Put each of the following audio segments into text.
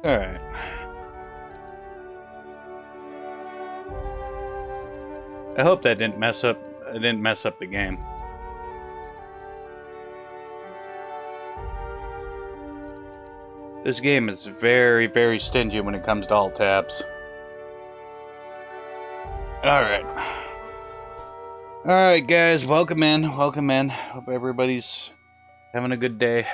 Alright. I hope that didn't mess up the game. This game is very, very stingy when it comes to alt tabs. Alright. Alright guys, welcome in. Hope everybody's having a good day.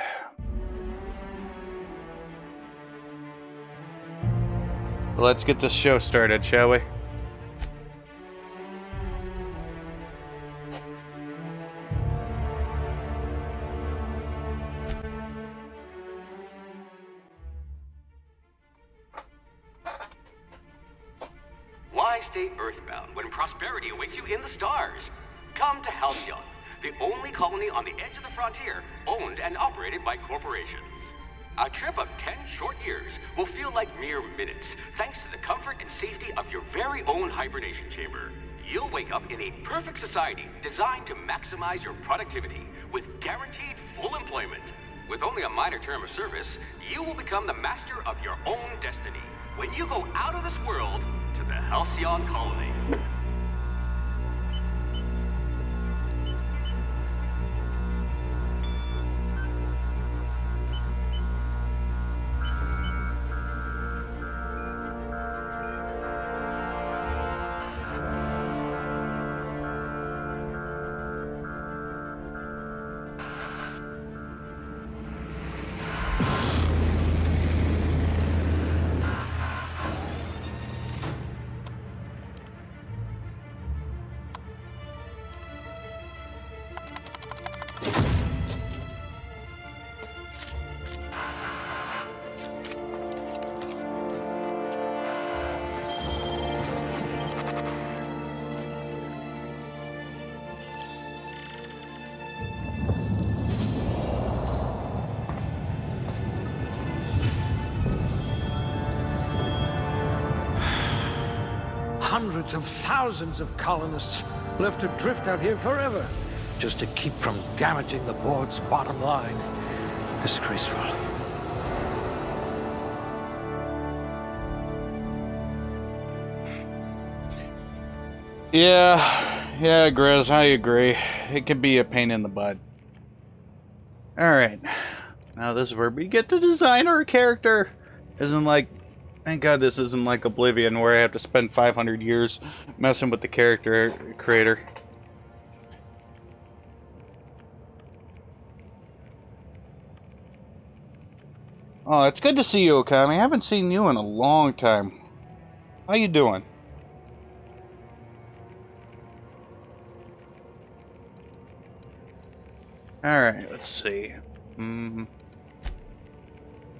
Let's get this show started, shall we? Why stay earthbound when prosperity awaits you in the stars? Come to Halcyon, the only colony on the edge of the frontier, owned and operated by corporations. A trip of 10 short years will feel like mere minutes, thanks to the comfort and safety of your very own hibernation chamber. You'll wake up in a perfect society designed to maximize your productivity with guaranteed full employment. With only a minor term of service, you will become the master of your own destiny when you go out of this world to the Halcyon colony. Hundreds of thousands of colonists left to drift out here forever, just to keep from damaging the board's bottom line. Disgraceful. Yeah, Grizz, I agree. It can be a pain in the butt. Alright. Now this is where we get to design our character. Isn't like... Thank God this isn't like Oblivion, where I have to spend 500 years messing with the character creator. Oh, it's good to see you, Okami. I haven't seen you in a long time. How you doing? Alright, let's see.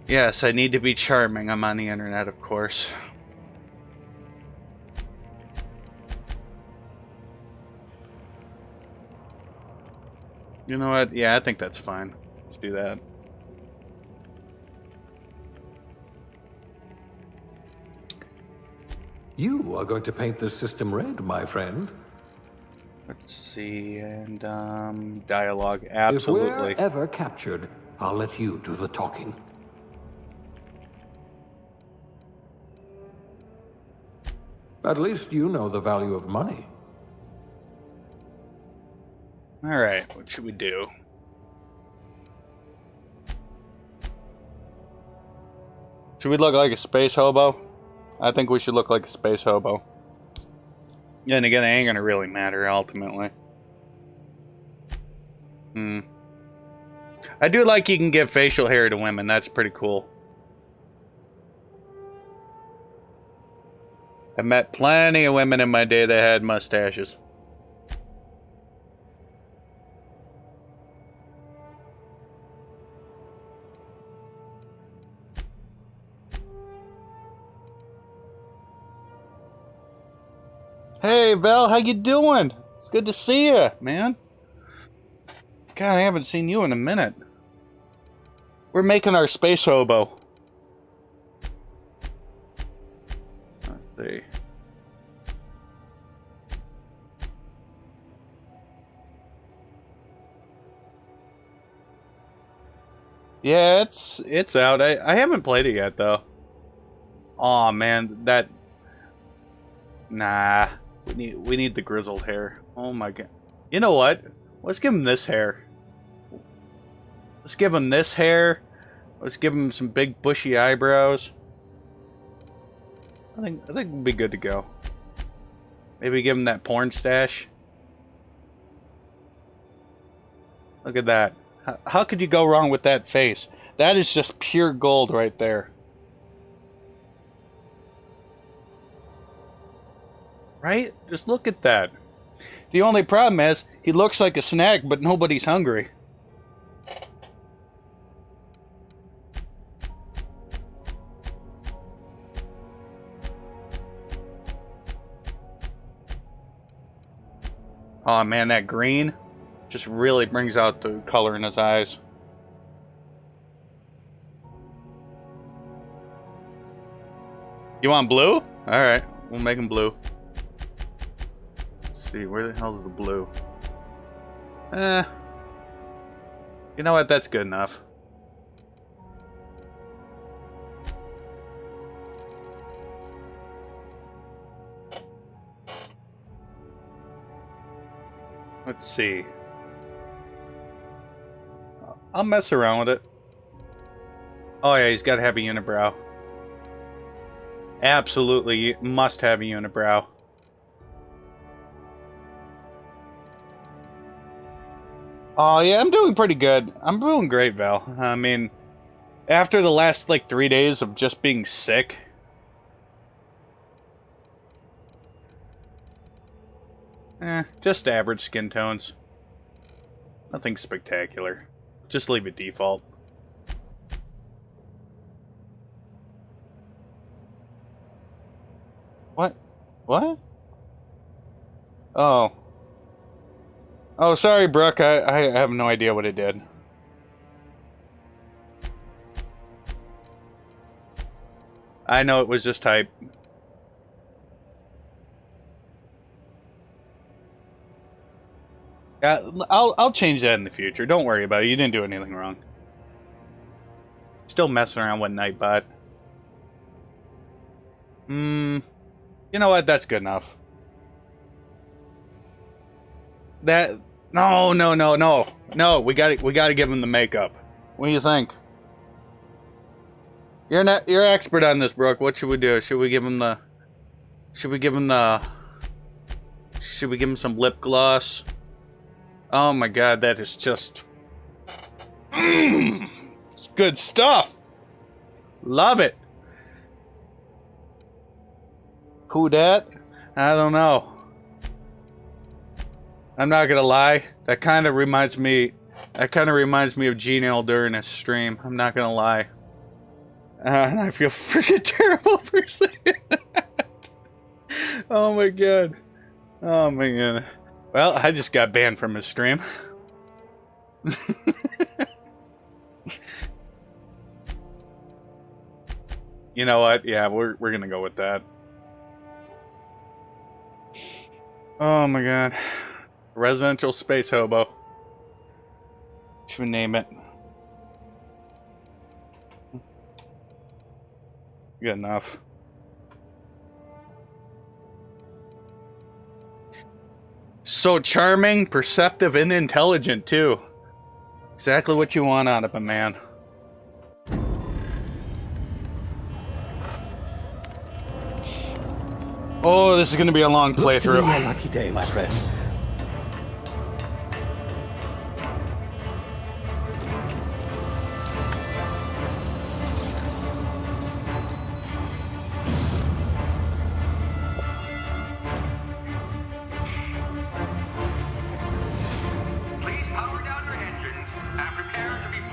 Yes, I need to be charming. I'm on the internet, of course. You know what? Yeah, I think that's fine. Let's do that. You are going to paint the system red, my friend. Let's see, and dialogue, absolutely. If we're ever captured, I'll let you do the talking. At least you know the value of money. Alright, what should we do? Should we look like a space hobo? I think we should look like a space hobo. Yeah, and again, it ain't gonna really matter, ultimately. I do like you can give facial hair to women, that's pretty cool. I met plenty of women in my day that had mustaches. Hey, Val, how you doing? It's good to see you, man. God, I haven't seen you in a minute. We're making our space hobo. Let's see. Yeah, it's out. I haven't played it yet, though. Oh man, that. Nah, we need the grizzled hair. Oh my god. You know what? Let's give him this hair. Let's give him this hair. Let's give him some big bushy eyebrows. I think we'll be good to go. Maybe give him that porn stash. Look at that. How could you go wrong with that face? That is just pure gold right there. Right? Just look at that. The only problem is, he looks like a snack, but nobody's hungry. Oh man, that green just really brings out the color in his eyes. You want blue? Alright, we'll make him blue. Let's see, where the hell is the blue? You know what? That's good enough. Let's see. I'll mess around with it. Oh yeah, he's got to have a unibrow. Absolutely must have a unibrow. Oh yeah, I'm doing pretty good. I'm doing great, Val. I mean, after the last like 3 days of just being sick. Just average skin tones. Nothing spectacular. Just leave it default. What? What? Oh. Oh, sorry, Brooke. I have no idea what it did. I know it was just type. I'll change that in the future. Don't worry about it. You didn't do anything wrong. Still messing around with Nightbot. You know what? That's good enough. No. We gotta give him the makeup. What do you think? You're expert on this, Brooke. What should we do? Should we give him some lip gloss? Oh my god, that is just... It's good stuff! Love it! Who dat? I don't know. I'm not gonna lie, that kind of reminds me of Gene during his stream. I'm not gonna lie. And I feel freaking terrible for saying that. Oh my god. Oh my god. Well, I just got banned from his stream. You know what? Yeah, we're gonna go with that. Oh my god. Residential space hobo. Should we name it? Good enough. So charming, perceptive, and intelligent, too. Exactly what you want out of a man. Oh, this is going to be a long playthrough. Looks to be a lucky day, my friend.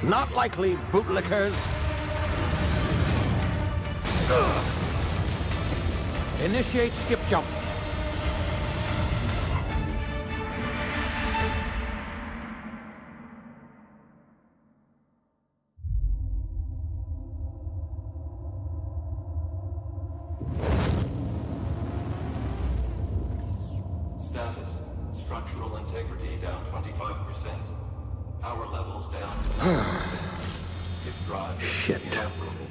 Not likely, bootlickers. Initiate skip jump. Status. Structural integrity down 25%. Power levels down to 90%. Skip drive Shit. inoperable.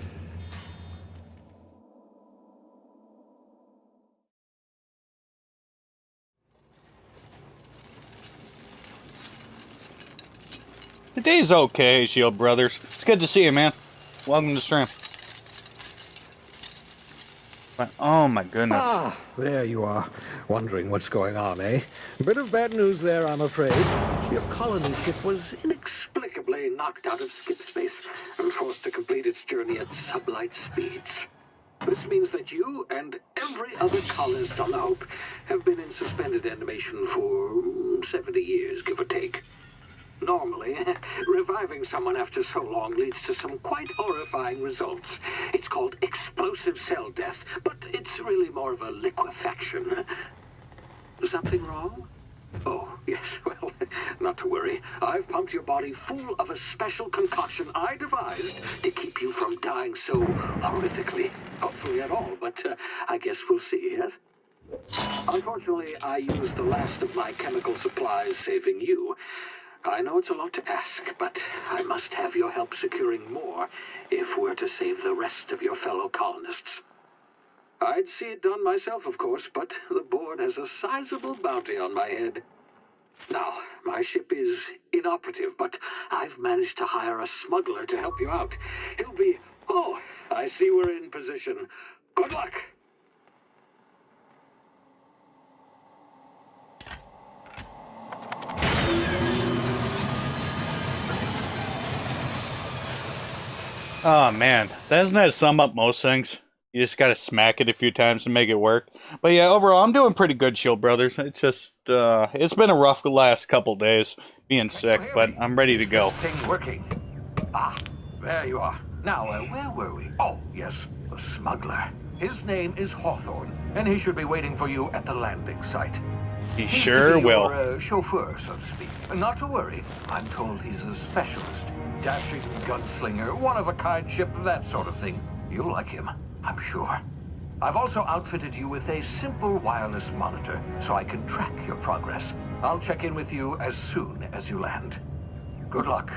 The day's okay, Shield Brothers. It's good to see you, man. Welcome to the stream. But, oh my goodness. Ah, there you are. Wondering what's going on, eh? A bit of bad news there, I'm afraid. Your colony ship was inexplicably knocked out of skip space and forced to complete its journey at sublight speeds. This means that you and every other colonist on the Hope have been in suspended animation for 70 years, give or take. Normally, reviving someone after so long leads to some quite horrifying results. It's called explosive cell death, but it's really more of a liquefaction. Something wrong? Oh, yes, well, not to worry. I've pumped your body full of a special concoction I devised to keep you from dying so horrifically. Hopefully at all, but I guess we'll see, yes? Unfortunately, I used the last of my chemical supplies saving you. I know it's a lot to ask, but I must have your help securing more if we're to save the rest of your fellow colonists. I'd see it done myself, of course, but the board has a sizable bounty on my head. Now, my ship is inoperative, but I've managed to hire a smuggler to help you out. He'll be... Oh, I see we're in position. Good luck! Oh man, doesn't that sum up most things? You just gotta smack it a few times to make it work. But yeah, overall, I'm doing pretty good, Shield Brothers. It's just, it's been a rough last couple days being sick, but I'm ready to go. Thing working. Ah, there you are. Now, where were we? Oh, yes, the smuggler. His name is Hawthorne, and he should be waiting for you at the landing site. He He's sure will. Your, chauffeur, so to speak. Not to worry. I'm told he's a specialist. Dashing gunslinger, one-of-a-kind ship, that sort of thing. You'll like him, I'm sure. I've also outfitted you with a simple wireless monitor, so I can track your progress. I'll check in with you as soon as you land. Good luck.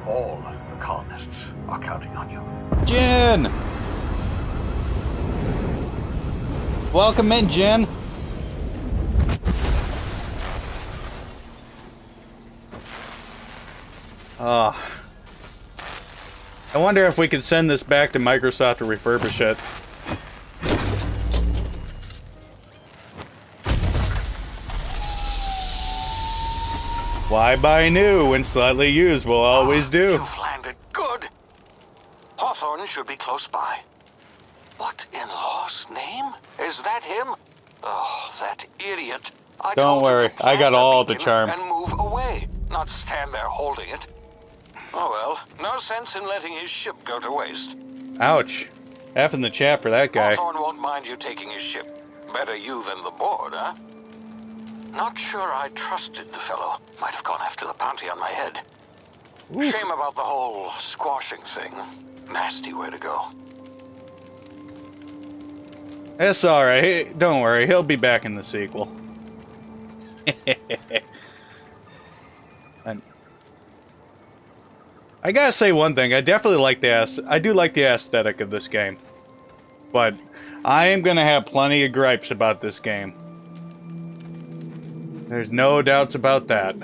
All the colonists are counting on you. Jen! Welcome in, Jen. I wonder if we could send this back to Microsoft to refurbish it. Why buy new when slightly used will always do? You've landed good. Hawthorne should be close by. What in law's name? Is that him? Oh, that idiot. Don't worry, I got all the charm. And move away, not stand there holding it. Oh well, no sense in letting his ship go to waste. Ouch. F in the chat for that guy. Hawthorne won't mind you taking his ship. Better you than the board, huh? Not sure I trusted the fellow. Might have gone after the bounty on my head. Oof. Shame about the whole squashing thing. Nasty way to go. It's alright. Don't worry, he'll be back in the sequel. And I gotta say one thing. I definitely like I do like the aesthetic of this game, but I am gonna have plenty of gripes about this game. There's no doubts about that.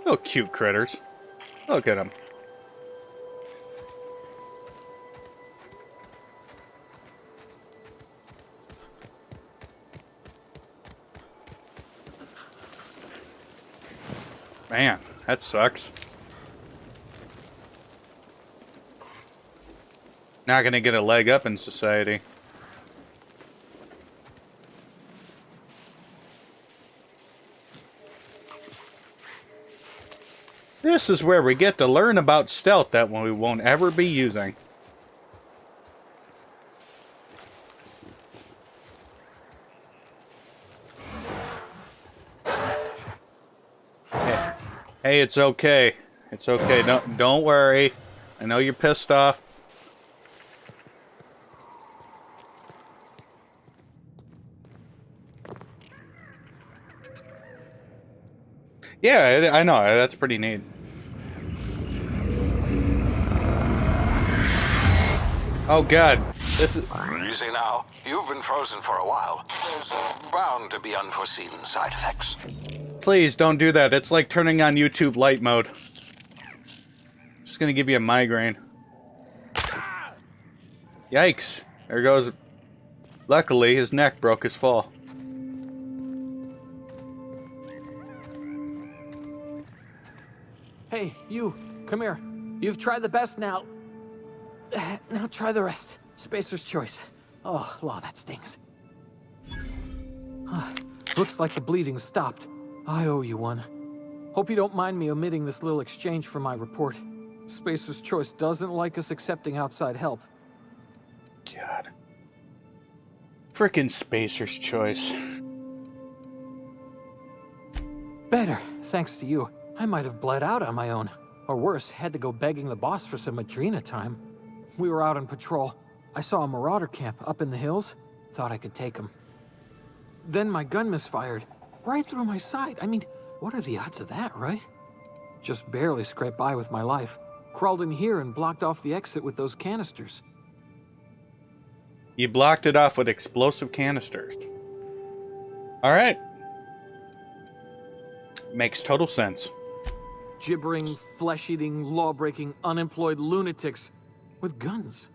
Oh, cute critters. Look at them. Man, that sucks. Not gonna get a leg up in society. This is where we get to learn about stealth that we won't ever be using. Hey, it's okay. It's okay. Don't worry. I know you're pissed off. Yeah, I know. That's pretty neat. Oh god, this is... Easy now. You've been frozen for a while. There's bound to be unforeseen side effects. Please don't do that. It's like turning on YouTube light mode. It's gonna give you a migraine. Yikes. There goes... Luckily, his neck broke his fall. Hey, you, come here. You've tried the best now. Now try the rest. Spacer's choice. Oh, law, that stings. Looks like the bleeding stopped. I owe you one. Hope you don't mind me omitting this little exchange for my report. Spacer's choice doesn't like us accepting outside help. God. Frickin' Spacer's choice. Better, thanks to you. I might have bled out on my own. Or worse, had to go begging the boss for some Adrena time. We were out on patrol. I saw a marauder camp up in the hills. Thought I could take him. Then my gun misfired. Right through my side. I mean, what are the odds of that, right? Just barely scraped by with my life. Crawled in here and blocked off the exit with those canisters. You blocked it off with explosive canisters. Alright. Makes total sense. Gibbering, flesh-eating, law-breaking, unemployed lunatics with guns.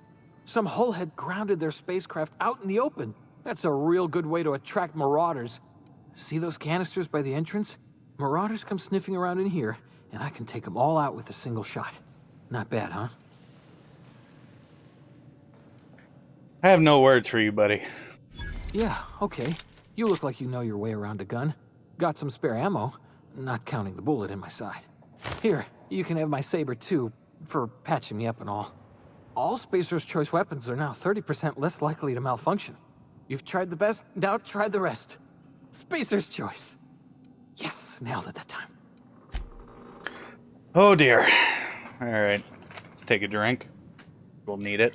Some hullhead grounded their spacecraft out in the open. That's a real good way to attract marauders. See those canisters by the entrance? Marauders come sniffing around in here, and I can take them all out with a single shot. Not bad, huh? I have no words for you, buddy. Yeah, okay. You look like you know your way around a gun. Got some spare ammo, not counting the bullet in my side. Here, you can have my saber too, for patching me up and all. All Spacer's Choice weapons are now 30% less likely to malfunction. You've tried the best, now try the rest. Spacer's Choice. Yes, nailed it that time. Oh dear. Alright. Let's take a drink. We'll need it.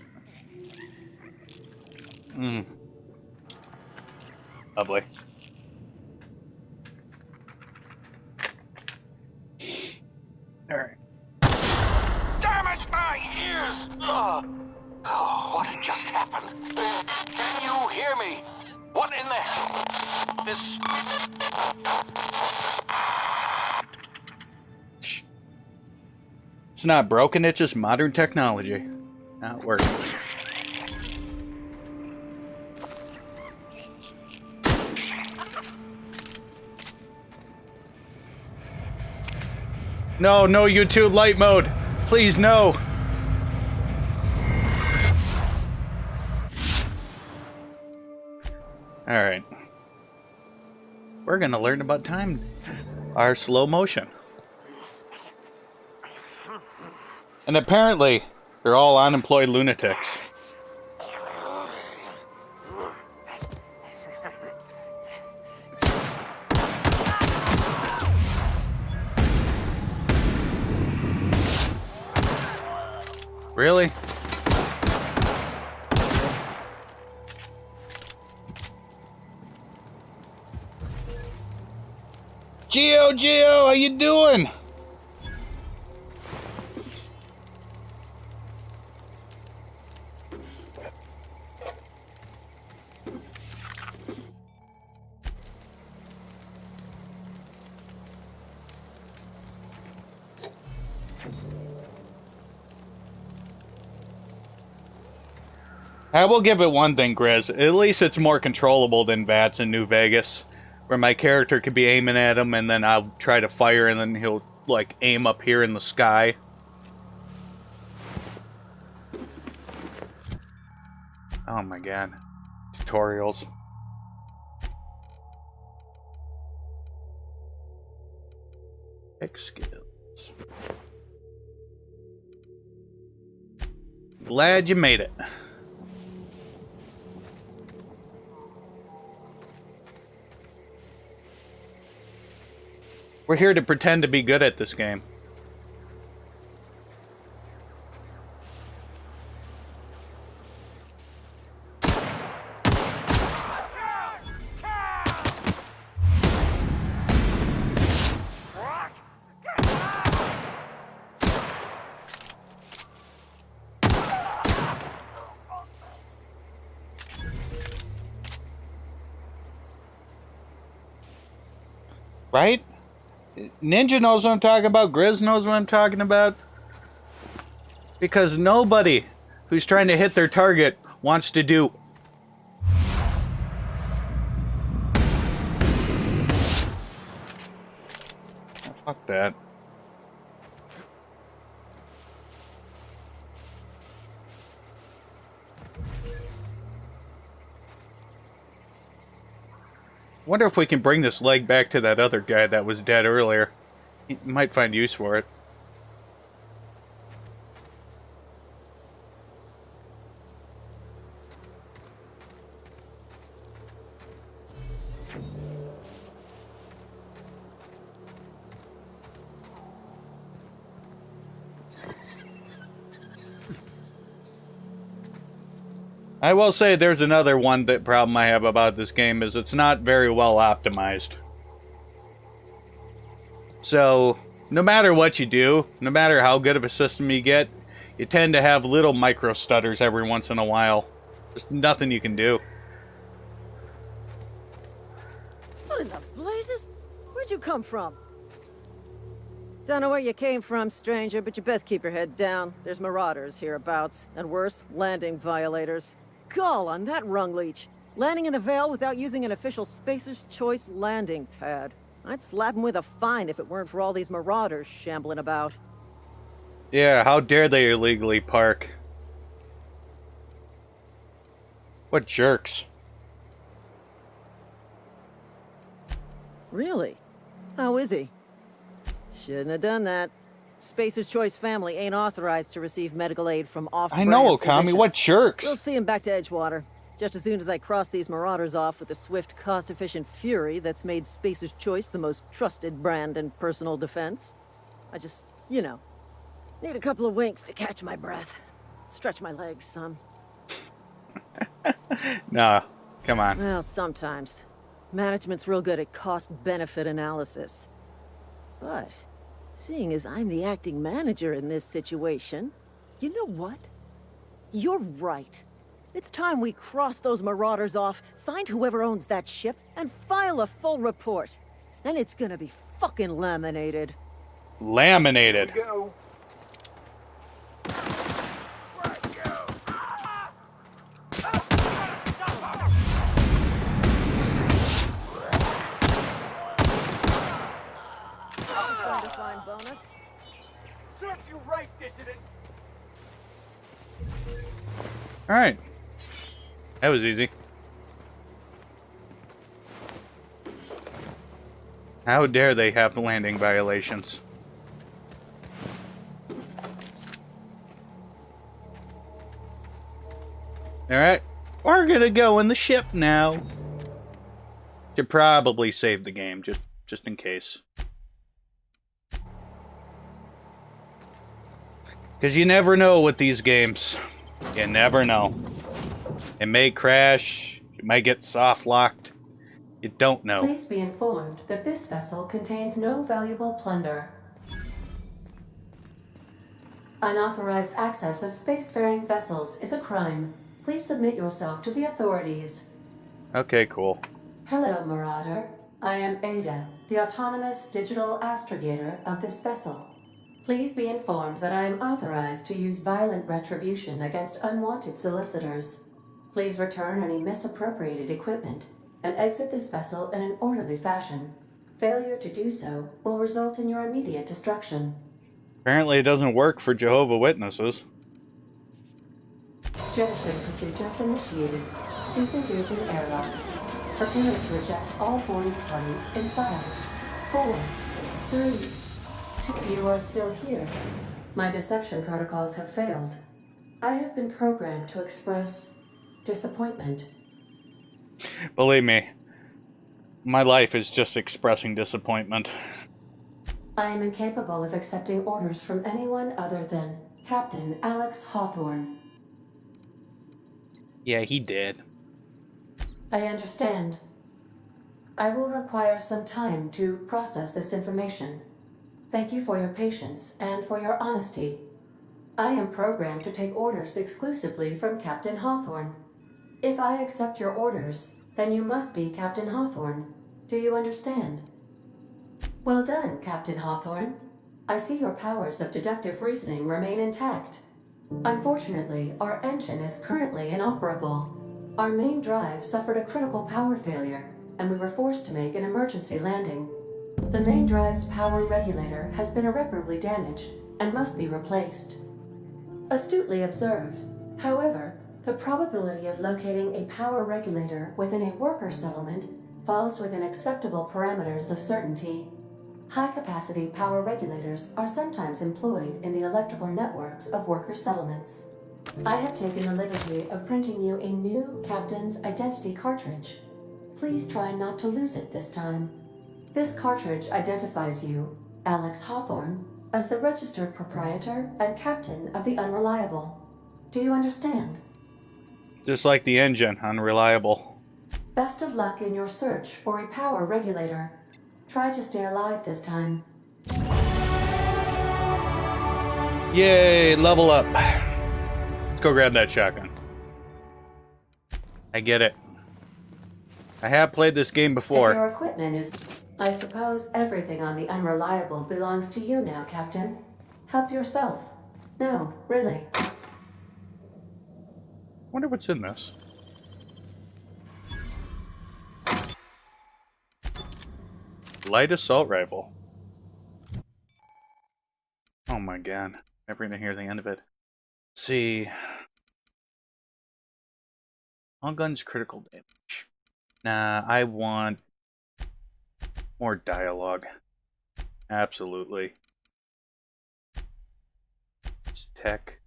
Lovely. Alright. Damn it, my ears! Oh, what had just happened? Can you hear me? What in the... This... It's not broken, it's just modern technology. Not working. No, no YouTube light mode. Please, no. Alright. We're gonna learn about time. Our slow motion. And apparently, they're all unemployed lunatics. Really? Geo, how you doing? I will give it one thing, Grizz. At least it's more controllable than VATS in New Vegas, where my character could be aiming at him and then I'll try to fire and then he'll, like, aim up here in the sky. Oh my god. Tutorials. Pick skills. Glad you made it. We're here to pretend to be good at this game. Right? Ninja knows what I'm talking about. Grizz knows what I'm talking about. Because nobody who's trying to hit their target wants to do... Oh, fuck that. Wonder if we can bring this leg back to that other guy that was dead earlier. He might find use for it. I will say there's another problem I have about this game is it's not very well optimized. So, no matter what you do, no matter how good of a system you get, you tend to have little micro stutters every once in a while. There's nothing you can do. What in the blazes? Where'd you come from? Don't know where you came from, stranger, but you best keep your head down. There's marauders hereabouts, and worse, landing violators. Gall on that rung leech. Landing in the Vale without using an official Spacer's Choice landing pad. I'd slap him with a fine if it weren't for all these marauders shambling about. Yeah, how dare they illegally park? What jerks. Really? How is he? Shouldn't have done that. Spacer's Choice family ain't authorized to receive medical aid from off-brand I know, Okami, physicians. what jerks? We'll see him back to Edgewater. Just as soon as I cross these marauders off with the swift, cost-efficient fury that's made Spacer's Choice the most trusted brand in personal defense. I just, you know, need a couple of winks to catch my breath. Stretch my legs, son. Nah, come on. Well, sometimes. Management's real good at cost-benefit analysis. But, seeing as I'm the acting manager in this situation, you know what? You're right. It's time we cross those marauders off, find whoever owns that ship, and file a full report. Then it's gonna be fucking laminated. Laminated. Go. Fine bonus. Serves you right, dissident. Alright. That was easy. How dare they have landing violations? Alright. We're gonna go in the ship now. Should probably save the game, just in case. Because you never know with these games. You never know. It may crash. It might get soft locked. You don't know. Please be informed that this vessel contains no valuable plunder. Unauthorized access of spacefaring vessels is a crime. Please submit yourself to the authorities. Okay, cool. Hello, Marauder. I am Ada, the autonomous digital astrogator of this vessel. Please be informed that I am authorized to use violent retribution against unwanted solicitors. Please return any misappropriated equipment and exit this vessel in an orderly fashion. Failure to do so will result in your immediate destruction. Apparently it doesn't work for Jehovah's Witnesses. Jettison procedures initiated. Disengaging airlocks. Prepare to reject all boarding parties in 5, 4, 3, 2. You are still here. My deception protocols have failed. I have been programmed to express disappointment. Believe me, my life is just expressing disappointment. I am incapable of accepting orders from anyone other than Captain Alex Hawthorne. Yeah, he did. I understand. I will require some time to process this information. Thank you for your patience and for your honesty. I am programmed to take orders exclusively from Captain Hawthorne. If I accept your orders, then you must be Captain Hawthorne. Do you understand? Well done, Captain Hawthorne. I see your powers of deductive reasoning remain intact. Unfortunately, our engine is currently inoperable. Our main drive suffered a critical power failure, and we were forced to make an emergency landing. The main drive's power regulator has been irreparably damaged and must be replaced. Astutely observed. However, the probability of locating a power regulator within a worker settlement falls within acceptable parameters of certainty. High-capacity power regulators are sometimes employed in the electrical networks of worker settlements. I have taken the liberty of printing you a new Captain's Identity cartridge. Please try not to lose it this time. This cartridge identifies you, Alex Hawthorne, as the registered proprietor and captain of the Unreliable. Do you understand? Just like the engine, unreliable. Best of luck in your search for a power regulator. Try to stay alive this time. Yay, level up. Let's go grab that shotgun. I get it. I have played this game before. If your equipment is... I suppose everything on the Unreliable belongs to you now, Captain. Help yourself. No, really. Wonder what's in this. Light assault rifle. Oh my god. Never gonna hear the end of it. Let's see. All guns critical damage. Nah, I want more dialogue. Absolutely. It's tech.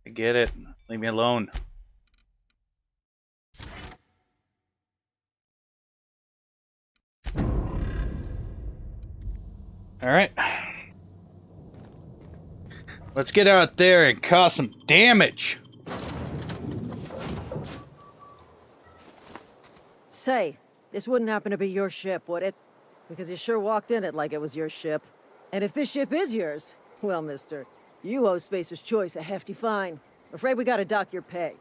I get it. Leave me alone. Alright. Let's get out there and cause some damage. Say, this wouldn't happen to be your ship, would it? Because you sure walked in it like it was your ship. And if this ship is yours, well, mister, you owe Spacer's Choice a hefty fine. Afraid we gotta dock your pay.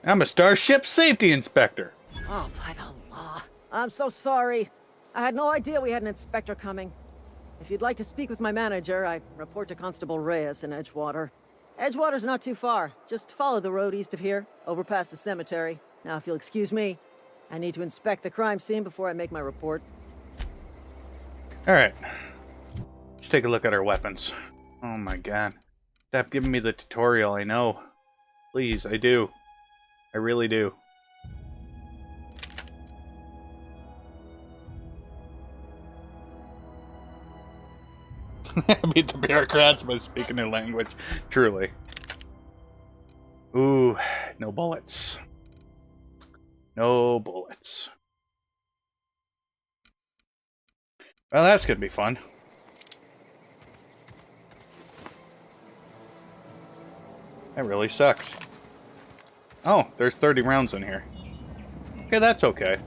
I'm a Starship Safety Inspector. Oh, by the law. I'm so sorry. I had no idea we had an inspector coming. If you'd like to speak with my manager, I report to Constable Reyes in Edgewater. Edgewater's not too far. Just follow the road east of here, over past the cemetery. Now, if you'll excuse me, I need to inspect the crime scene before I make my report. Alright. Let's take a look at our weapons. Oh my god. Stop giving me the tutorial, I know. Please, I do. I really do. Beat the bureaucrats by speaking their language. Truly. Ooh, no bullets. No bullets. Well, that's gonna be fun. That really sucks. Oh, there's 30 rounds in here. Okay, that's okay.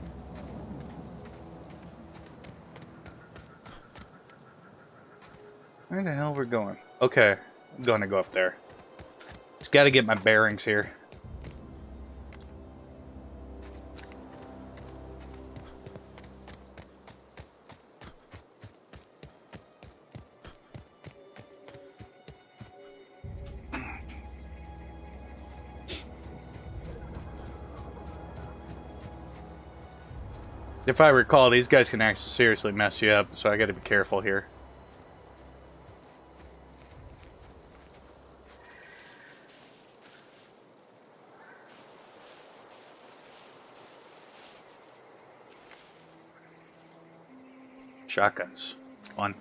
Where the hell we're going? Okay, I'm gonna go up there. Just gotta get my bearings here. If I recall, these guys can actually seriously mess you up, so I gotta be careful here. Shotguns. Fun.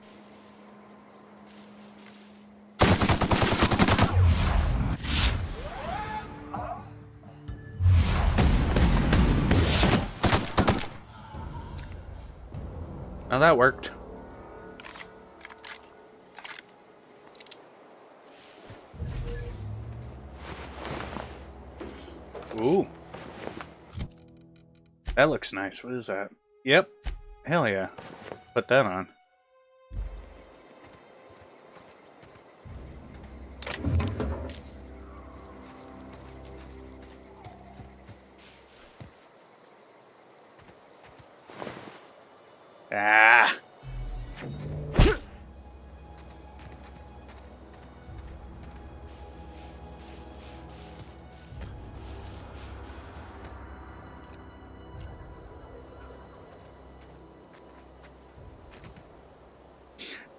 Now that worked. Ooh. That looks nice. What is that? Yep. Hell yeah. Put that on.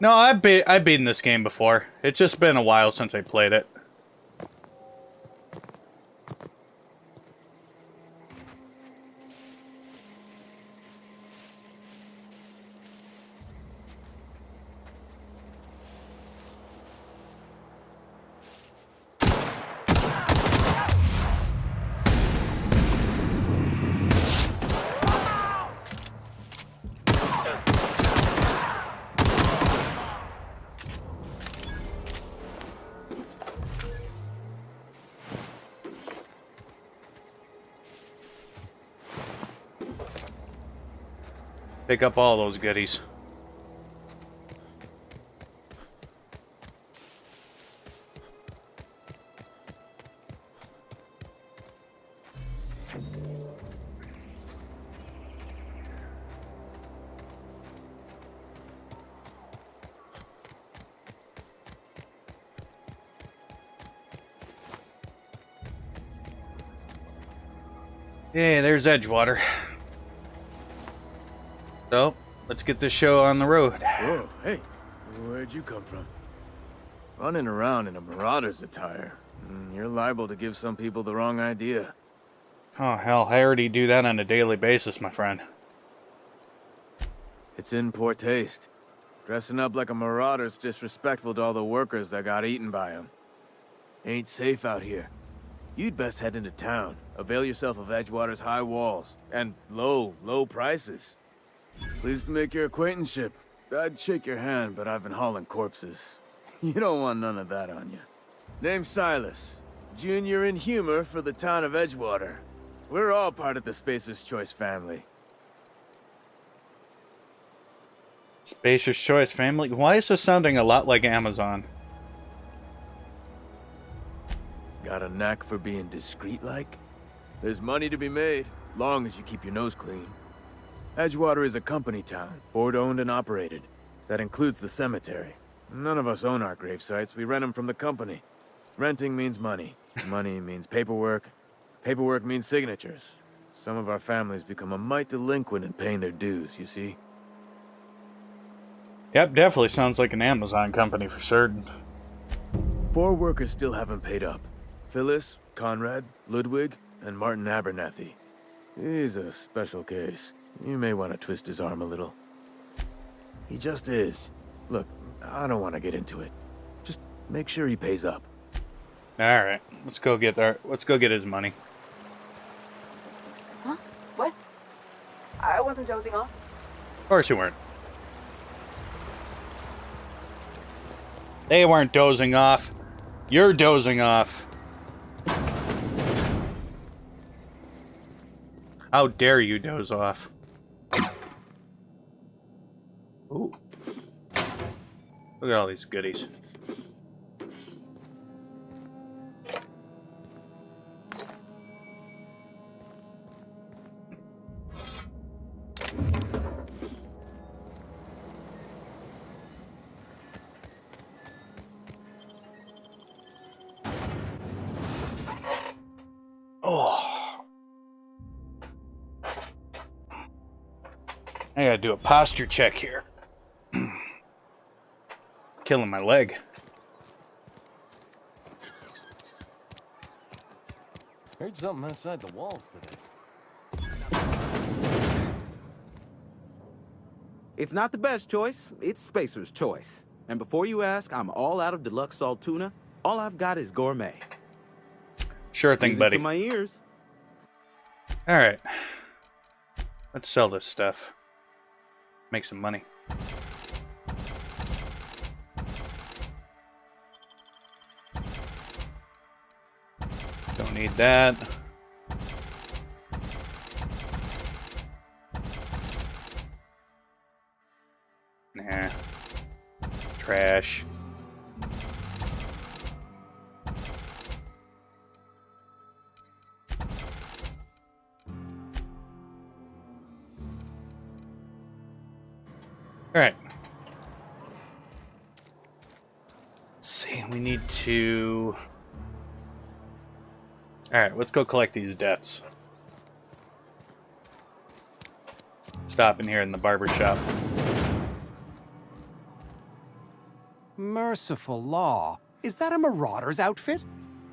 No, I've beaten this game before. It's just been a while since I played it. Pick up all those goodies. Yeah, there's Edgewater. So, let's get this show on the road. Whoa, hey, where'd you come from? Running around in a Marauder's attire. You're liable to give some people the wrong idea. Oh, hell, I already do that on a daily basis, my friend. It's in poor taste. Dressing up like a Marauder's disrespectful to all the workers that got eaten by him. Ain't safe out here. You'd best head into town. Avail yourself of Edgewater's high walls. And low prices. Pleased to make your acquaintanceship. I'd shake your hand, but I've been hauling corpses. You don't want none of that on you. Name's Silas. Junior in humor for the town of Edgewater. We're all part of the Spacer's Choice family. Spacer's Choice family? Why is this sounding a lot like Amazon? Got a knack for being discreet-like? There's money to be made, long as you keep your nose clean. Edgewater is a company town, board-owned and operated. That includes the cemetery. None of us own our grave sites, we rent them from the company. Renting means money. Money means paperwork. Paperwork means signatures. Some of our families become a mite delinquent in paying their dues, you see? Yep, definitely sounds like an Amazon company for certain. 4 workers still haven't paid up. Phyllis, Conrad, Ludwig, and Martin Abernathy. He's a special case. You may want to twist his arm a little. He just is. Look, I don't want to get into it. Just make sure he pays up. Alright, let's go get his money. Huh? What? I wasn't dozing off. Of course you weren't. They weren't dozing off. You're dozing off. How dare you doze off? Ooh. Look at all these goodies. Oh. I gotta do a posture check here. Killing my leg. Heard something outside the walls today. It's not the best choice, it's Spacer's Choice. And before you ask, I'm all out of deluxe salt tuna. All I've got is gourmet. Sure thing, Music buddy. to my ears. Alright. Let's sell this stuff. Make some money. Don't need that. Nah. Trash. Alright. Let's see, we need to... Alright, let's go collect these debts. Stop in here in the barber shop. Merciful law. Is that a marauder's outfit?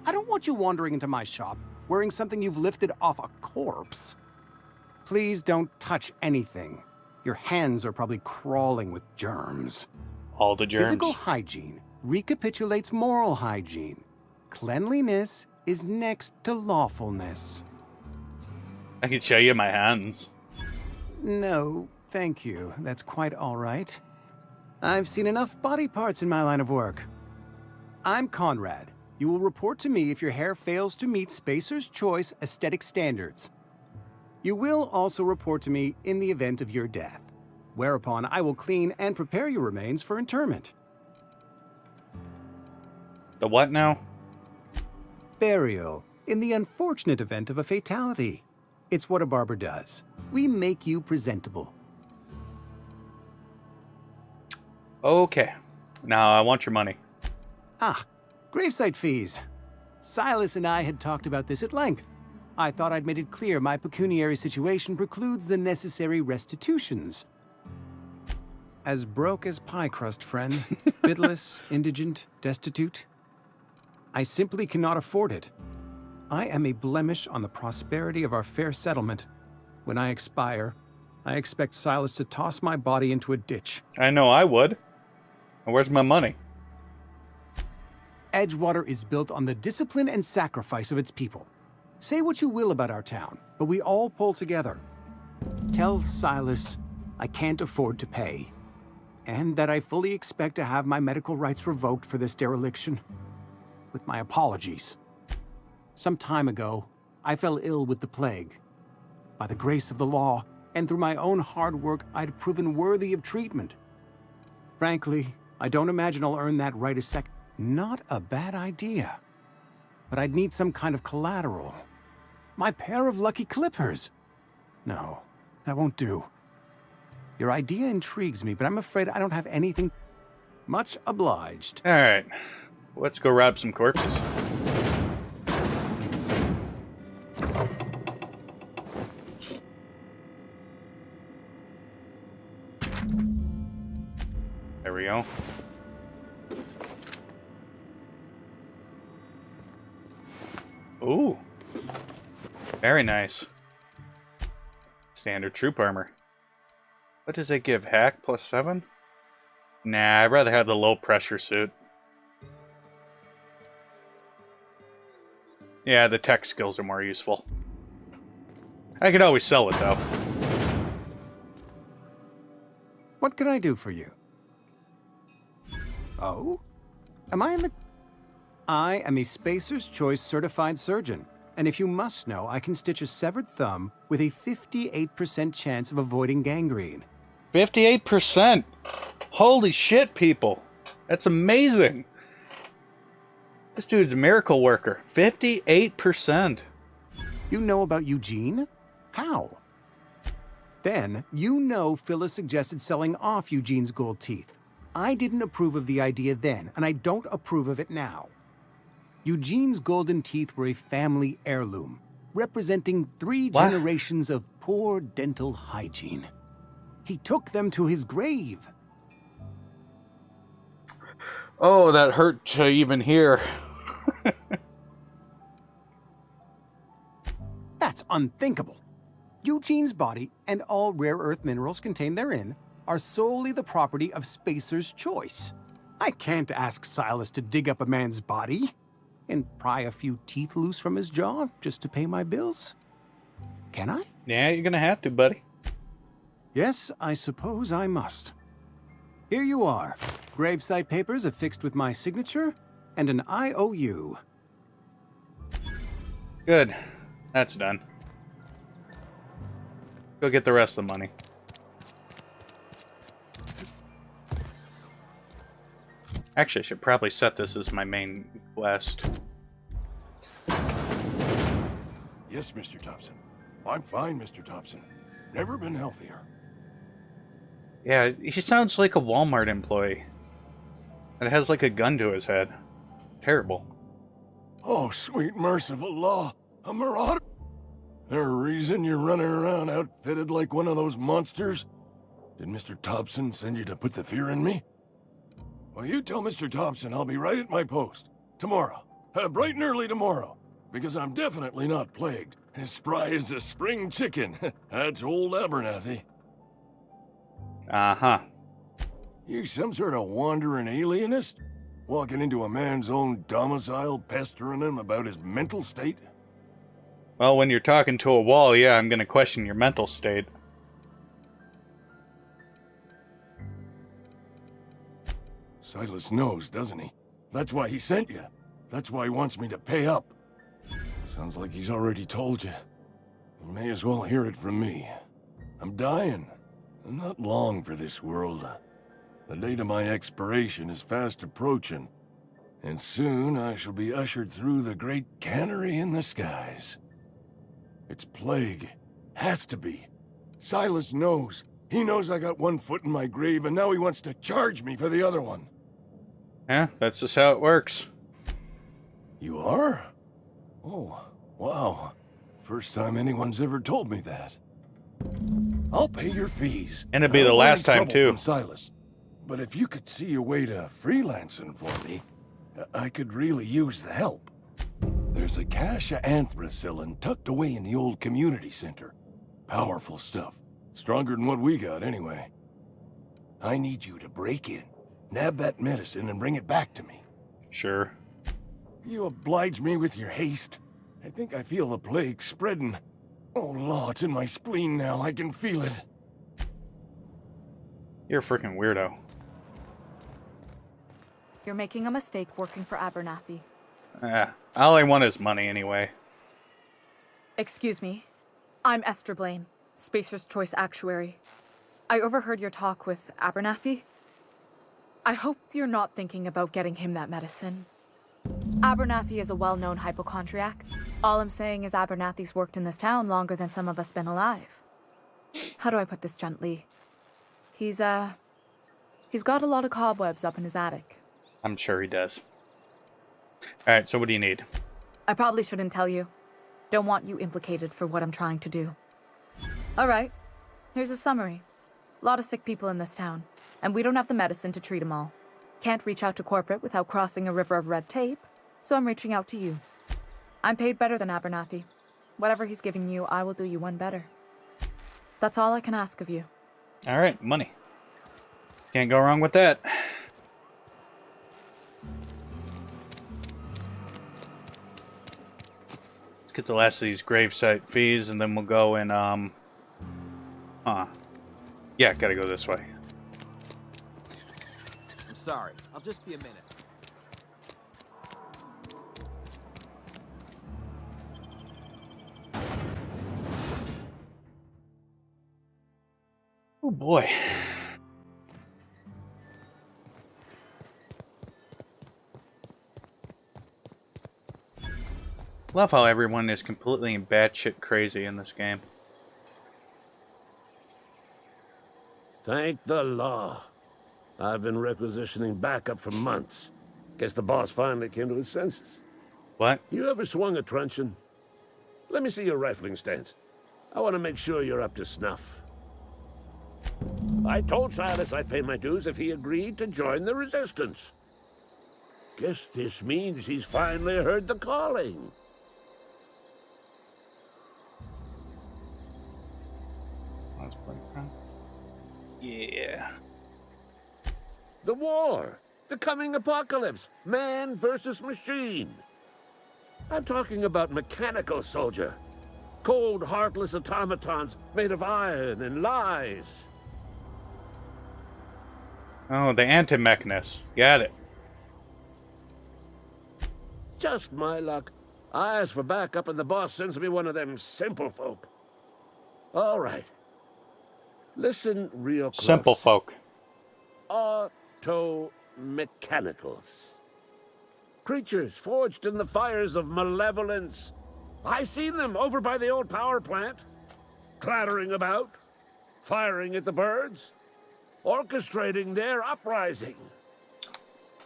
I don't want you wandering into my shop wearing something you've lifted off a corpse. Please don't touch anything. Your hands are probably crawling with germs. All the germs. Physical hygiene recapitulates moral hygiene. Cleanliness is next to lawfulness. I can show you my hands. No, thank you. That's quite all right. I've seen enough body parts in my line of work. I'm Conrad. You will report to me if your hair fails to meet Spacer's Choice aesthetic standards. You will also report to me in the event of your death, whereupon I will clean and prepare your remains for interment. The what now? Burial, in the unfortunate event of a fatality. It's what a barber does. We make you presentable. Okay. Now I want your money. Ah, gravesite fees. Silas and I had talked about this at length. I thought I'd made it clear my pecuniary situation precludes the necessary restitutions. As broke as pie crust, friend. Bidless, indigent, destitute. I simply cannot afford it. I am a blemish on the prosperity of our fair settlement. When I expire, I expect Silas to toss my body into a ditch. I know I would. And where's my money? Edgewater is built on the discipline and sacrifice of its people. Say what you will about our town, but we all pull together. Tell Silas I can't afford to pay, and that I fully expect to have my medical rights revoked for this dereliction. With my apologies. Some time ago, I fell ill with the plague. By the grace of the law, and through my own hard work, I'd proven worthy of treatment. Frankly, I don't imagine I'll earn that right a sec. Not a bad idea. But I'd need some kind of collateral. My pair of lucky clippers. No, that won't do. Your idea intrigues me, but I'm afraid I don't have anything. Much obliged. All right. Let's go rob some corpses. There we go. Ooh. Very nice. Standard troop armor. What does it give? Hack +7? Nah, I'd rather have the low pressure suit. Yeah, the tech skills are more useful. I could always sell it, though. What can I do for you? Oh? Am I in the... I am a Spacer's Choice certified surgeon, and if you must know, I can stitch a severed thumb with a 58% chance of avoiding gangrene. 58%! Holy shit, people! That's amazing! This dude's a miracle worker. 58%. You know about Eugene? How? Then, you know Phyllis suggested selling off Eugene's gold teeth. I didn't approve of the idea then, and I don't approve of it now. Eugene's golden teeth were a family heirloom, representing 3 generations of poor dental hygiene. He took them to his grave. Oh, that hurt to even hear. That's unthinkable. Eugene's body and all rare earth minerals contained therein are solely the property of Spacer's Choice. I can't ask Silas to dig up a man's body and pry a few teeth loose from his jaw just to pay my bills. Can I? Yeah, you're gonna have to, buddy. Yes, I suppose I must. Here you are. Gravesite papers affixed with my signature and an IOU. Good. That's done. Go get the rest of the money. Actually, I should probably set this as my main quest. Yes, Mr. Thompson. I'm fine, Mr. Thompson. Never been healthier. Yeah, he sounds like a Walmart employee. And has like a gun to his head. Terrible. Oh, sweet merciful law. A marauder? There a reason you're running around outfitted like one of those monsters? Did Mr. Thompson send you to put the fear in me? Well, you tell Mr. Thompson I'll be right at my post. Tomorrow. Bright and early tomorrow. Because I'm definitely not plagued. As spry as a spring chicken. That's old Abernathy. Uh-huh. You some sort of wandering alienist? Walking into a man's own domicile, pestering him about his mental state? Well, when you're talking to a wall, yeah, I'm gonna question your mental state. Silas knows, doesn't he? That's why he sent you. That's why he wants me to pay up. Sounds like he's already told you. You may as well hear it from me. I'm dying. I'm not long for this world. The date of my expiration is fast approaching, and soon I shall be ushered through the great cannery in the skies. It's plague. Has to be. Silas knows. He knows I got one foot in my grave, and now he wants to charge me for the other one. Yeah, that's just how it works. You are? Oh, wow. First time anyone's ever told me that. I'll pay your fees. And it'd be the last time, too. From Silas. But if you could see a way to freelancing for me, I could really use the help. There's a cache of anthracillin tucked away in the old community center. Powerful stuff. Stronger than what we got, anyway. I need you to break in, nab that medicine, and bring it back to me. Sure. You oblige me with your haste. I think I feel the plague spreading. Oh, law, it's in my spleen now. I can feel it. You're a freaking weirdo. You're making a mistake working for Abernathy. All I want is money anyway. Excuse me. I'm Esther Blaine, Spacer's Choice Actuary. I overheard your talk with Abernathy. I hope you're not thinking about getting him that medicine. Abernathy is a well-known hypochondriac. All I'm saying is Abernathy's worked in this town longer than some of us been alive. How do I put this gently? He's got a lot of cobwebs up in his attic. I'm sure he does. Alright, so what do you need? I probably shouldn't tell you. Don't want you implicated for what I'm trying to do. Alright, here's a summary. A lot of sick people in this town, and we don't have the medicine to treat them all. Can't reach out to corporate without crossing a river of red tape, so I'm reaching out to you. I'm paid better than Abernathy. Whatever he's giving you, I will do you one better. That's all I can ask of you. Alright, money. Can't go wrong with that. Let's get the last of these gravesite fees, and then we'll go and, yeah, gotta go this way. I'm sorry. I'll just be a minute. Oh boy. Love how everyone is completely batshit crazy in this game. Thank the law. I've been requisitioning backup for months. Guess the boss finally came to his senses. What? You ever swung a truncheon? Let me see your rifling stance. I want to make sure you're up to snuff. I told Silas I'd pay my dues if he agreed to join the resistance. Guess this means he's finally heard the calling. Yeah. The war. The coming apocalypse. Man versus machine. I'm talking about mechanical soldier. Cold, heartless automatons made of iron and lies. Oh, the anti-mechanist. Got it. Just my luck. I ask for backup and the boss sends me one of them simple folk. All right. Listen real close. Simple folk. Auto-mechanicals. Creatures forged in the fires of malevolence. I seen them over by the old power plant. Clattering about. Firing at the birds. Orchestrating their uprising.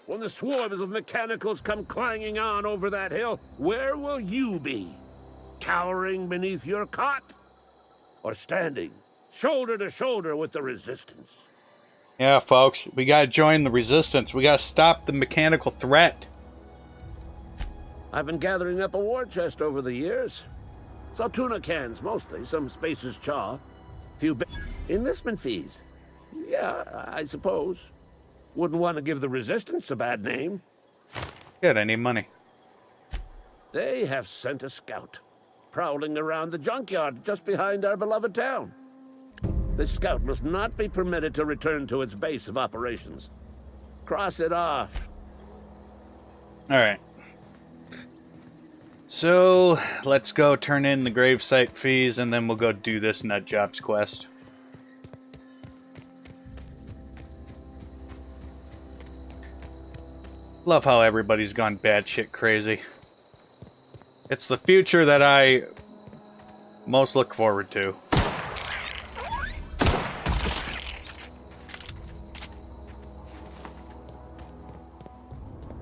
When the swarms of mechanicals come clanging on over that hill, where will you be? Cowering beneath your cot? Or standing shoulder to shoulder with the resistance? Yeah, folks, we gotta join the resistance. We gotta stop the mechanical threat. I've been gathering up a war chest over the years. Saw tuna cans, mostly, some Spacer's chaw. Few enlistment fees. Yeah, I suppose. Wouldn't want to give the Resistance a bad name. Good, I need money. They have sent a scout, prowling around the junkyard just behind our beloved town. This scout must not be permitted to return to its base of operations. Cross it off. Alright. So, let's go turn in the gravesite fees, and then we'll go do this Nutjobs quest. Love how everybody's gone batshit crazy. It's the future that I most look forward to.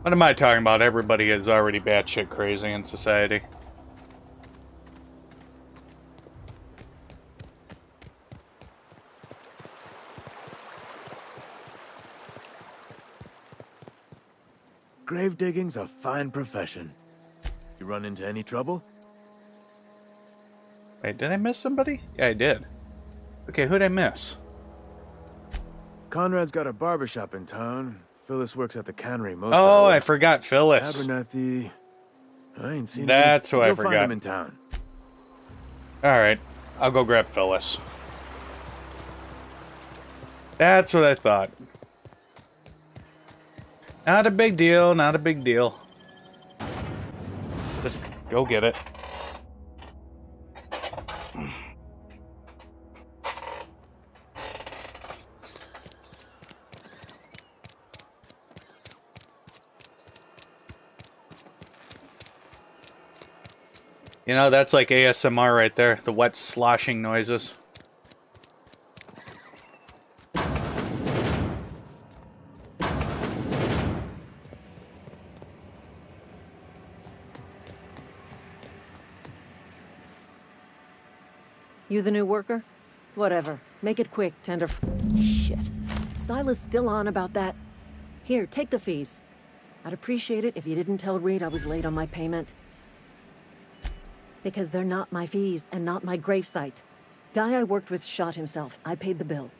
What am I talking about? Everybody is already batshit crazy in society. Grave digging's a fine profession. You run into any trouble? Wait, did I miss somebody? Yeah, I did. Okay, who'd I miss? Conrad's got a barbershop in town. Phyllis works at the cannery most Oh, hours. I forgot Phyllis. Abernathy. I ain't seen him. That's who I You'll find forgot. him in town. Alright, I'll go grab Phyllis. That's what I thought. Not a big deal, not a big deal. Just go get it. You know, that's like ASMR right there. The wet sloshing noises. You the new worker? Whatever. Make it quick, tender. Shit. Silas still on about that. Here, take the fees. I'd appreciate it if you didn't tell Reed I was late on my payment. Because they're not my fees and not my gravesite. Guy I worked with shot himself. I paid the bill.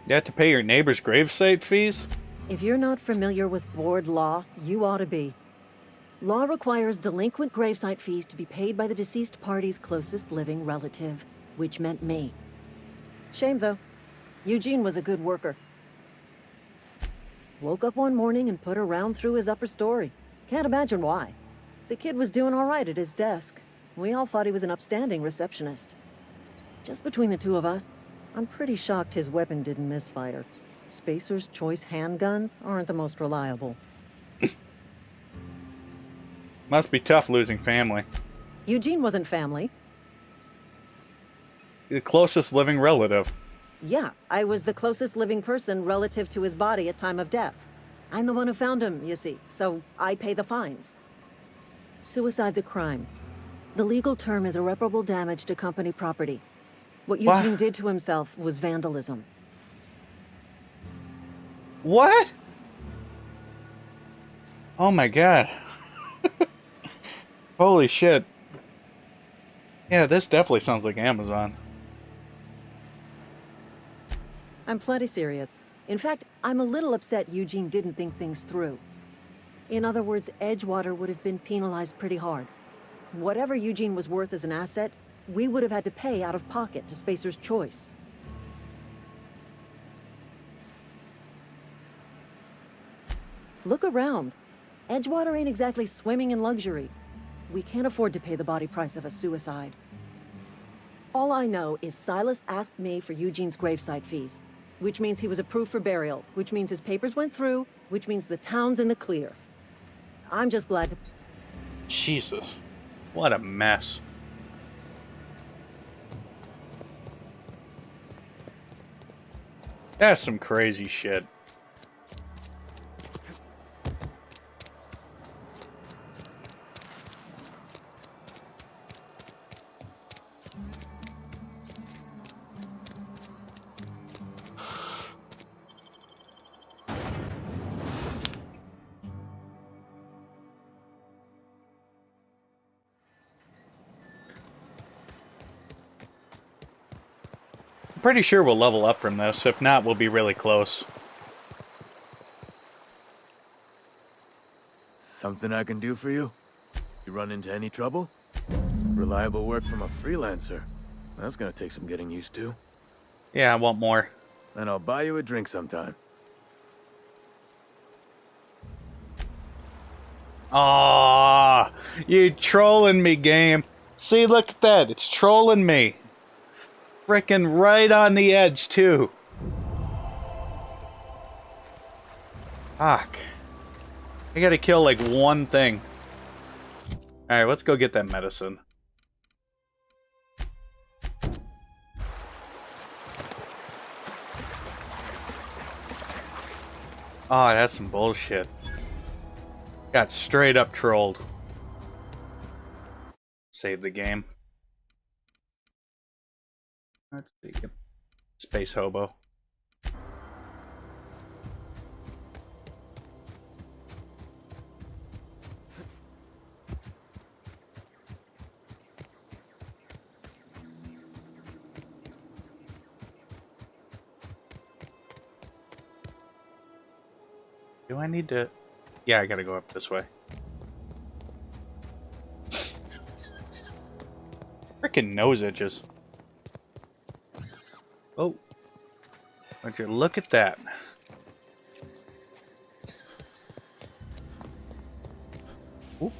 You have to pay your neighbor's gravesite fees? If you're not familiar with board law, you ought to be. Law requires delinquent gravesite fees to be paid by the deceased party's closest living relative, which meant me. Shame, though. Eugene was a good worker. Woke up one morning and put a round through his upper story. Can't imagine why. The kid was doing all right at his desk. We all thought he was an upstanding receptionist. Just between the two of us, I'm pretty shocked his weapon didn't misfire. Spacer's Choice handguns aren't the most reliable. Must be tough losing family. Eugene wasn't family. The closest living relative. Yeah, I was the closest living person relative to his body at time of death. I'm the one who found him, you see, so I pay the fines. Suicide's a crime. The legal term is irreparable damage to company property. What Eugene did to himself was vandalism. What? Oh my god. Holy shit. Yeah, this definitely sounds like Amazon. I'm plenty serious. In fact, I'm a little upset Eugene didn't think things through. In other words, Edgewater would have been penalized pretty hard. Whatever Eugene was worth as an asset, we would have had to pay out of pocket to Spacer's Choice. Look around. Edgewater ain't exactly swimming in luxury. We can't afford to pay the body price of a suicide. All I know is Silas asked me for Eugene's gravesite fees, which means he was approved for burial, which means his papers went through, which means the town's in the clear. I'm just glad to... Jesus. What a mess. That's some crazy shit. Pretty sure we'll level up from this. If not, we'll be really close. Something I can do for you? You run into any trouble? Reliable work from a freelancer. That's gonna take some getting used to. Yeah, I want more. Then I'll buy you a drink sometime. Aww, you trolling me, game. See, look at that. It's trolling me. Frickin' right on the edge, too. Fuck. I gotta kill, like, one thing. Alright, let's go get that medicine. Oh, that's some bullshit. Got straight up trolled. Save the game. Let's see. Space Hobo. Do I need to... Yeah, I gotta go up this way. Frickin' nose itches. Oh. Would you look at that? Ooh.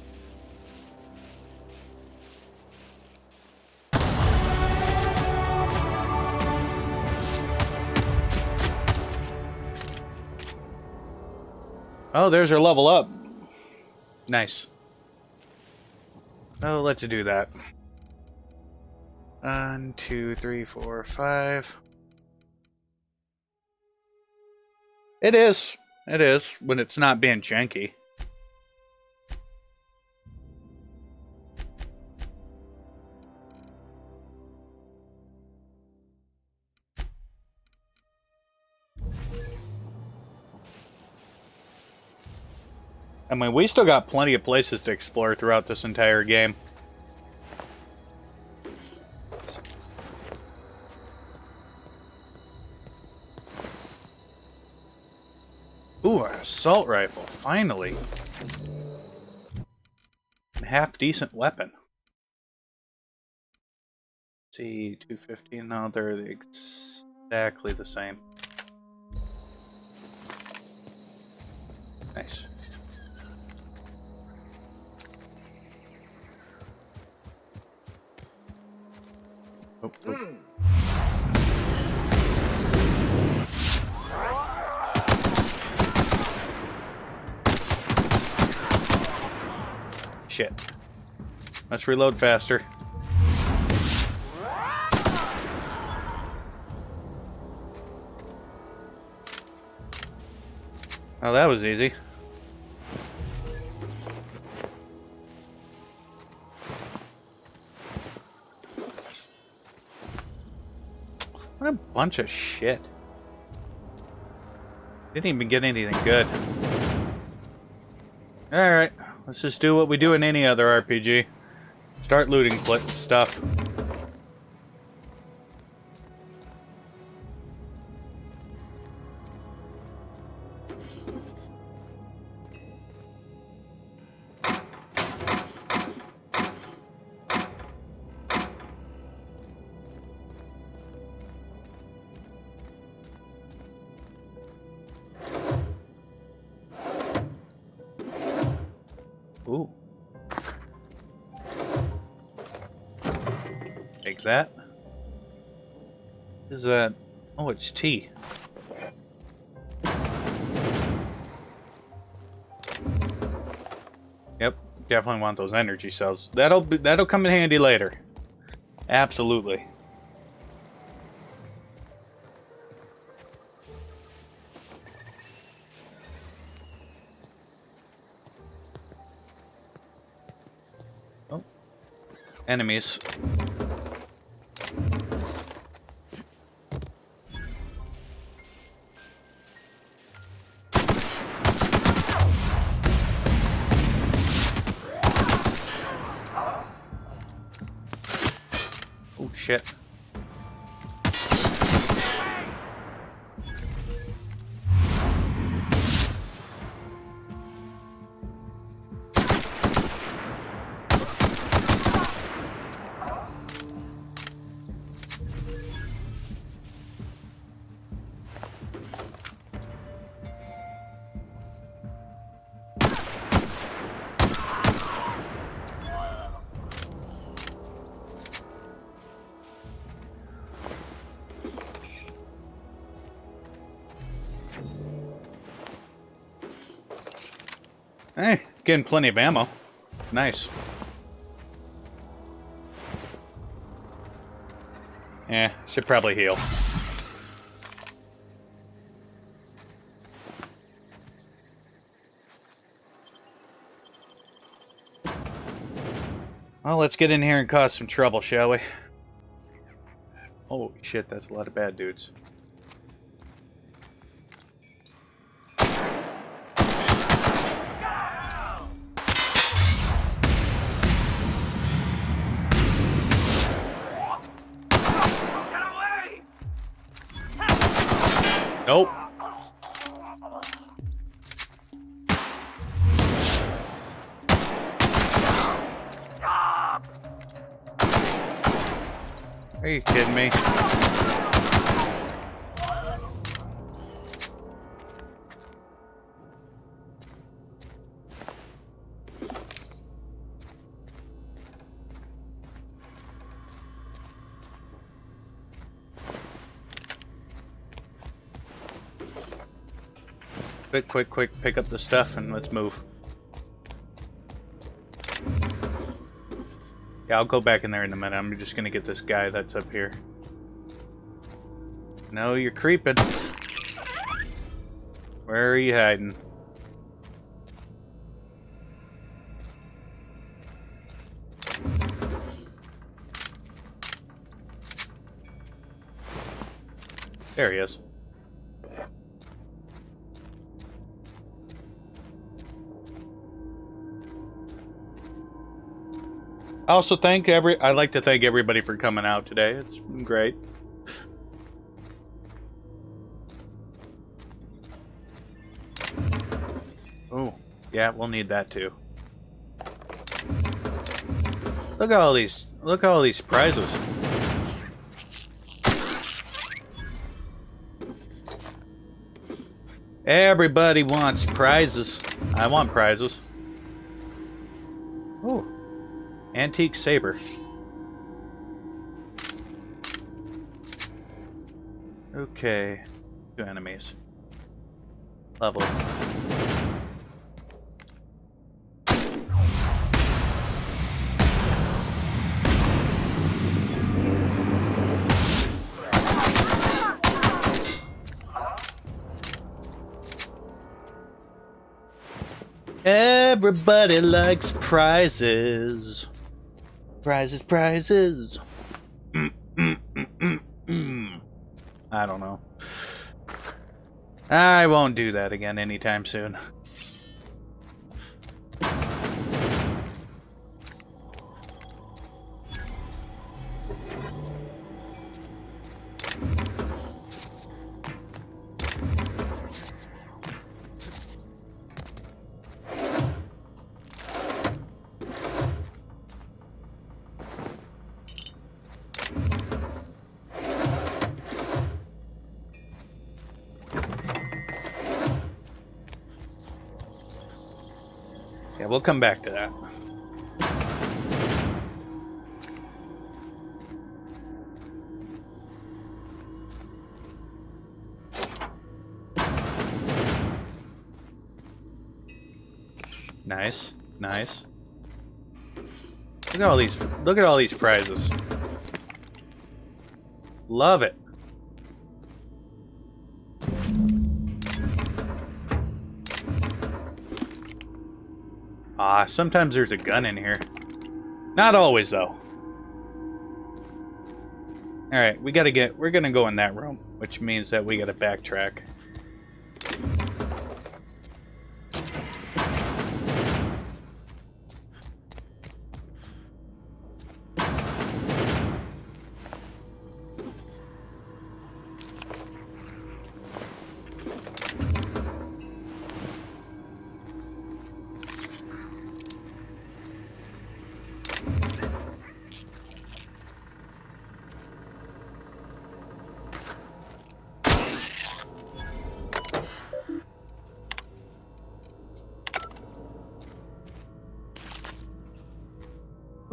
Oh, there's her level up. Nice. Oh, let's do that. 1, 2, 3, 4, 5. It is. It is, when it's not being janky. I mean, we still got plenty of places to explore throughout this entire game. Ooh, an assault rifle, finally. Half decent weapon. See, 250, no, they're exactly the same. Nice. Oh, oh. Shit. Let's reload faster. Oh, that was easy. What a bunch of shit. Didn't even get anything good. Alright, let's just do what we do in any other RPG. Start looting stuff. Ooh. Take that. What is that? Oh, it's tea. Yep, definitely want those energy cells. That'll come in handy later. Absolutely. Oh. Enemies. Oh shit. Hey, getting plenty of ammo. Nice. Should probably heal. Well, let's get in here and cause some trouble, shall we? Oh shit, that's a lot of bad dudes. Nope. Are you kidding me? Quick, pick up the stuff and let's move. Yeah, I'll go back in there in a minute. I'm just gonna get this guy that's up here. No, you're creeping. Where are you hiding? There he is. I also I'd like to thank everybody for coming out today. It's been great. Oh, yeah, we'll need that too. Look at all these prizes. Everybody wants prizes. I want prizes. Oh. Antique saber. Okay. 2 enemies. Lovely. Everybody likes prizes. Prizes. I don't know. I won't do that again anytime soon. Yeah, we'll come back to that. Nice. Look at all these prizes. Love it. Sometimes there's a gun in here. Not always, though. Alright, we're gonna go in that room, which means that we gotta backtrack.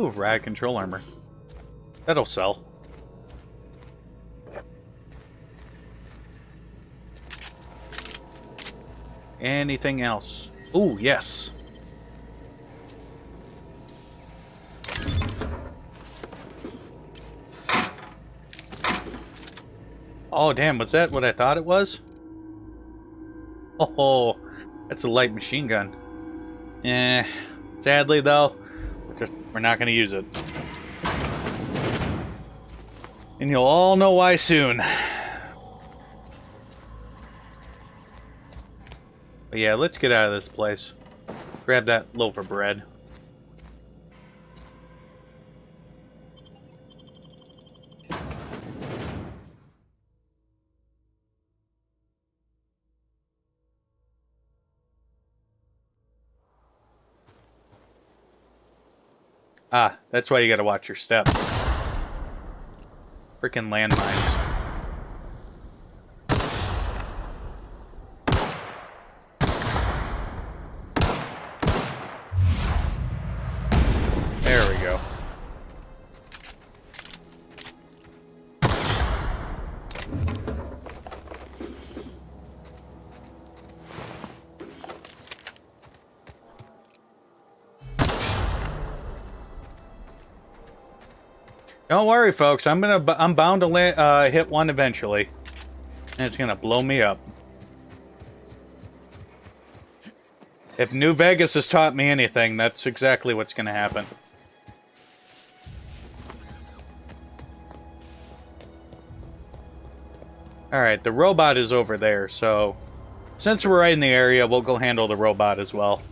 Ooh, rad control armor. That'll sell. Anything else? Ooh, yes. Oh, damn, was that what I thought it was? Oh, that's a light machine gun. Sadly, though, we're not going to use it. And you'll all know why soon. But yeah, let's get out of this place. Grab that loaf of bread. Ah, that's why you gotta watch your step. Freaking landmines. There we go. Don't worry, folks. I'm bound to hit one eventually, and it's gonna blow me up. If New Vegas has taught me anything, that's exactly what's gonna happen. All right, the robot is over there, so since we're right in the area, we'll go handle the robot as well.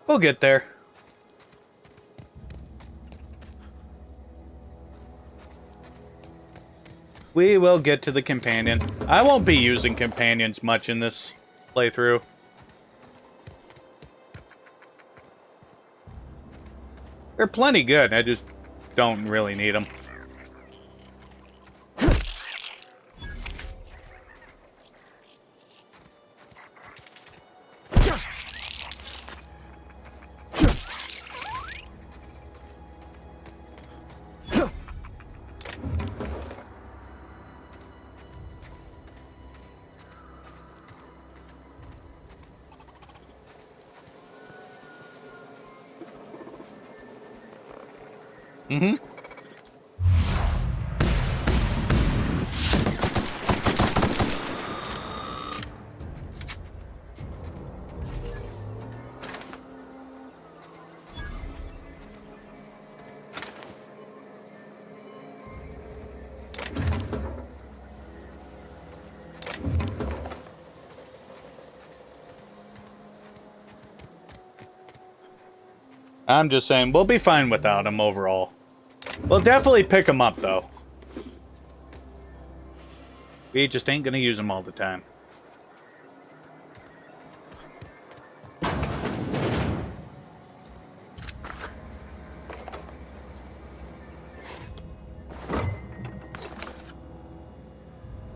We'll get there. We will get to the companion. I won't be using companions much in this playthrough. They're plenty good, I just don't really need them. Mm-hmm. I'm just saying, we'll be fine without him overall. We'll definitely pick him up, though. We just ain't gonna use him all the time.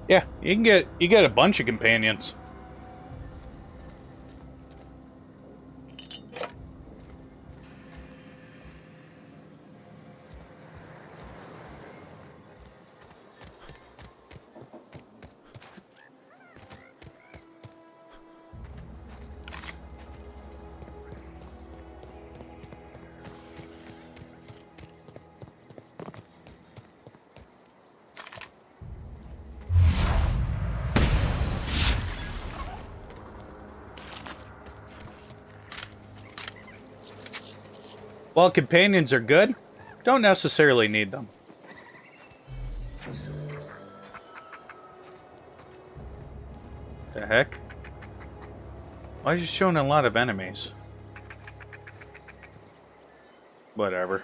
Yeah, you get a bunch of companions. While companions are good, don't necessarily need them. The heck? Why is it showing a lot of enemies? Whatever.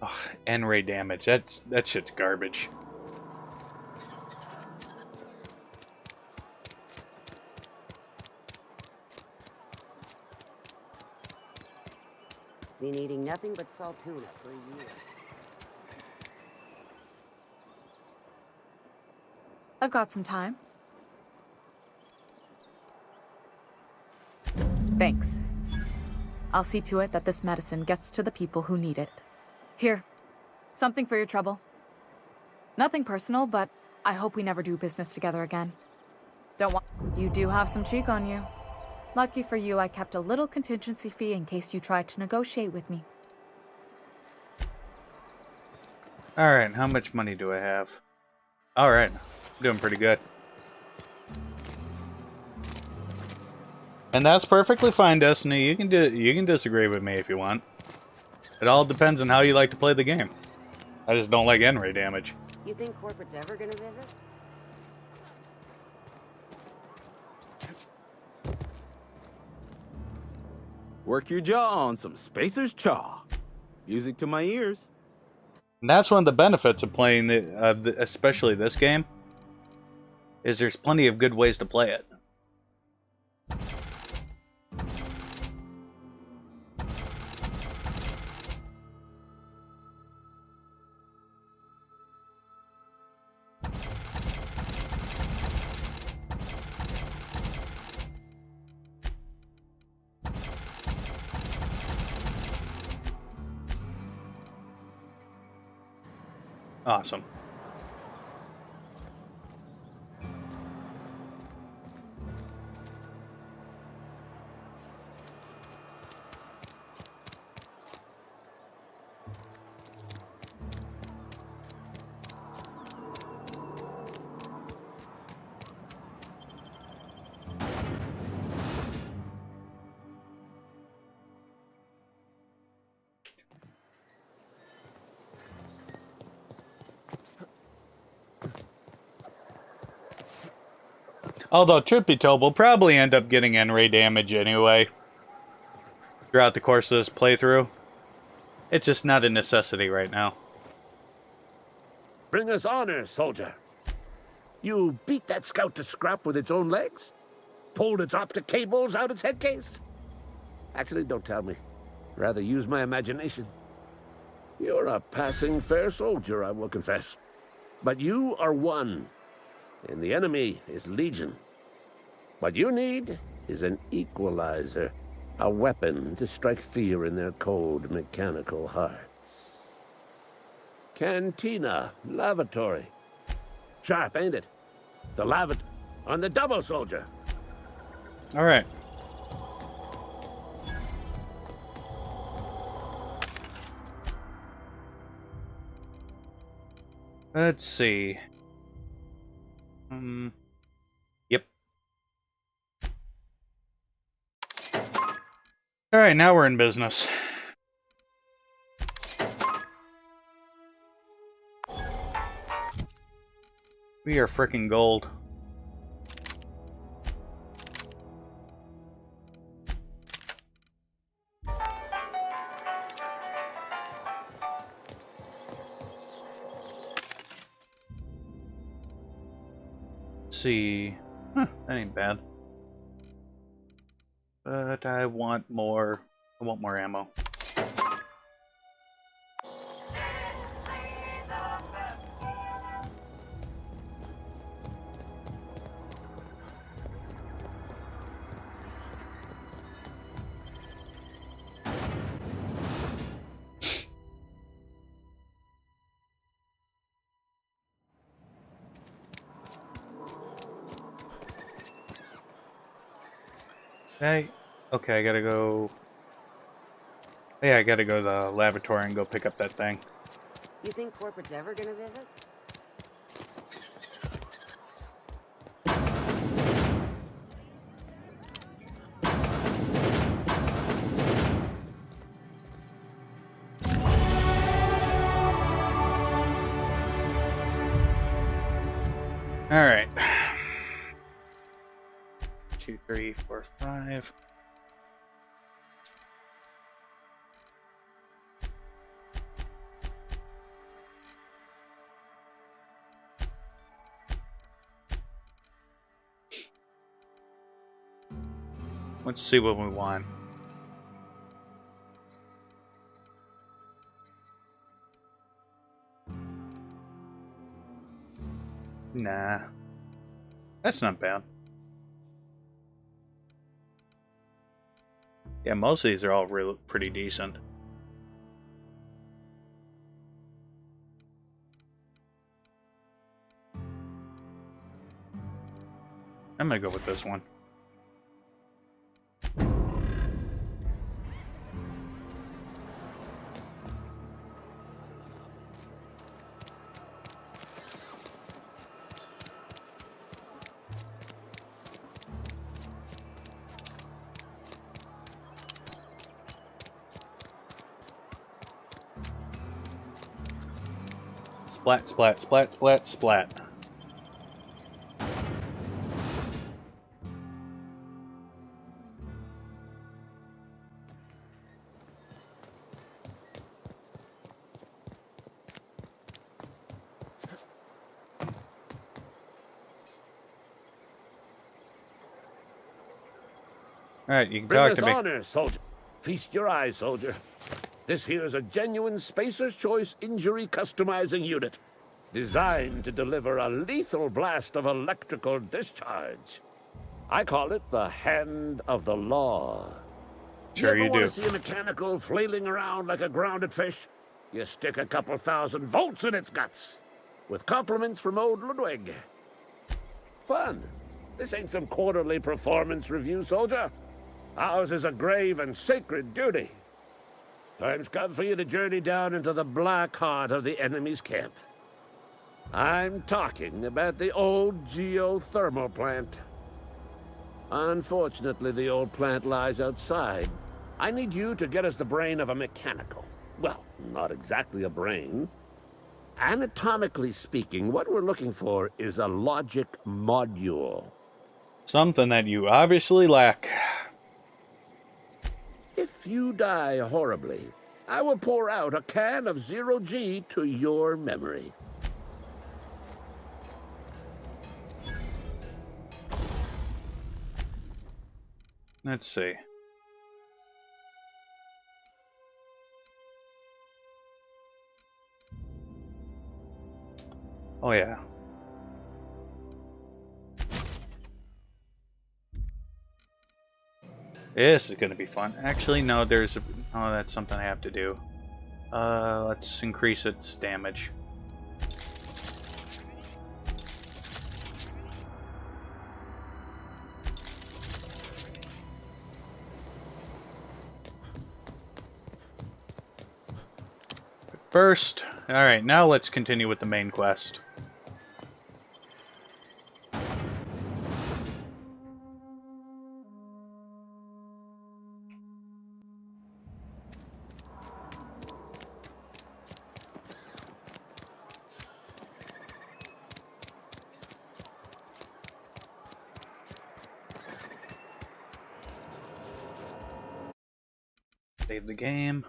Oh, N-ray damage. That shit's garbage. Been eating nothing but salt tuna for a year. I've got some time. Thanks. I'll see to it that this medicine gets to the people who need it. Here, something for your trouble. Nothing personal, but I hope we never do business together again. Don't want... You do have some cheek on you. Lucky for you, I kept a little contingency fee in case you tried to negotiate with me. Alright, how much money do I have? Alright, doing pretty good. And that's perfectly fine, Destiny. You can disagree with me if you want. It all depends on how you like to play the game. I just don't like N-ray damage. You think corporate's ever gonna visit? Work your jaw on some Spacer's Chaw. Music to my ears. And that's one of the benefits of playing, especially this game, is there's plenty of good ways to play it. Awesome. Although, truth be told, we'll probably end up getting N-ray damage anyway throughout the course of this playthrough. It's just not a necessity right now. Bring us honor, soldier. You beat that scout to scrap with its own legs? Pulled its optic cables out its head case? Actually, don't tell me. Rather use my imagination. You're a passing fair soldier, I will confess. But you are one, and the enemy is legion. What you need is an equalizer, a weapon to strike fear in their cold, mechanical hearts. Cantina, lavatory. Sharp, ain't it? The on the double, soldier. All right. Let's see. Yep. All right, now we're in business. We are freaking gold. See, that ain't bad. But I want more. I want more ammo. Okay, I gotta go. Yeah, I gotta go to the laboratory and go pick up that thing. You think corporate's ever gonna visit? All right. 2, 3, 4, 5. Let's see what we want. Nah. That's not bad. Yeah, most of these are all really pretty decent. I'm gonna go with this one. Splat, splat, splat, splat, splat. Alright, you can Bring talk us to me. honor, soldier. Feast your eyes, soldier. This here is a genuine Spacer's Choice injury customizing unit, designed to deliver a lethal blast of electrical discharge. I call it the Hand of the Law. Sure you you ever want do. to see a mechanical flailing around like a grounded fish? You stick a couple thousand volts in its guts. With compliments from old Ludwig. Fun. This ain't some quarterly performance review, soldier. Ours is a grave and sacred duty. Time's come for you to journey down into the black heart of the enemy's camp. I'm talking about the old geothermal plant. Unfortunately, the old plant lies outside. I need you to get us the brain of a mechanical. Well, not exactly a brain. Anatomically speaking, what we're looking for is a logic module. Something that you obviously lack. If you die horribly, I will pour out a can of 0G to your memory. Let's see. Oh yeah. This is gonna be fun. Actually, no, there's a... Oh, that's something I have to do. Let's increase its damage. First, alright, now let's continue with the main quest. Save the game.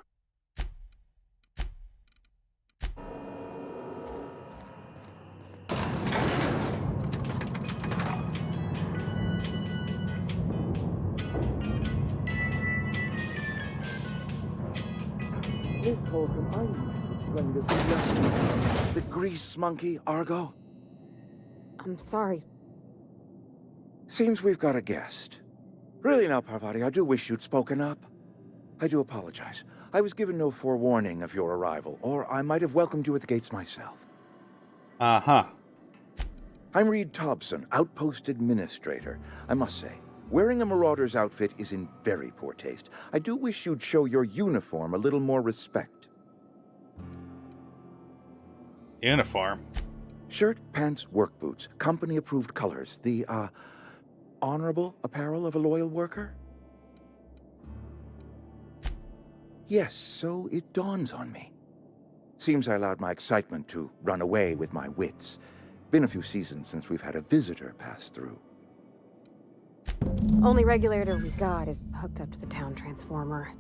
The grease monkey, Argo? I'm sorry. Seems we've got a guest. Really now, Parvati, I do wish you'd spoken up. I do apologize. I was given no forewarning of your arrival, or I might have welcomed you at the gates myself. Uh-huh. I'm Reed Thompson, Outpost Administrator. I must say, wearing a Marauder's outfit is in very poor taste. I do wish you'd show your uniform a little more respect. Uniform? Shirt, pants, work boots, company-approved colors. The, honorable apparel of a loyal worker? Yes, so it dawns on me. Seems I allowed my excitement to run away with my wits. Been a few seasons since we've had a visitor pass through. Only regulator we got is hooked up to the town transformer.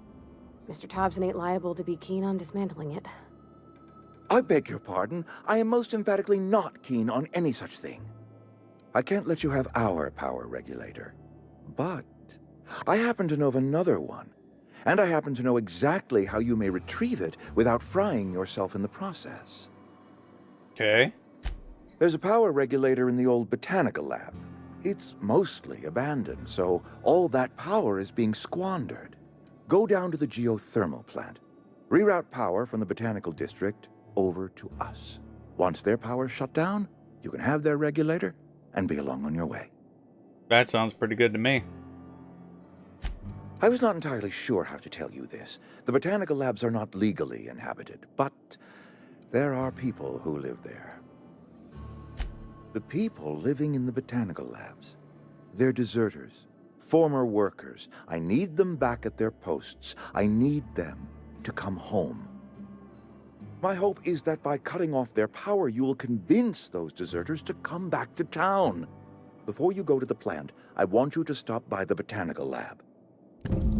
Mr. Thompson ain't liable to be keen on dismantling it. I beg your pardon. I am most emphatically not keen on any such thing. I can't let you have our power regulator. But I happen to know of another one. And I happen to know exactly how you may retrieve it without frying yourself in the process. Okay. There's a power regulator in the old botanical lab. It's mostly abandoned, so all that power is being squandered. Go down to the geothermal plant. Reroute power from the Botanical District over to us. Once their power's shut down, you can have their regulator and be along on your way. That sounds pretty good to me. I was not entirely sure how to tell you this. The botanical labs are not legally inhabited, but there are people who live there. The people living in the botanical labs, they're deserters, former workers. I need them back at their posts. I need them to come home. My hope is that by cutting off their power, you will convince those deserters to come back to town. Before you go to the plant, I want you to stop by the botanical lab.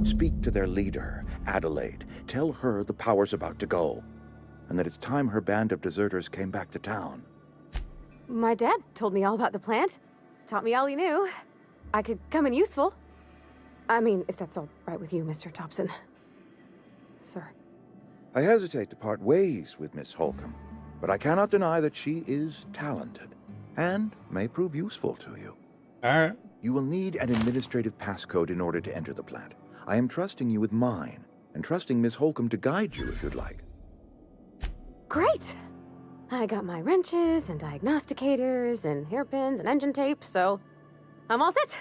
Speak to their leader, Adelaide. Tell her the power's about to go, and that it's time her band of deserters came back to town. My dad told me all about the plant. Taught me all he knew. I could come in useful. I mean, if that's all right with you, Mr. Thompson. Sir. I hesitate to part ways with Miss Holcomb, but I cannot deny that she is talented and may prove useful to you. All right. You will need an administrative passcode in order to enter the plant. I am trusting you with mine, and trusting Miss Holcomb to guide you if you'd like. Great! I got my wrenches and diagnosticators and hairpins and engine tape, so I'm all set.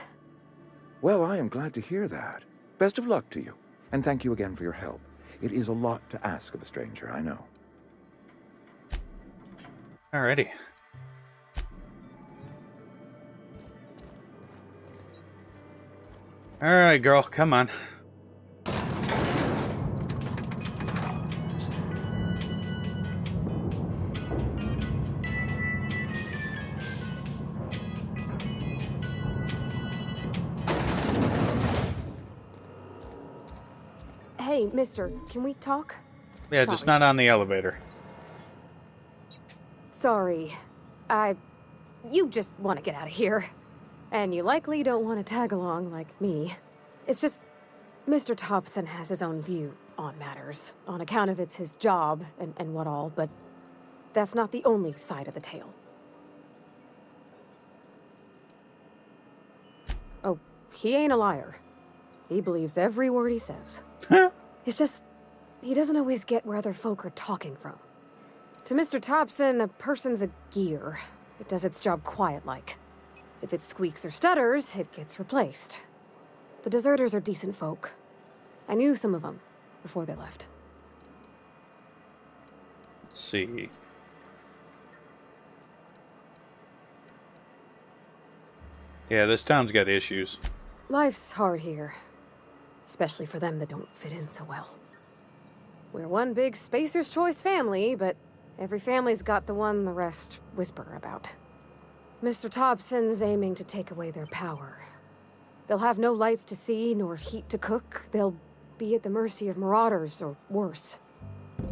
Well, I am glad to hear that. Best of luck to you, and thank you again for your help. It is a lot to ask of a stranger, I know. Alrighty. Alright, girl, come on. Hey, mister, can we talk? Yeah, just not on the elevator. Sorry. You just want to get out of here. And you likely don't want to tag along like me. It's just, Mr. Thompson has his own view on matters, on account of it's his job and what all, but that's not the only side of the tale. Oh, he ain't a liar. He believes every word he says. It's just, he doesn't always get where other folk are talking from. To Mr. Thompson, a person's a gear. It does its job quiet-like. If it squeaks or stutters, it gets replaced. The deserters are decent folk. I knew some of them before they left. Let's see. Yeah, this town's got issues. Life's hard here. Especially for them that don't fit in so well. We're one big Spacer's Choice family, but every family's got the one the rest whisper about. Mr. Thompson's aiming to take away their power. They'll have no lights to see, nor heat to cook. They'll be at the mercy of marauders, or worse.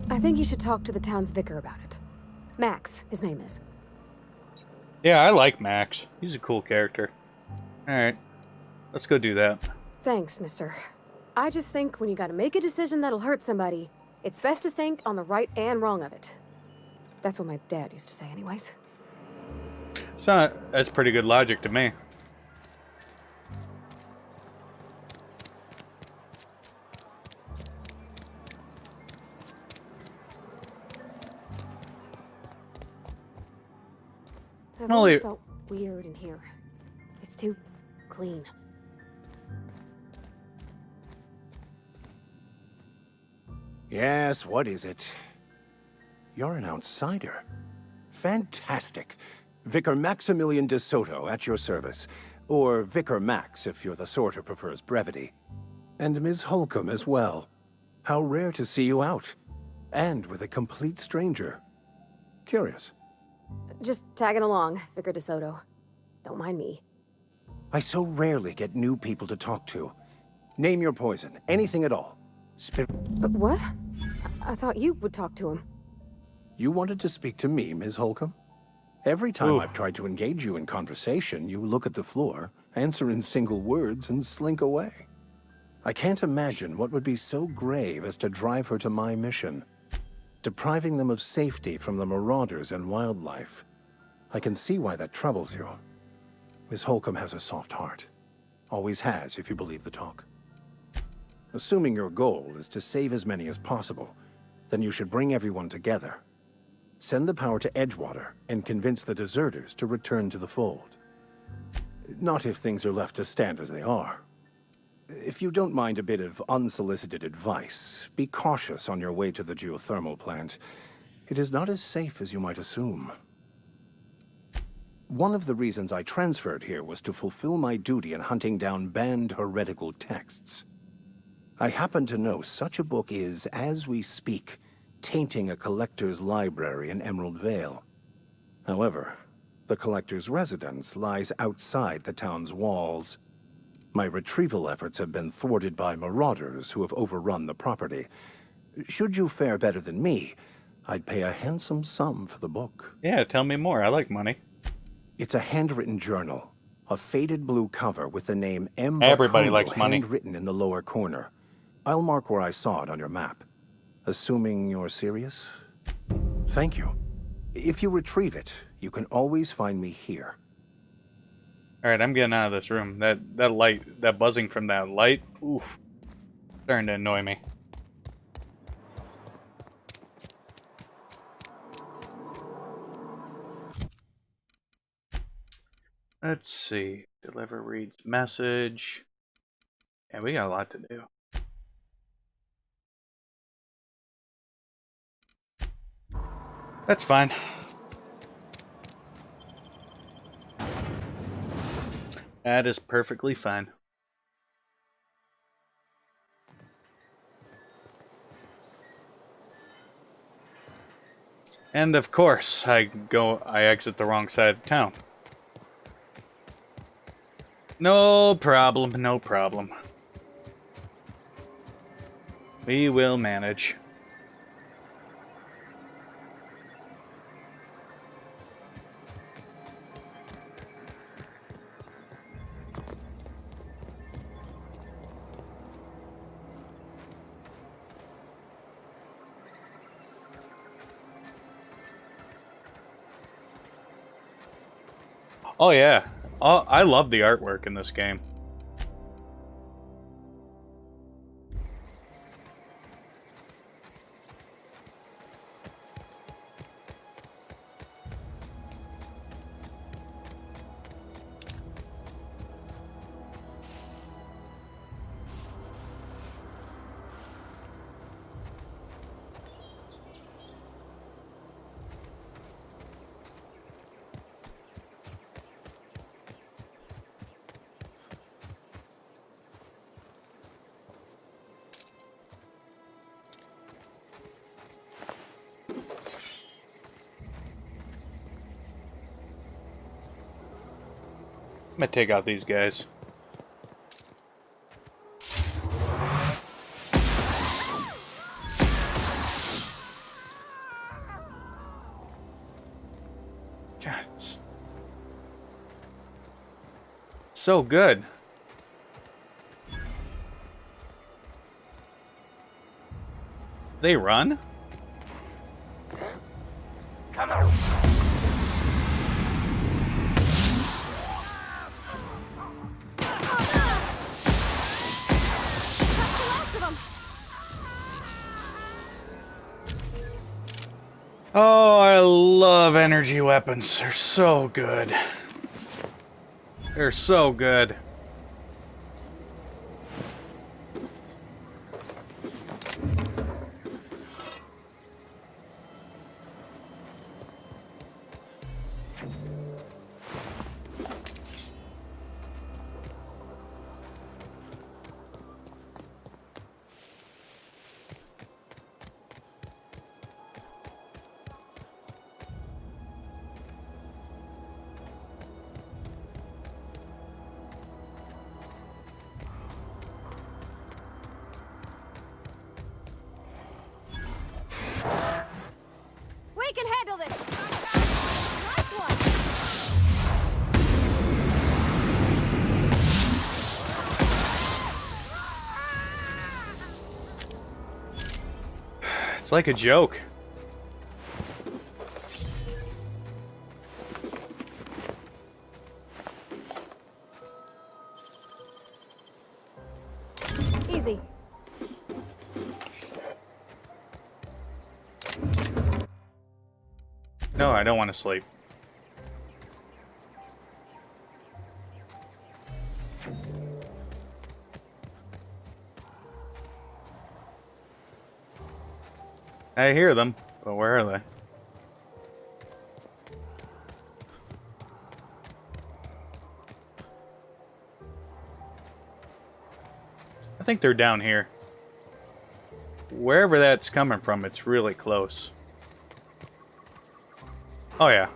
I think you should talk to the town's vicar about it. Max, his name is. Yeah, I like Max. He's a cool character. Alright, let's go do that. Thanks, mister. I just think when you gotta make a decision that'll hurt somebody, it's best to think on the right and wrong of it. That's what my dad used to say anyways. That's pretty good logic to me. I've always felt weird in here. It's too clean. Yes, what is it? You're an outsider. Fantastic. Vicar Maximilian de Soto at your service. Or Vicar Max, if you're the sort who prefers brevity. And Ms. Holcomb as well. How rare to see you out. And with a complete stranger. Curious. Just tagging along, Vicar de Soto. Don't mind me. I so rarely get new people to talk to. Name your poison. Anything at all. But what? I thought you would talk to him. You wanted to speak to me, Ms. Holcomb? Every time I've tried to engage you in conversation, you look at the floor, answer in single words, and slink away. I can't imagine what would be so grave as to drive her to my mission. Depriving them of safety from the marauders and wildlife. I can see why that troubles you. Miss Holcomb has a soft heart. Always has, if you believe the talk. Assuming your goal is to save as many as possible, then you should bring everyone together. Send the power to Edgewater and convince the deserters to return to the fold. Not if things are left to stand as they are. If you don't mind a bit of unsolicited advice, be cautious on your way to the geothermal plant. It is not as safe as you might assume. One of the reasons I transferred here was to fulfill my duty in hunting down banned heretical texts. I happen to know such a book is, as we speak, tainting a collector's library in Emerald Vale. However, the collector's residence lies outside the town's walls. My retrieval efforts have been thwarted by marauders who have overrun the property. Should you fare better than me, I'd pay a handsome sum for the book. Yeah, tell me more. I like money. It's a handwritten journal, a faded blue cover with the name M. Everybody Bakono likes money. handwritten in the lower corner. I'll mark where I saw it on your map. Assuming you're serious? Thank you. If you retrieve it, you can always find me here. Alright, I'm getting out of this room. That light, that buzzing from that light, oof, starting to annoy me. Let's see. Deliver reads message. Yeah, we got a lot to do. That's fine. That is perfectly fine. And of course, I exit the wrong side of town. No problem, no problem. We will manage. Oh yeah, I love the artwork in this game. I'm gonna take out these guys. God, it's so good. They run? Come on. Oh, I love energy weapons. They're so good. They're so good. We can handle this! Nice one! It's like a joke. Easy. No, I don't want to sleep. I hear them, but where are they? I think they're down here. Wherever that's coming from, it's really close. Oh yeah.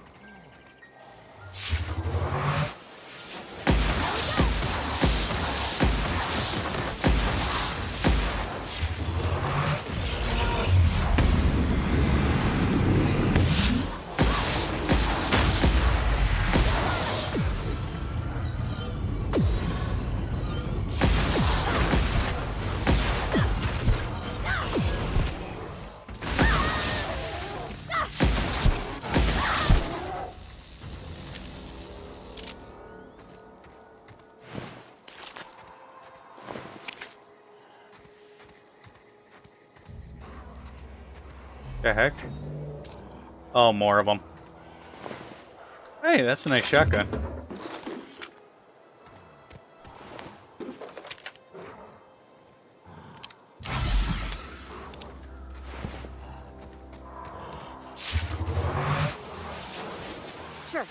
The heck? Oh, more of them. Hey, that's a nice shotgun. Sure.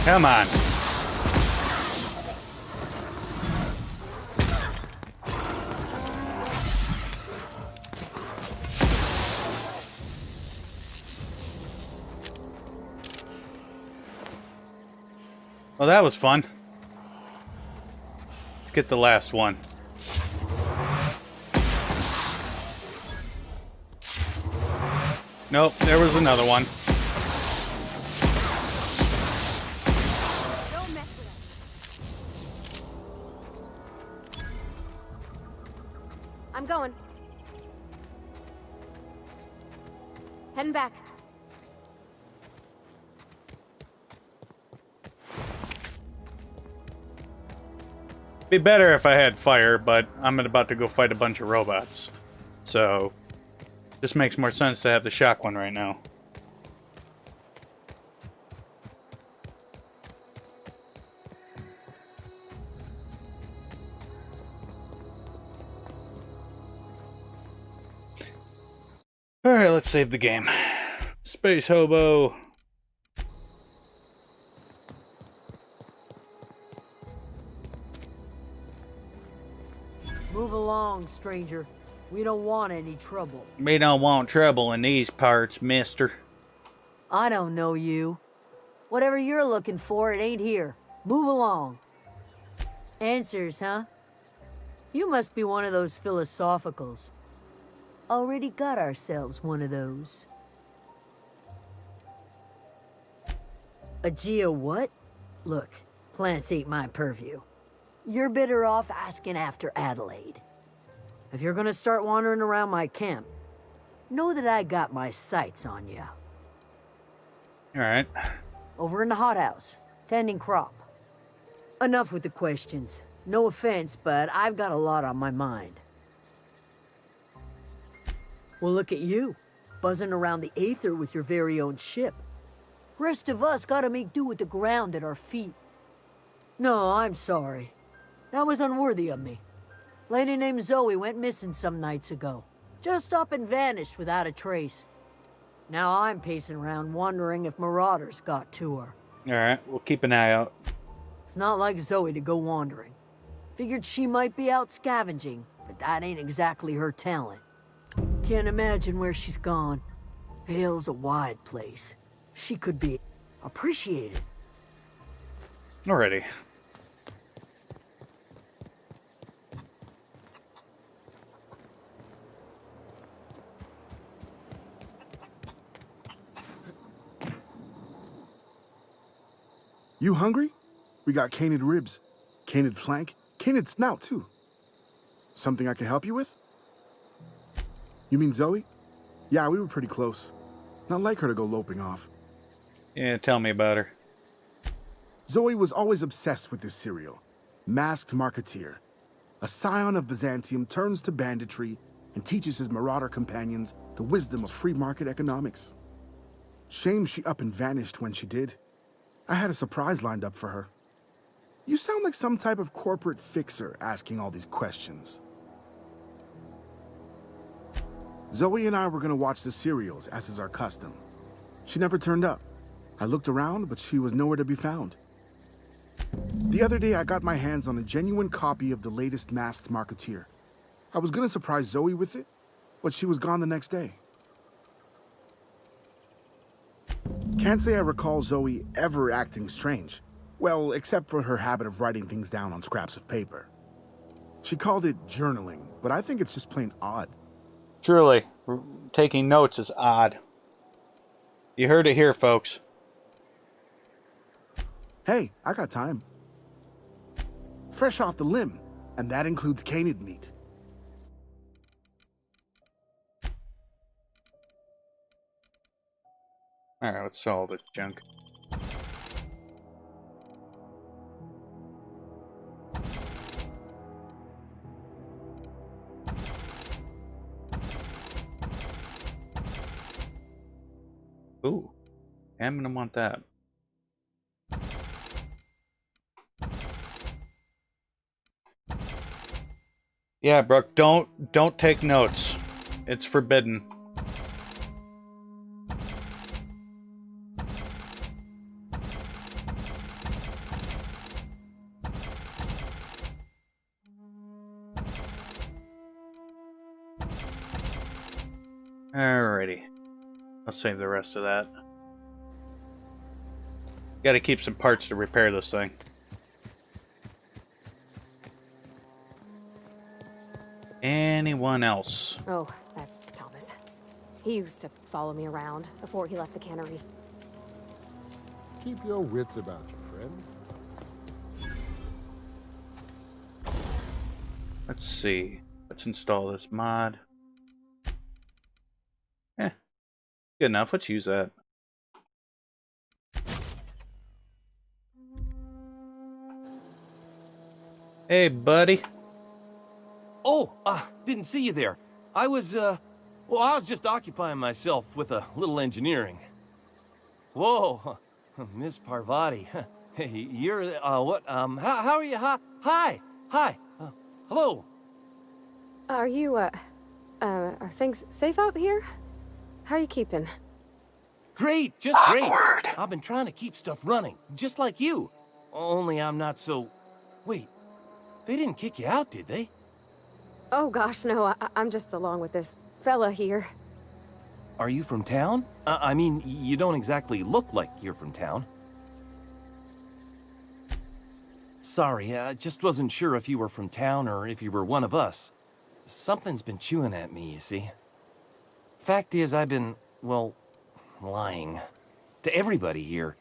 Come on. Well, that was fun. Let's get the last one. Nope, there was another one. Don't mess with us. I'm going. Heading back. Be better if I had fire, but I'm about to go fight a bunch of robots. So, this makes more sense to have the shotgun right now. Alright, let's save the game. Space Hobo. Move along, stranger. We don't want any trouble. We don't want trouble in these parts, mister. I don't know you. Whatever you're looking for, it ain't here. Move along. Answers, huh? You must be one of those philosophicals. Already got ourselves one of those. A geo what? Look, plants ain't my purview. You're better off asking after Adelaide. If you're gonna start wandering around my camp, know that I got my sights on you. Alright. Over in the hothouse, tending crop. Enough with the questions. No offense, but I've got a lot on my mind. Well, look at you, buzzing around the Aether with your very own ship. Rest of us gotta make do with the ground at our feet. No, I'm sorry. That was unworthy of me. Lady named Zoe went missing some nights ago. Just up and vanished without a trace. Now I'm pacing around wondering if marauders got to her. Alright, we'll keep an eye out. It's not like Zoe to go wandering. Figured she might be out scavenging, but that ain't exactly her talent. Can't imagine where she's gone. Vale's a wide place. She could be appreciated. Alrighty. You hungry? We got canid ribs, canid flank, canid snout too. Something I can help you with? You mean Zoe? Yeah, we were pretty close. Not like her to go loping off. Yeah, tell me about her. Zoe was always obsessed with this cereal. Masked Marketeer. A scion of Byzantium turns to banditry and teaches his marauder companions the wisdom of free market economics. Shame she up and vanished when she did. I had a surprise lined up for her. You sound like some type of corporate fixer asking all these questions. Zoe and I were gonna watch the serials, as is our custom. She never turned up. I looked around, but she was nowhere to be found. The other day, I got my hands on a genuine copy of the latest Masked Marketeer. I was gonna surprise Zoe with it, but she was gone the next day. Can't say I recall Zoe ever acting strange. Well, except for her habit of writing things down on scraps of paper. She called it journaling, but I think it's just plain odd. Truly, taking notes is odd. You heard it here, folks. Hey, I got time. Fresh off the limb, and that includes canid meat. Alright, let's sell all this junk. Ooh, I'm gonna want that. Yeah, Brooke, don't take notes. It's forbidden. Alrighty. I'll save the rest of that. Gotta keep some parts to repair this thing. Anyone else? Oh, that's Thomas. He used to follow me around before he left the cannery. Keep your wits about you, friend. Let's see. Let's install this mod. Good enough. Let's use that. Hey, buddy. Oh, didn't see you there. I was just occupying myself with a little engineering. Whoa, Miss Parvati. Hey, you're, what, how are you? Hi, hello. Are you, are things safe out here? How are you keeping? Great, just great. I've been trying to keep stuff running, just like you. Only I'm not so... Wait, they didn't kick you out, did they? Oh gosh, no, I'm just along with this fella here. Are you from town? I mean, you don't exactly look like you're from town. Sorry, I just wasn't sure if you were from town or if you were one of us. Something's been chewing at me, you see. Fact is, I've been, well, lying. To everybody here.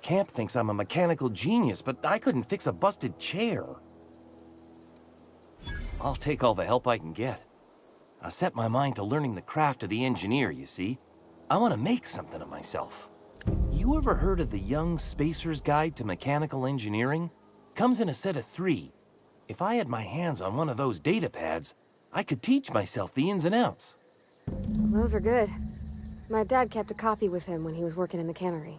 Camp thinks I'm a mechanical genius, but I couldn't fix a busted chair. I'll take all the help I can get. I set my mind to learning the craft of the engineer, you see. I want to make something of myself. You ever heard of the Young Spacer's Guide to Mechanical Engineering? Comes in a set of 3. If I had my hands on one of those data pads, I could teach myself the ins and outs. Those are good. My dad kept a copy with him when he was working in the cannery.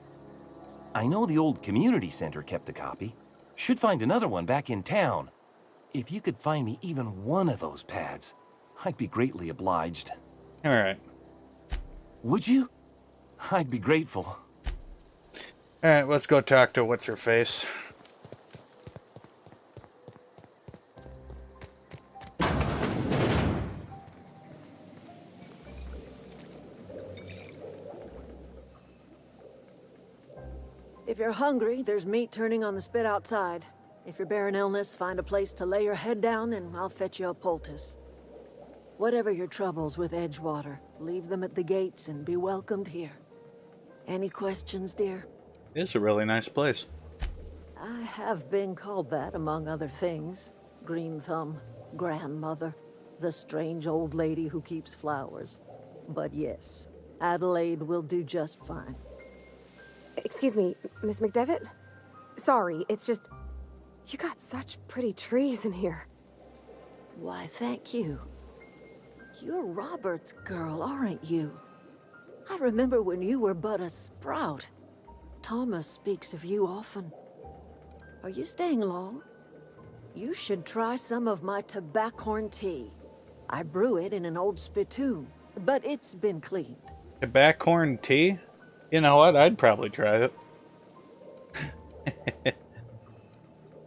I know the old community center kept a copy. Should find another one back in town. If you could find me even one of those pads, I'd be greatly obliged. All right. Would you? I'd be grateful. All right, let's go talk to what's-her-face. If you're hungry, there's meat turning on the spit outside. If you're bearing illness, find a place to lay your head down and I'll fetch you a poultice. Whatever your troubles with Edgewater, leave them at the gates and be welcomed here. Any questions, dear? It's a really nice place. I have been called that, among other things. Green Thumb. grandmother, the strange old lady who keeps flowers. But yes, Adelaide will do just fine. Excuse me, Miss McDevitt? Sorry, it's just... You got such pretty trees in here. Why, thank you. You're Robert's girl, aren't you? I remember when you were but a sprout. Thomas speaks of you often. Are you staying long? You should try some of my tobaccorn tea. I brew it in an old spittoon, but it's been cleaned. Tobaccorn tea? You know what? I'd probably try it.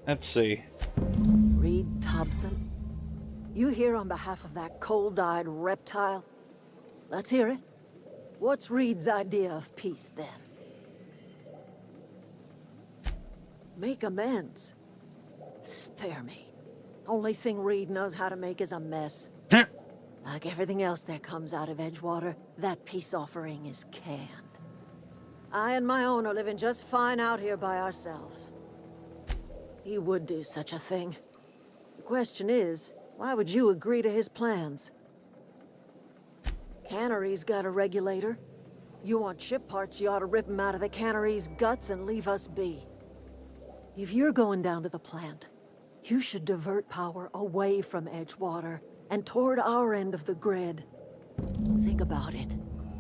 Let's see. Reed Thompson, you here on behalf of that cold-eyed reptile? Let's hear it. What's Reed's idea of peace, then? Make amends. Spare me. Only thing Reed knows how to make is a mess. Like everything else that comes out of Edgewater, that peace offering is canned. I and my own are living just fine out here by ourselves. He would do such a thing. The question is, why would you agree to his plans? Cannery's got a regulator. You want ship parts, you ought to rip him out of the cannery's guts and leave us be. If you're going down to the plant, you should divert power away from Edgewater and toward our end of the grid. Think about it.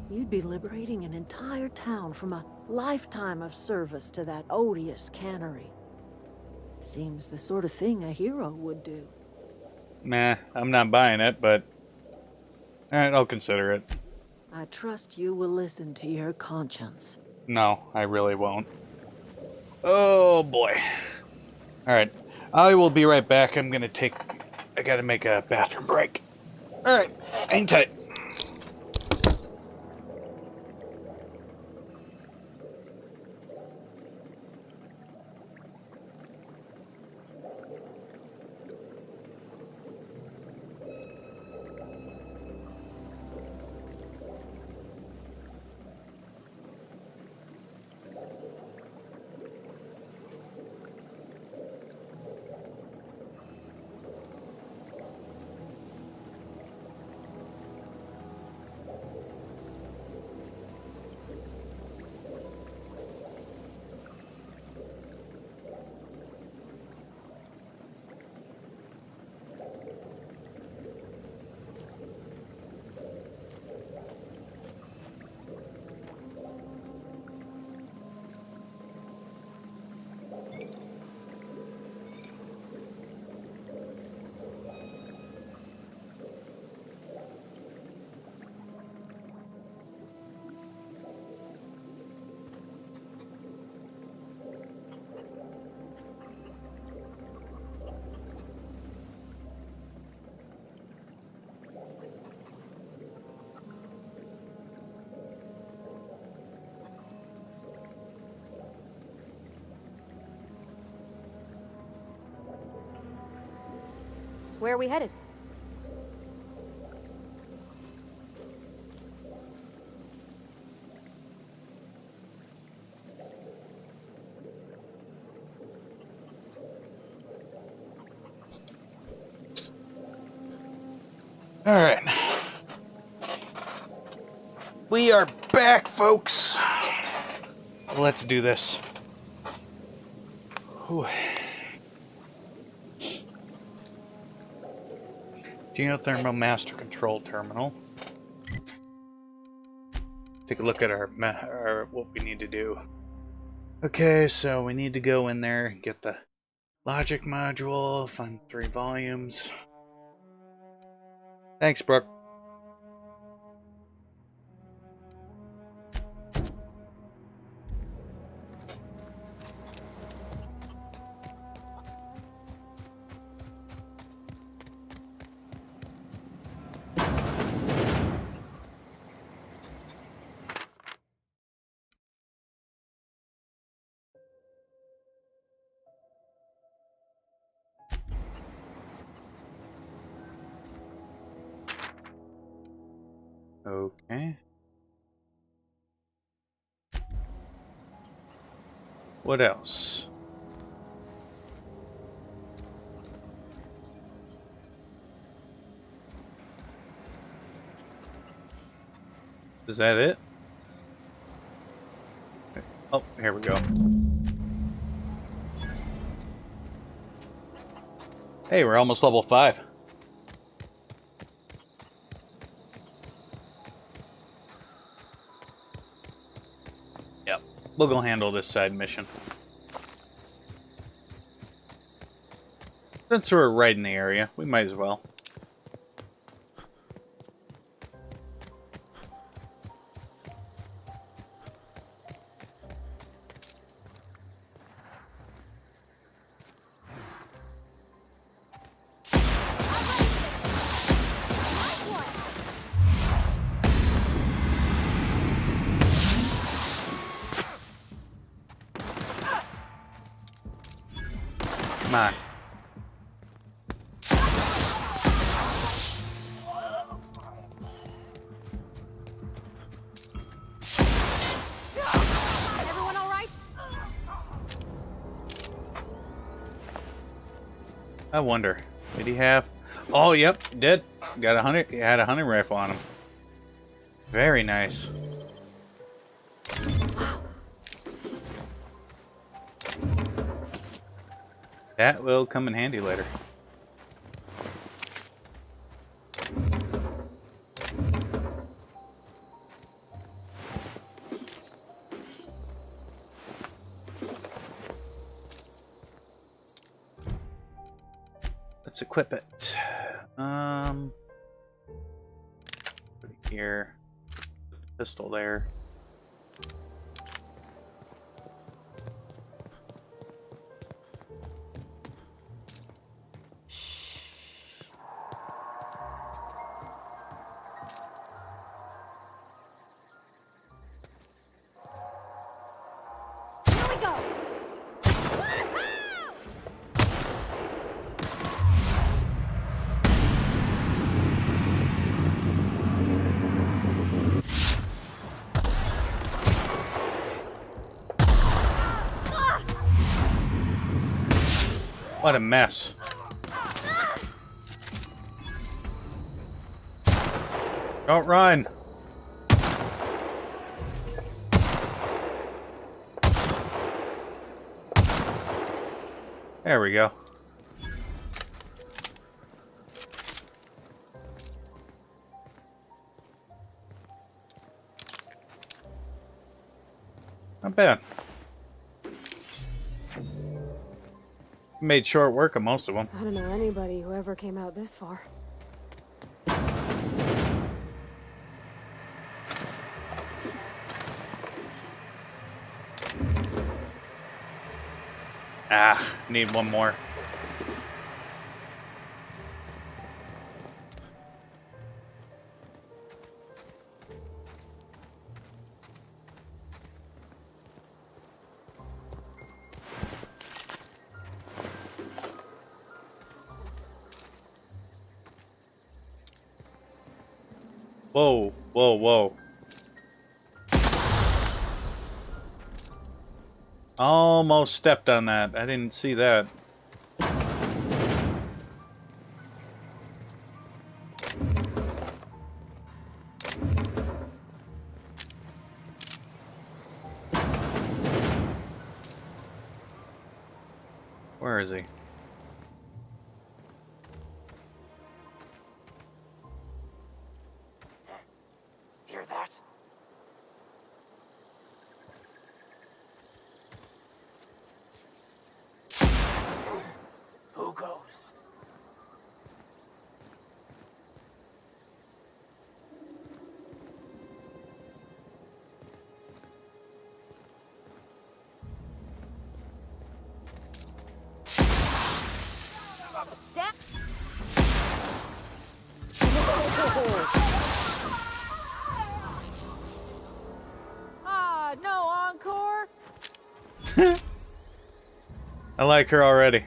You'd be liberating an entire town from a lifetime of service to that odious cannery. Seems the sort of thing a hero would do. Nah, I'm not buying it, but alright, I'll consider it. I trust you will listen to your conscience. No, I really won't. Oh boy. Alright, I will be right back. I gotta make a bathroom break. Alright, hang tight. Where are we headed? Alright. We are back, folks. Let's do this. Whew. Geothermal Master Control Terminal. Take a look at our what we need to do. Okay, so we need to go in there and get the logic module, find 3 volumes. Thanks, Brooke. Okay. What else? Is that it? Oh, here we go. Hey, we're almost level 5. Yep, we'll go handle this side mission. Since we're right in the area, we might as well. Come on. Everyone all right? I wonder, did he have? Oh, yep, he did. Got a hunting. He had a hunting rifle on him. Very nice. That will come in handy later. Let's equip it. Put it here. Put the pistol there. Here we go! What a mess. Don't run. There we go. Not bad. Made short work of most of them. I don't know anybody who ever came out this far. Ah, need one more. Whoa, whoa, whoa. Almost stepped on that. I didn't see that. Where is he? Hear that? Who goes? Step. Ah, no encore. I like her already.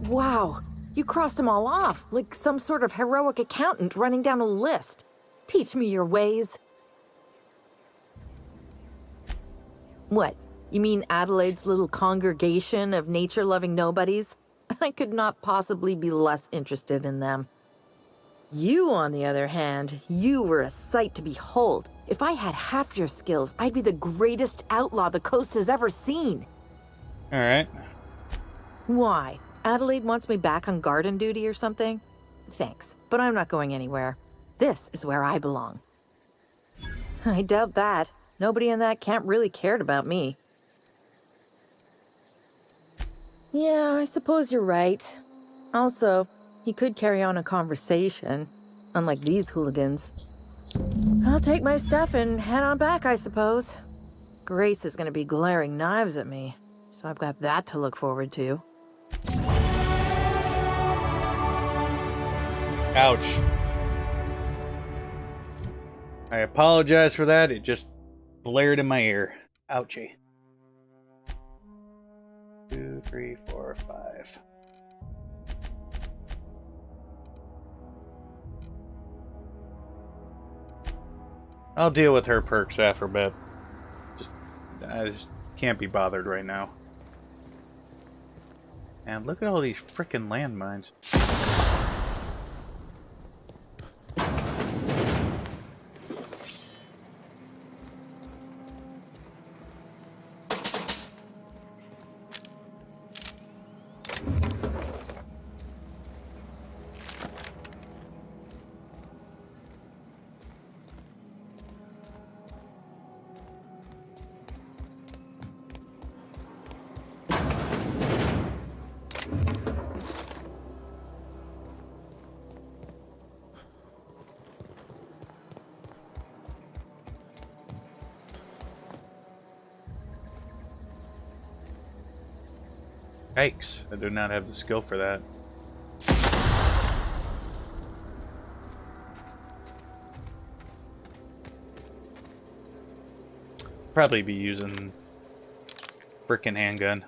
Wow, you crossed them all off, like some sort of heroic accountant running down a list. Teach me your ways. What? You mean Adelaide's little congregation of nature-loving nobodies? I could not possibly be less interested in them. You, on the other hand, you were a sight to behold. If I had half your skills, I'd be the greatest outlaw the coast has ever seen. All right. Why? Adelaide wants me back on garden duty or something? Thanks, but I'm not going anywhere. This is where I belong. I doubt that. Nobody in that camp really cared about me. Yeah, I suppose you're right. Also, he could carry on a conversation, unlike these hooligans. I'll take my stuff and head on back, I suppose. Grace is gonna be glaring knives at me, so I've got that to look forward to. Ouch. I apologize for that. It just blared in my ear. Ouchie. 2, 3, 4, 5. I'll deal with her perks after a bit. I just can't be bothered right now. And look at all these frickin' landmines. Yikes, I do not have the skill for that. Probably be using frickin' handgun.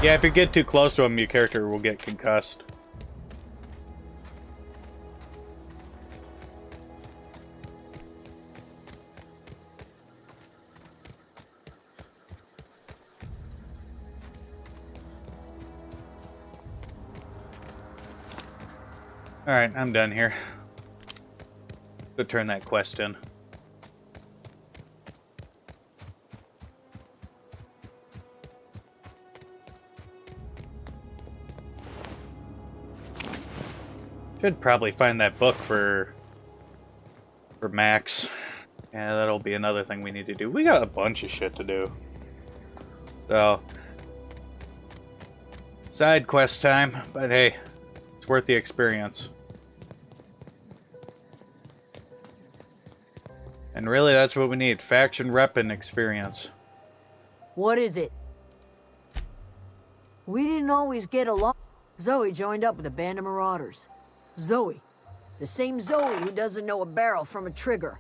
Yeah, if you get too close to him, your character will get concussed. Alright, I'm done here. Go turn that quest in. Should probably find that book for Max. Yeah, that'll be another thing we need to do. We got a bunch of shit to do. So, side quest time, but hey, it's worth the experience. And really, that's what we need. Faction rep and experience. What is it? We didn't always get along. Zoe joined up with a band of marauders. Zoe. The same Zoe who doesn't know a barrel from a trigger.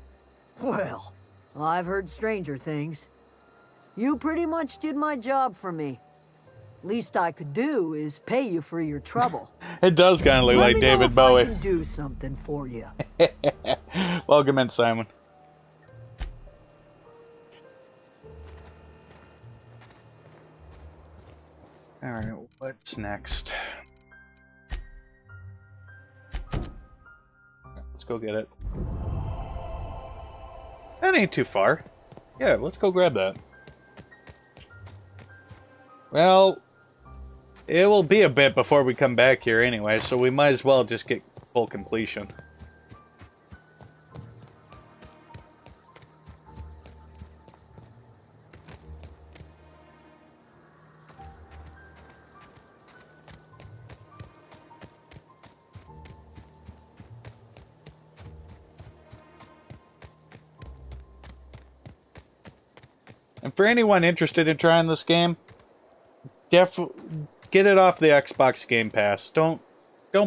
Well, I've heard stranger things. You pretty much did my job for me. Least I could do is pay you for your trouble. It does kind of look like David Bowie. I can do something for you. Welcome in, Simon. Alright, what's next? Let's go get it. That ain't too far. Yeah, let's go grab that. Well, it will be a bit before we come back here anyway, so we might as well just get full completion. And for anyone interested in trying this game, get it off the Xbox Game Pass. Don't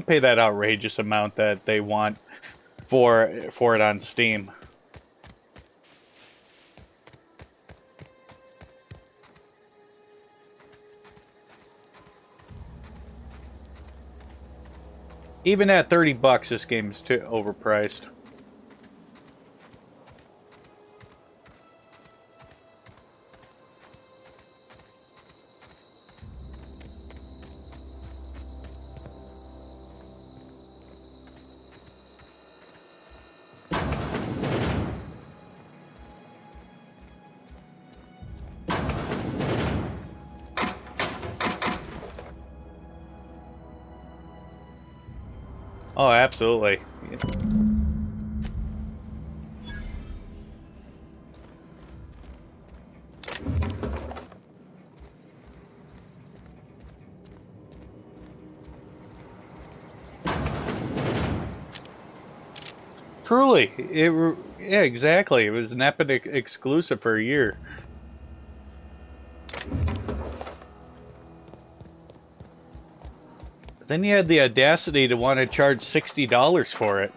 pay that outrageous amount that they want for it on Steam. Even at $30, this game is too overpriced. Oh, absolutely. Truly, yeah, exactly. It was an Epic exclusive for a year. Then you had the audacity to want to charge $60 for it.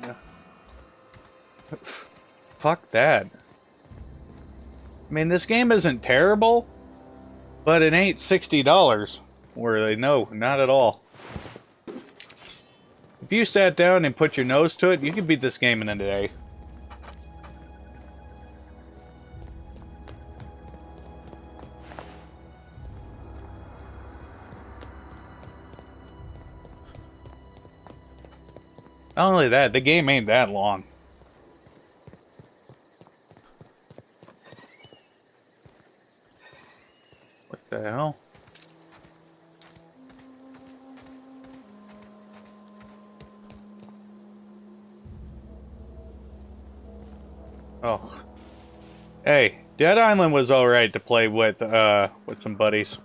Fuck that. I mean, this game isn't terrible, but it ain't $60 worthy. No, not at all. If you sat down and put your nose to it, you could beat this game in a day. Not only that, the game ain't that long. What the hell? Oh. Hey, Dead Island was alright to play with some buddies.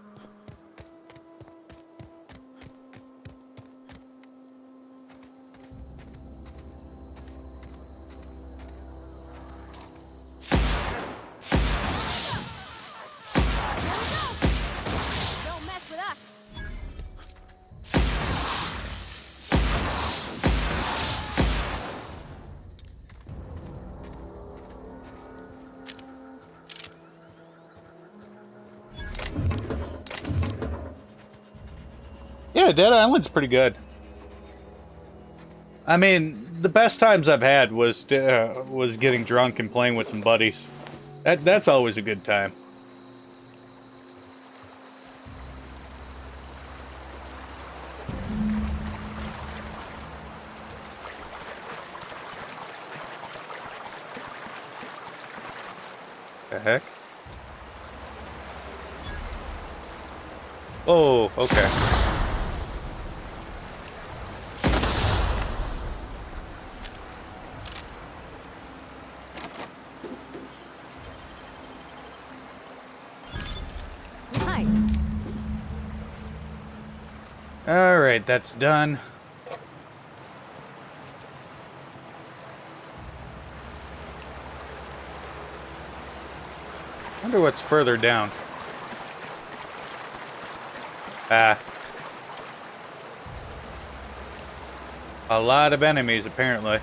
Yeah, Dead Island's pretty good. I mean, the best times I've had was getting drunk and playing with some buddies. That's always a good time. The heck? Oh, okay. Alright, that's done. Wonder what's further down. Ah. A lot of enemies, apparently.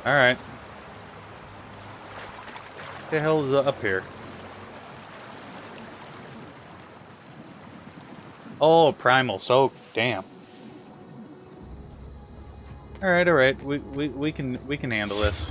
Alright. What the hell is up here? Oh, primal soak. Damn. Alright, alright. We can handle this.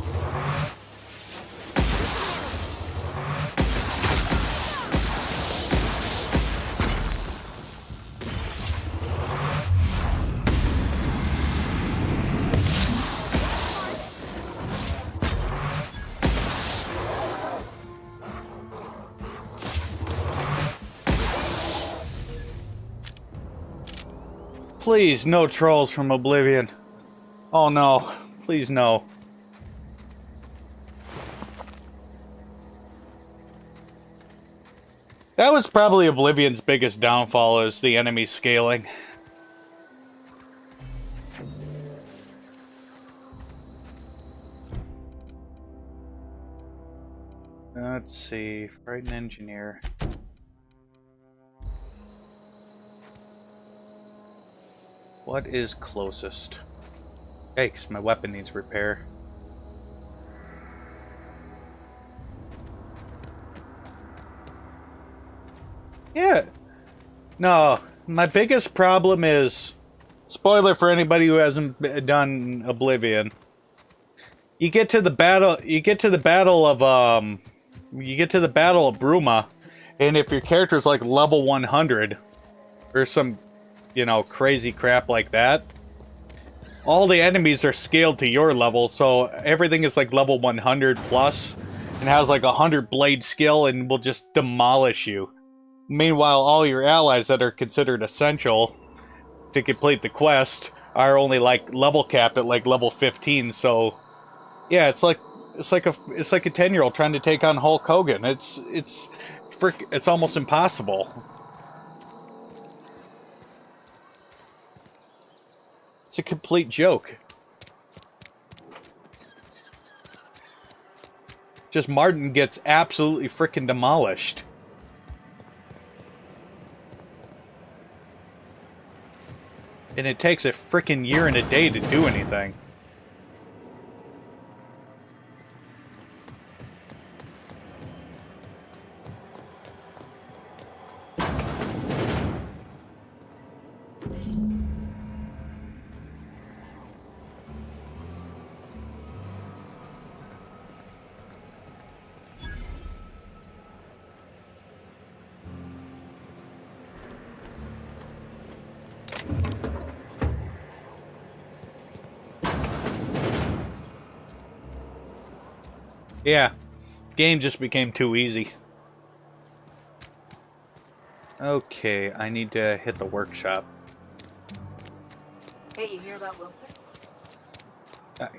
Please, no trolls from Oblivion. Oh no. Please, no. That was probably Oblivion's biggest downfall, is the enemy scaling. Let's see. Frightened Engineer. What is closest? Yikes, my weapon needs repair. Yeah. No, my biggest problem is, spoiler for anybody who hasn't done Oblivion. You get to the battle of Bruma, and if your character's like level 100 or some, you know, crazy crap like that, all the enemies are scaled to your level, so everything is like level 100 plus and has like 100 blade skill and will just demolish you. Meanwhile, all your allies that are considered essential to complete the quest are only like level capped at like level 15. So yeah, it's like a 10-year-old trying to take on Hulk Hogan. It's almost impossible. It's a complete joke. Just Martin gets absolutely freaking demolished. And it takes a freaking year and a day to do anything. Yeah, game just became too easy. Okay, I need to hit the workshop. Hey, you hear about Wilson?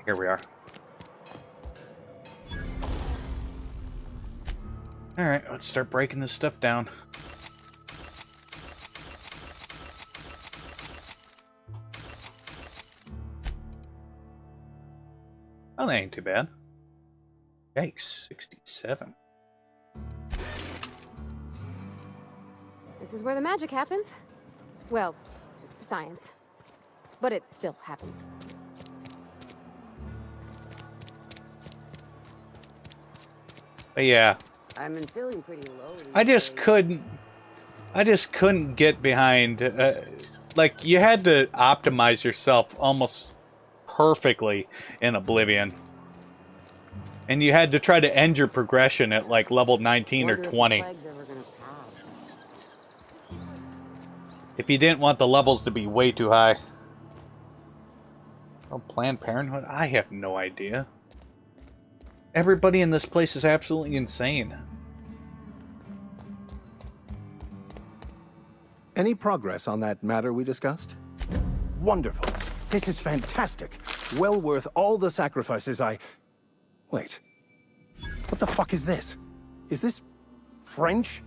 Here we are. Alright, let's start breaking this stuff down. Oh, that ain't too bad. Yikes, 67. This is where the magic happens. Well, science. But it still happens. But yeah. I've been feeling pretty low. I just couldn't get behind, like, you had to optimize yourself almost perfectly in Oblivion. And you had to try to end your progression at, like, level 19 or 20. If you didn't want the levels to be way too high. Oh, Planned Parenthood? I have no idea. Everybody in this place is absolutely insane. Any progress on that matter we discussed? Wonderful. This is fantastic. Well worth all the sacrifices I... Wait. What the fuck is this? Is this French?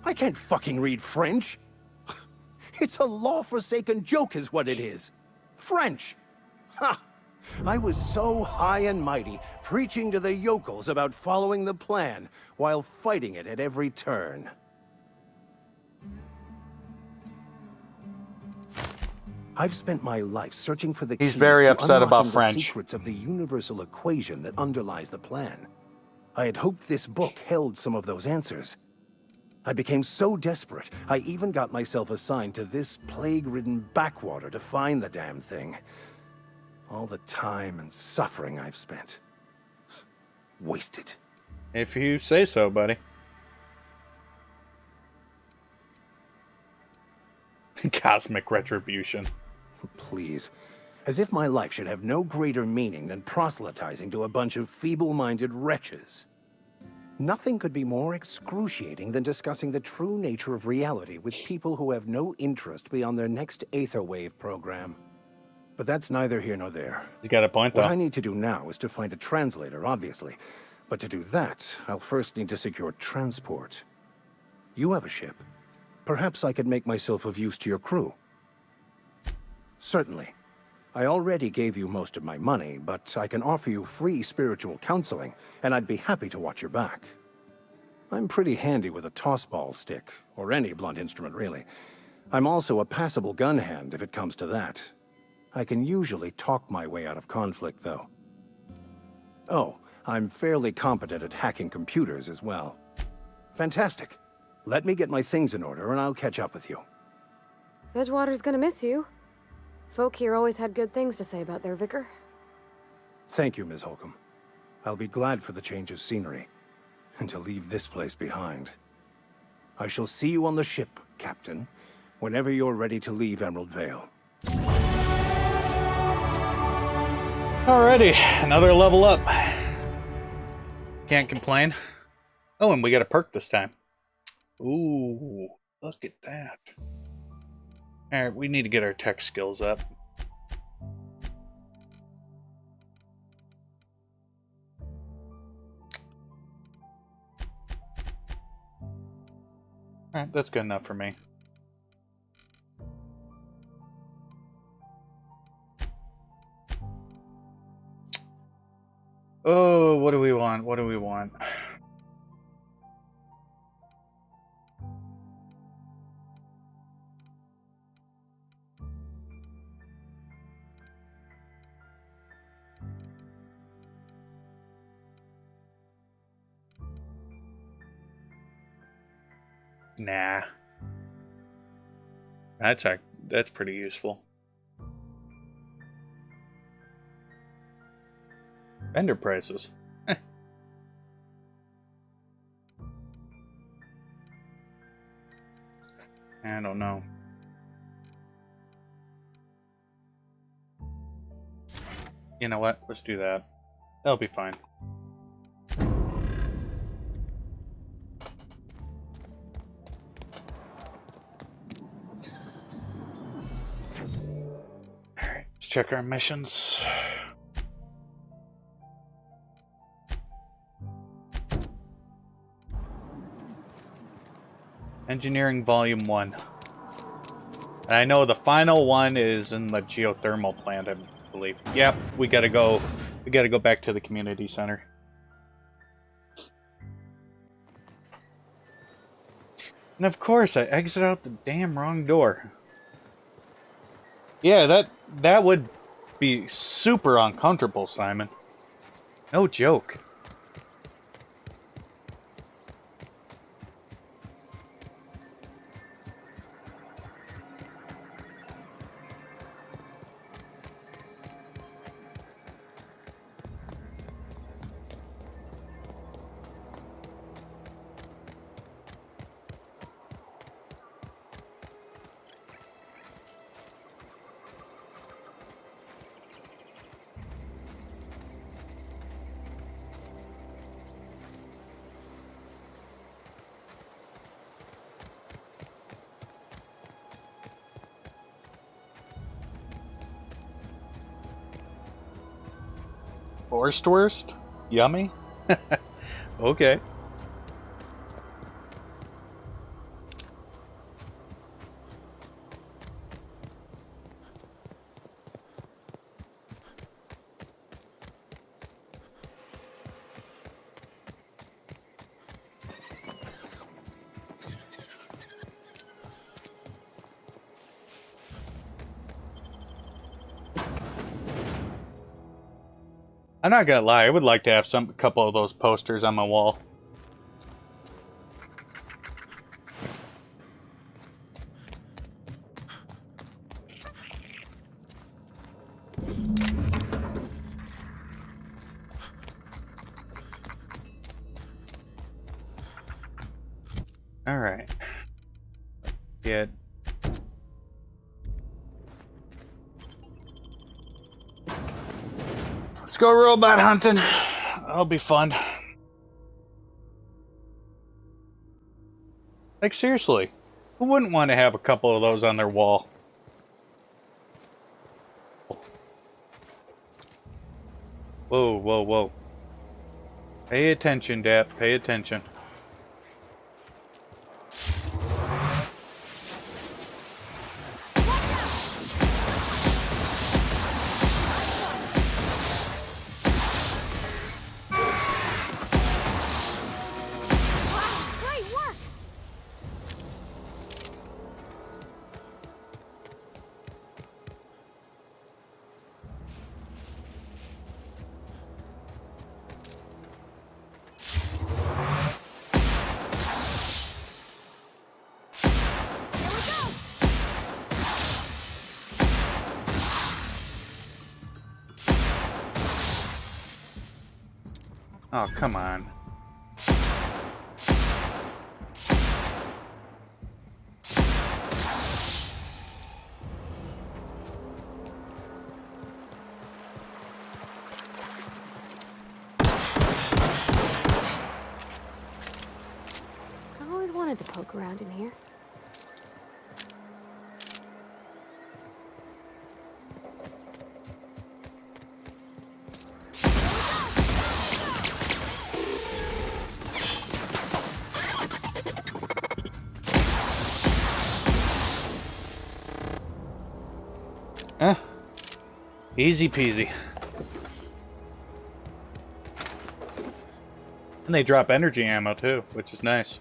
I can't fucking read French. It's a law-forsaken joke is what it is. French. Ha! I was so high and mighty, preaching to the yokels about following the plan, while fighting it at every turn. I've spent my life searching for the keys He's very to upset about unlocking French. the secrets of the universal equation that underlies the plan. I had hoped this book held some of those answers. I became so desperate, I even got myself assigned to this plague-ridden backwater to find the damn thing. All the time and suffering I've spent. Wasted. If you say so, buddy. Cosmic retribution. Please. As if my life should have no greater meaning than proselytizing to a bunch of feeble-minded wretches. Nothing could be more excruciating than discussing the true nature of reality with people who have no interest beyond their next Aetherwave program. But that's neither here nor there. You got a point, though. What I need to do now is to find a translator, obviously. But to do that, I'll first need to secure transport. You have a ship. Perhaps I could make myself of use to your crew. Certainly. I already gave you most of my money, but I can offer you free spiritual counseling, and I'd be happy to watch your back. I'm pretty handy with a tossball stick, or any blunt instrument, really. I'm also a passable gun hand, if it comes to that. I can usually talk my way out of conflict, though. Oh, I'm fairly competent at hacking computers as well. Fantastic. Let me get my things in order, and I'll catch up with you. Edgewater's gonna miss you. Folk here always had good things to say about their vicar. Thank you, Ms. Holcomb. I'll be glad for the change of scenery, and to leave this place behind. I shall see you on the ship, Captain, whenever you're ready to leave Emerald Vale. Alrighty, another level up. Can't complain. Oh, and we got a perk this time. Ooh, look at that. Alright, we need to get our tech skills up. Alright, that's good enough for me. Oh, what do we want? What do we want? Nah. That's pretty useful. Vendor prices. I don't know. You know what? Let's do that. That'll be fine. Alright, let's check our missions. Engineering Volume 1. And I know the final one is in the geothermal plant, I believe. Yep, we gotta go back to the community center. And of course I exit out the damn wrong door. Yeah, that would be super uncomfortable, Simon. No joke. Worst? Yummy? Okay. I'm not gonna lie, I would like to have a couple of those posters on my wall. Alright. Get... Let's go robot hunting. That'll be fun. Like, seriously. Who wouldn't want to have a couple of those on their wall? Whoa, whoa, whoa. Pay attention, Dap. Pay attention. Oh, come on. I always wanted to poke around in here. Eh. Easy peasy. And they drop energy ammo too, which is nice.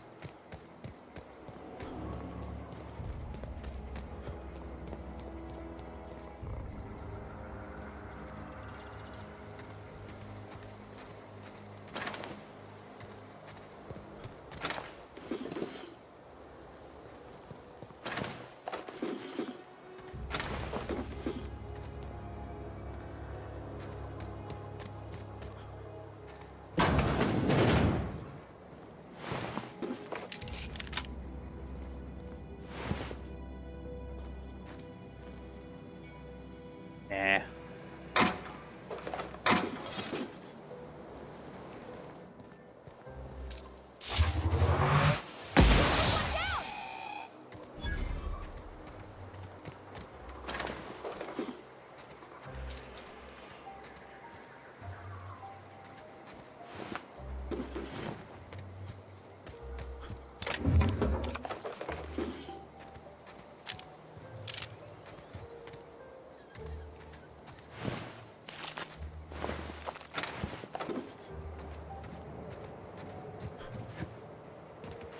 Eh.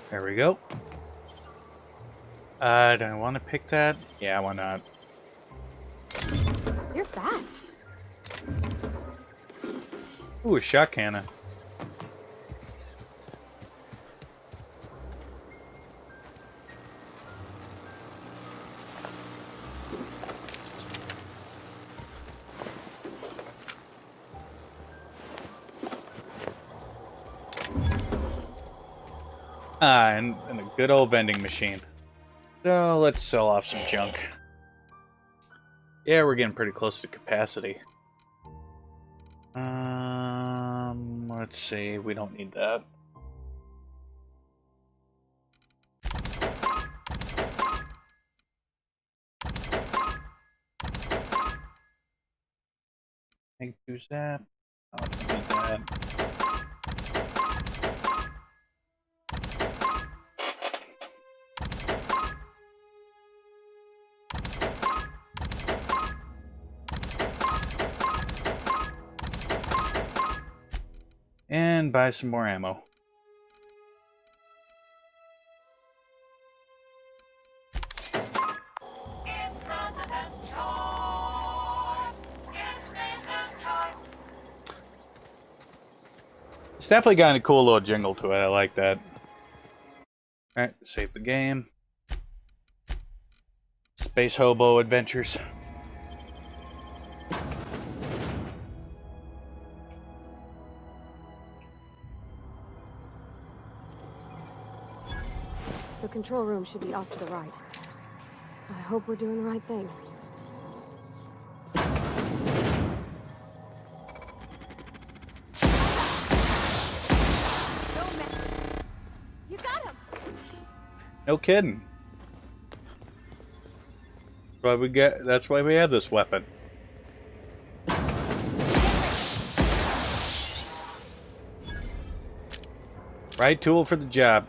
There we go. Do I want to pick that? Yeah, why not? You're fast. Ooh, a shot cannon. And a good old vending machine. So let's sell off some junk. Yeah, we're getting pretty close to capacity. Let's see. We don't need that. Thank you, Zap. I don't need that. And buy some more ammo. It's definitely got a cool little jingle to it. I like that. Alright, save the game. Space Hobo Adventures. The control room should be off to the right. I hope we're doing the right thing. You got him! No kidding. That's why we have this weapon. Right tool for the job.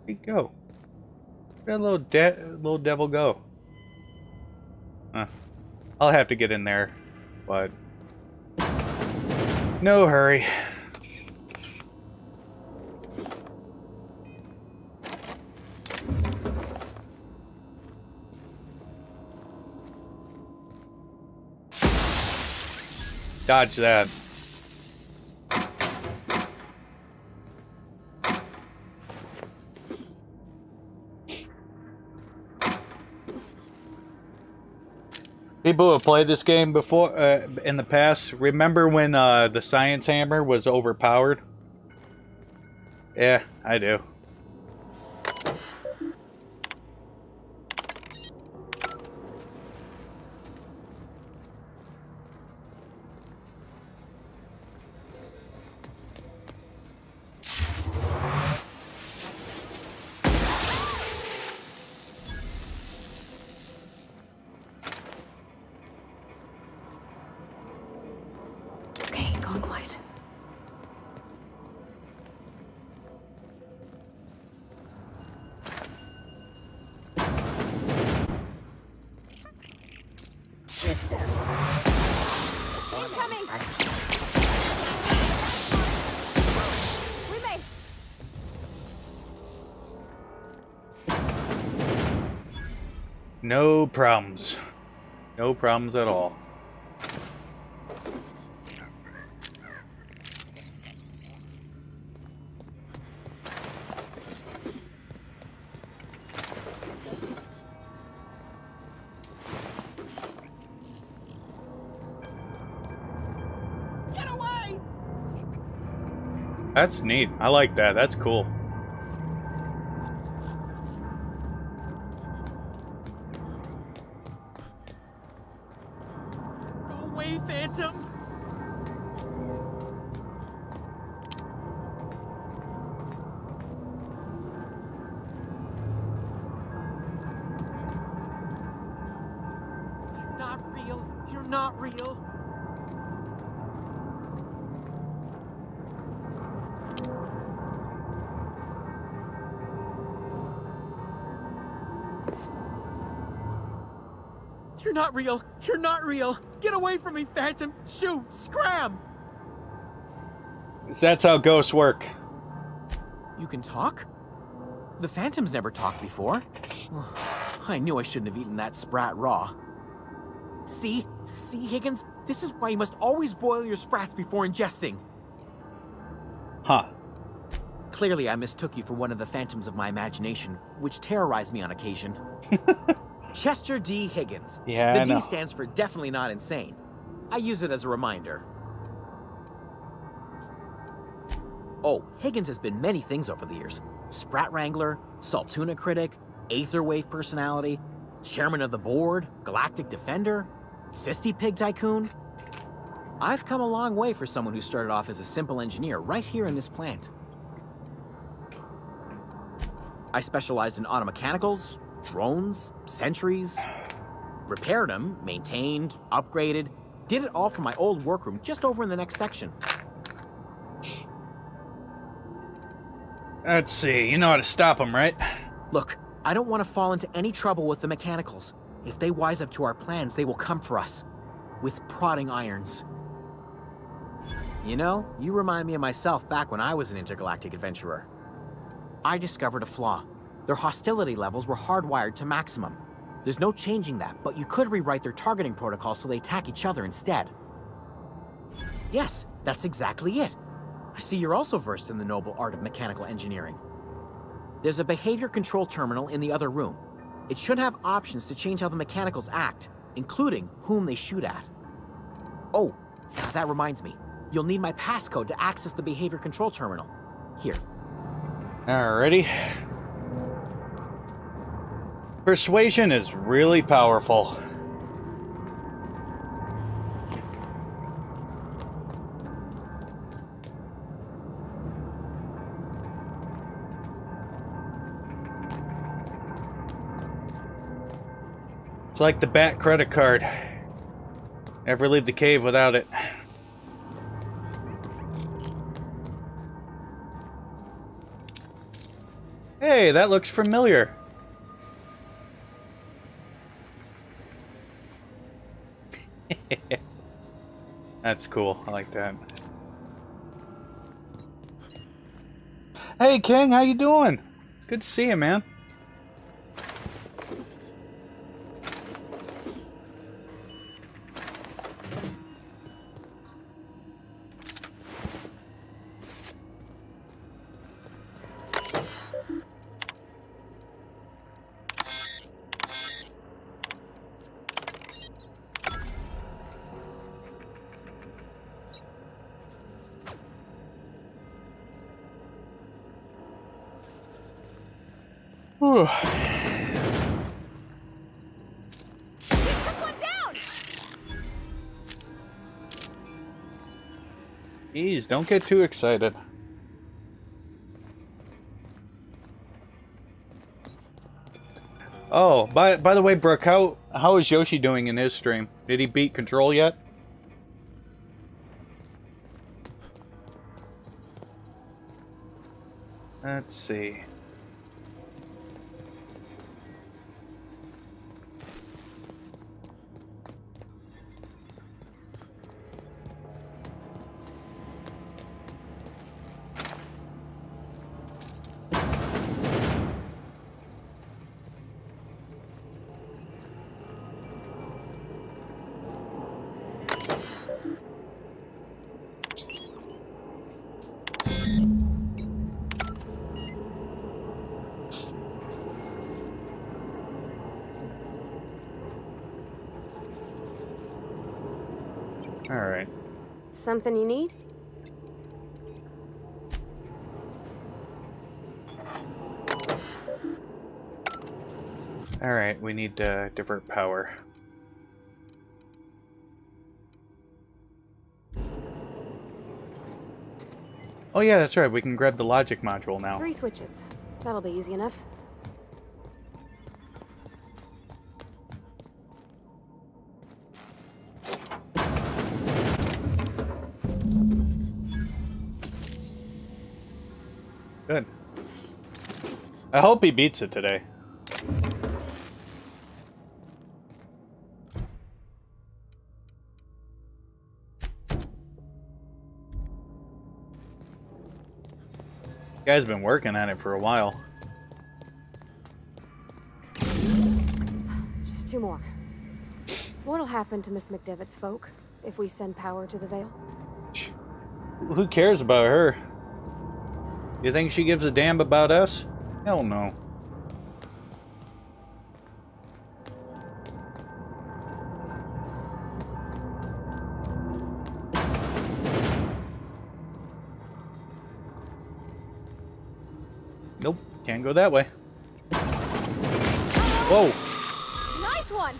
Where'd he go? Where'd that little devil go? Huh. I'll have to get in there, but no hurry. Dodge that. People who have played this game before, in the past, remember when the Science Hammer was overpowered? Yeah, I do. quiet. Incoming! We may. No problems. No problems at all. Get away! That's neat. I like that. That's cool. Go away, Phantom! You're not real. You're not real. You're not real. You're not real. Get away from me, Phantom. Shoot. Scram. That's how ghosts work. You can talk? The Phantom's never talked before. I knew I shouldn't have eaten that sprat raw. See? See, Higgins? This is why you must always boil your sprats before ingesting. Huh. Clearly, I mistook you for one of the phantoms of my imagination, which terrorized me on occasion. Chester D. Higgins. Yeah, the I D know. stands for definitely not insane. I use it as a reminder. Oh, Higgins has been many things over the years. Sprat Wrangler, Saltuna critic, Aetherwave personality, chairman of the board, galactic defender, Sisty Pig tycoon. I've come a long way for someone who started off as a simple engineer right here in this plant. I specialized in automechanicals, drones, sentries, repaired them, maintained, upgraded, did it all from my old workroom just over in the next section. Let's see. You know how to stop them, right? Look, I don't want to fall into any trouble with the mechanicals. If they wise up to our plans, they will come for us. With prodding irons. You know, you remind me of myself back when I was an intergalactic adventurer. I discovered a flaw. Their hostility levels were hardwired to maximum. There's no changing that, but you could rewrite their targeting protocol so they attack each other instead. Yes, that's exactly it. I see you're also versed in the noble art of mechanical engineering. There's a behavior control terminal in the other room. It should have options to change how the mechanicals act, including whom they shoot at. Oh, now that reminds me. You'll need my passcode to access the behavior control terminal. Here. Alrighty. Persuasion is really powerful. It's like the Bat credit card. Never leave the cave without it. Hey, that looks familiar. That's cool. I like that. Hey, King, how you doing? It's good to see you, man. Whew. Jeez, don't get too excited. Oh, by the way, Brooke, how is Yoshi doing in his stream? Did he beat Control yet? Let's see. All right. Something you need? All right, we need to divert power. Oh yeah, that's right. We can grab the logic module now. 3 switches. That'll be easy enough. Good. I hope he beats it today. Guy's been working on it for a while. Just 2 more. What'll happen to Miss McDevitt's folk if we send power to the Vale? Who cares about her? You think she gives a damn about us? Hell no. Nope, can't go that way. Whoa. Nice one.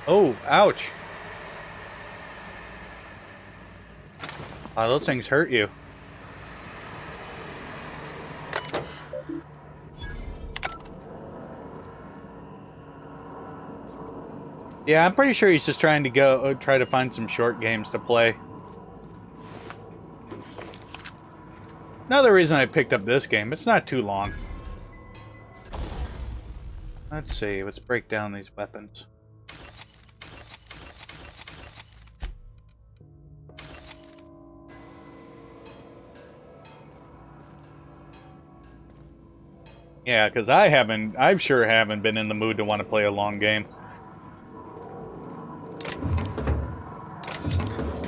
Oh, ouch. Oh, those things hurt you. Yeah, I'm pretty sure he's just trying to go try to find some short games to play. Another reason I picked up this game, it's not too long. Let's see, let's break down these weapons. Yeah, because I sure haven't been in the mood to want to play a long game.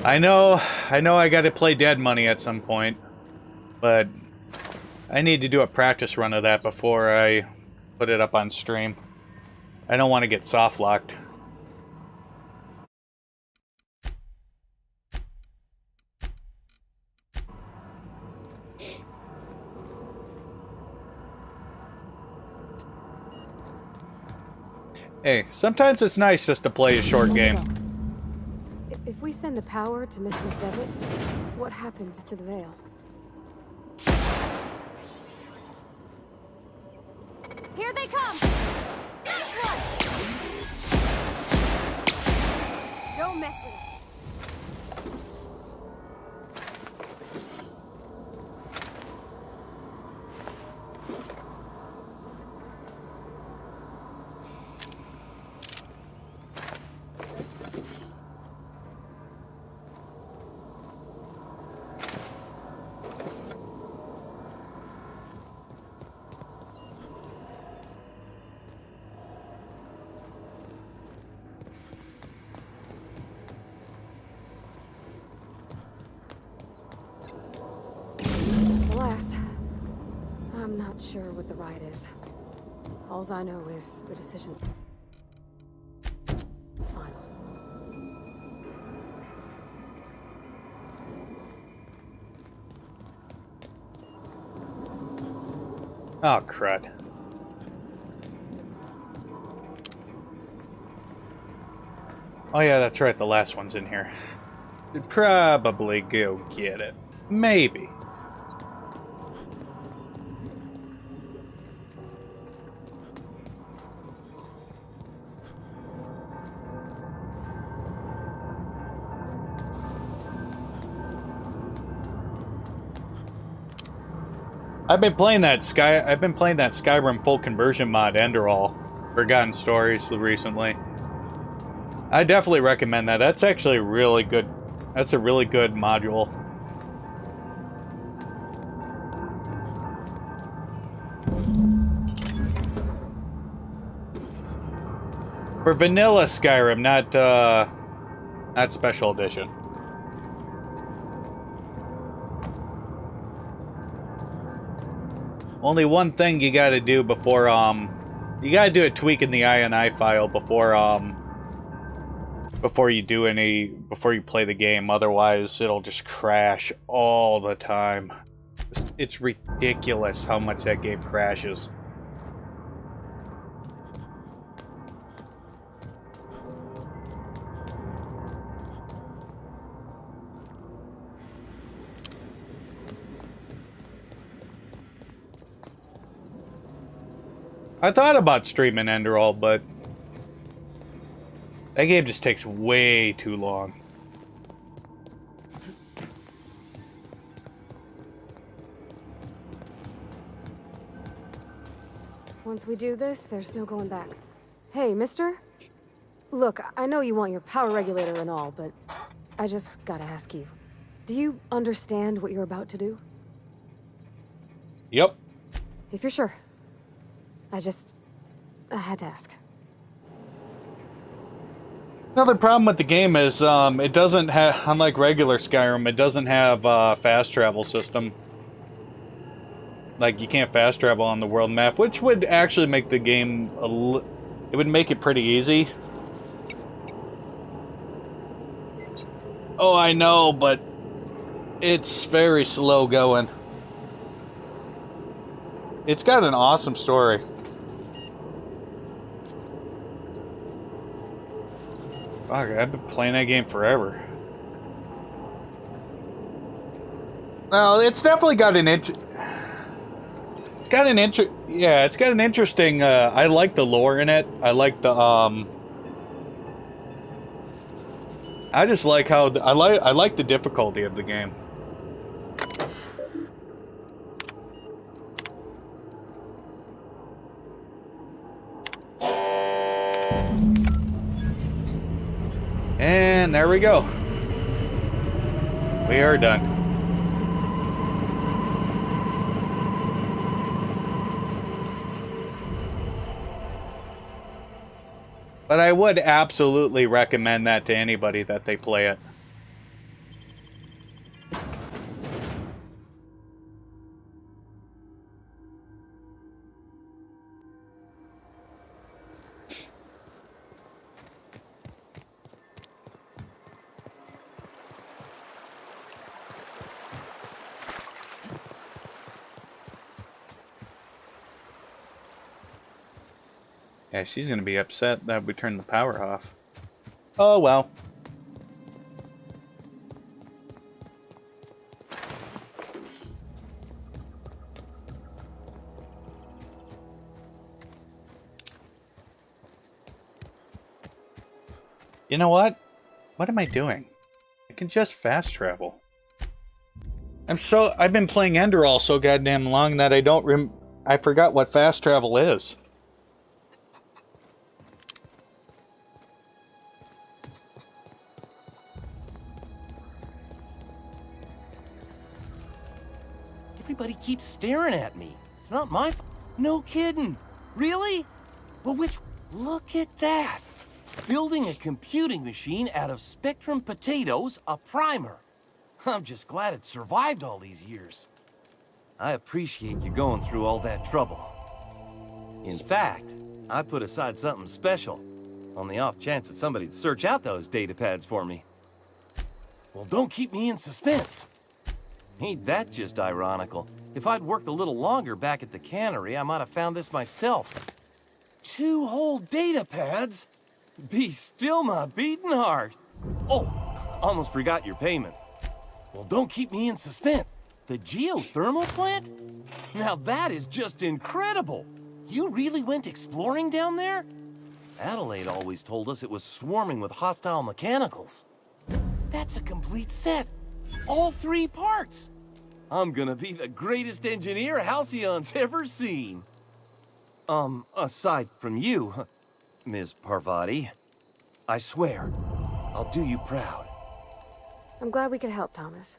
I know I got to play Dead Money at some point, but I need to do a practice run of that before I put it up on stream. I don't want to get soft locked. Hey, sometimes it's nice just to play a short game. If we send the power to Miss McDevitt, what happens to the Vale? Here they come. This one. Don't mess with us. I'm not sure what the ride is. Alls I know is the decision is final. Oh, crud. Oh yeah, that's right, the last one's in here. Should probably go get it. Maybe. I've been playing that Skyrim full conversion mod, Enderall, Forgotten Stories, recently. I definitely recommend that. That's actually really good. That's a really good module. For vanilla Skyrim, not special edition. Only one thing you gotta do before, you gotta do a tweak in the INI file before you play the game. Otherwise, it'll just crash all the time. It's ridiculous how much that game crashes. I thought about streaming Enderall, but that game just takes way too long. Once we do this, there's no going back. Hey, mister? Look, I know you want your power regulator and all, but I just gotta ask you. Do you understand what you're about to do? Yep. If you're sure. I had to ask. Another problem with the game is it doesn't have, unlike regular Skyrim, it doesn't have a fast travel system. Like, you can't fast travel on the world map, which would actually make the game it would make it pretty easy. Oh, I know, but it's very slow going. It's got an awesome story. Fuck, I've been playing that game forever. Well, it's definitely got an it's got an interesting, I like the lore in it. I like the, I just like how, I like the difficulty of the game. And there we go. We are done. But I would absolutely recommend that to anybody that they play it. Yeah, she's gonna be upset that we turned the power off. Oh well. You know what? What am I doing? I can just fast travel. I've been playing Enderall so goddamn long that I forgot what fast travel is. Everybody keeps staring at me. It's not my fault. No kidding. Really? Well, look at that. Building a computing machine out of Spectrum potatoes, a primer. I'm just glad it survived all these years. I appreciate you going through all that trouble. In fact, I put aside something special, on the off chance that somebody'd search out those data pads for me. Well, don't keep me in suspense. Ain't that just ironical? If I'd worked a little longer back at the cannery, I might have found this myself. 2 whole data pads? Be still my beating heart. Oh, almost forgot your payment. Well, don't keep me in suspense. The geothermal plant? Now that is just incredible. You really went exploring down there? Adelaide always told us it was swarming with hostile mechanicals. That's a complete set. All 3 parts. I'm gonna be the greatest engineer Halcyon's ever seen. Aside from you, Ms. Parvati, I swear, I'll do you proud. I'm glad we could help, Thomas.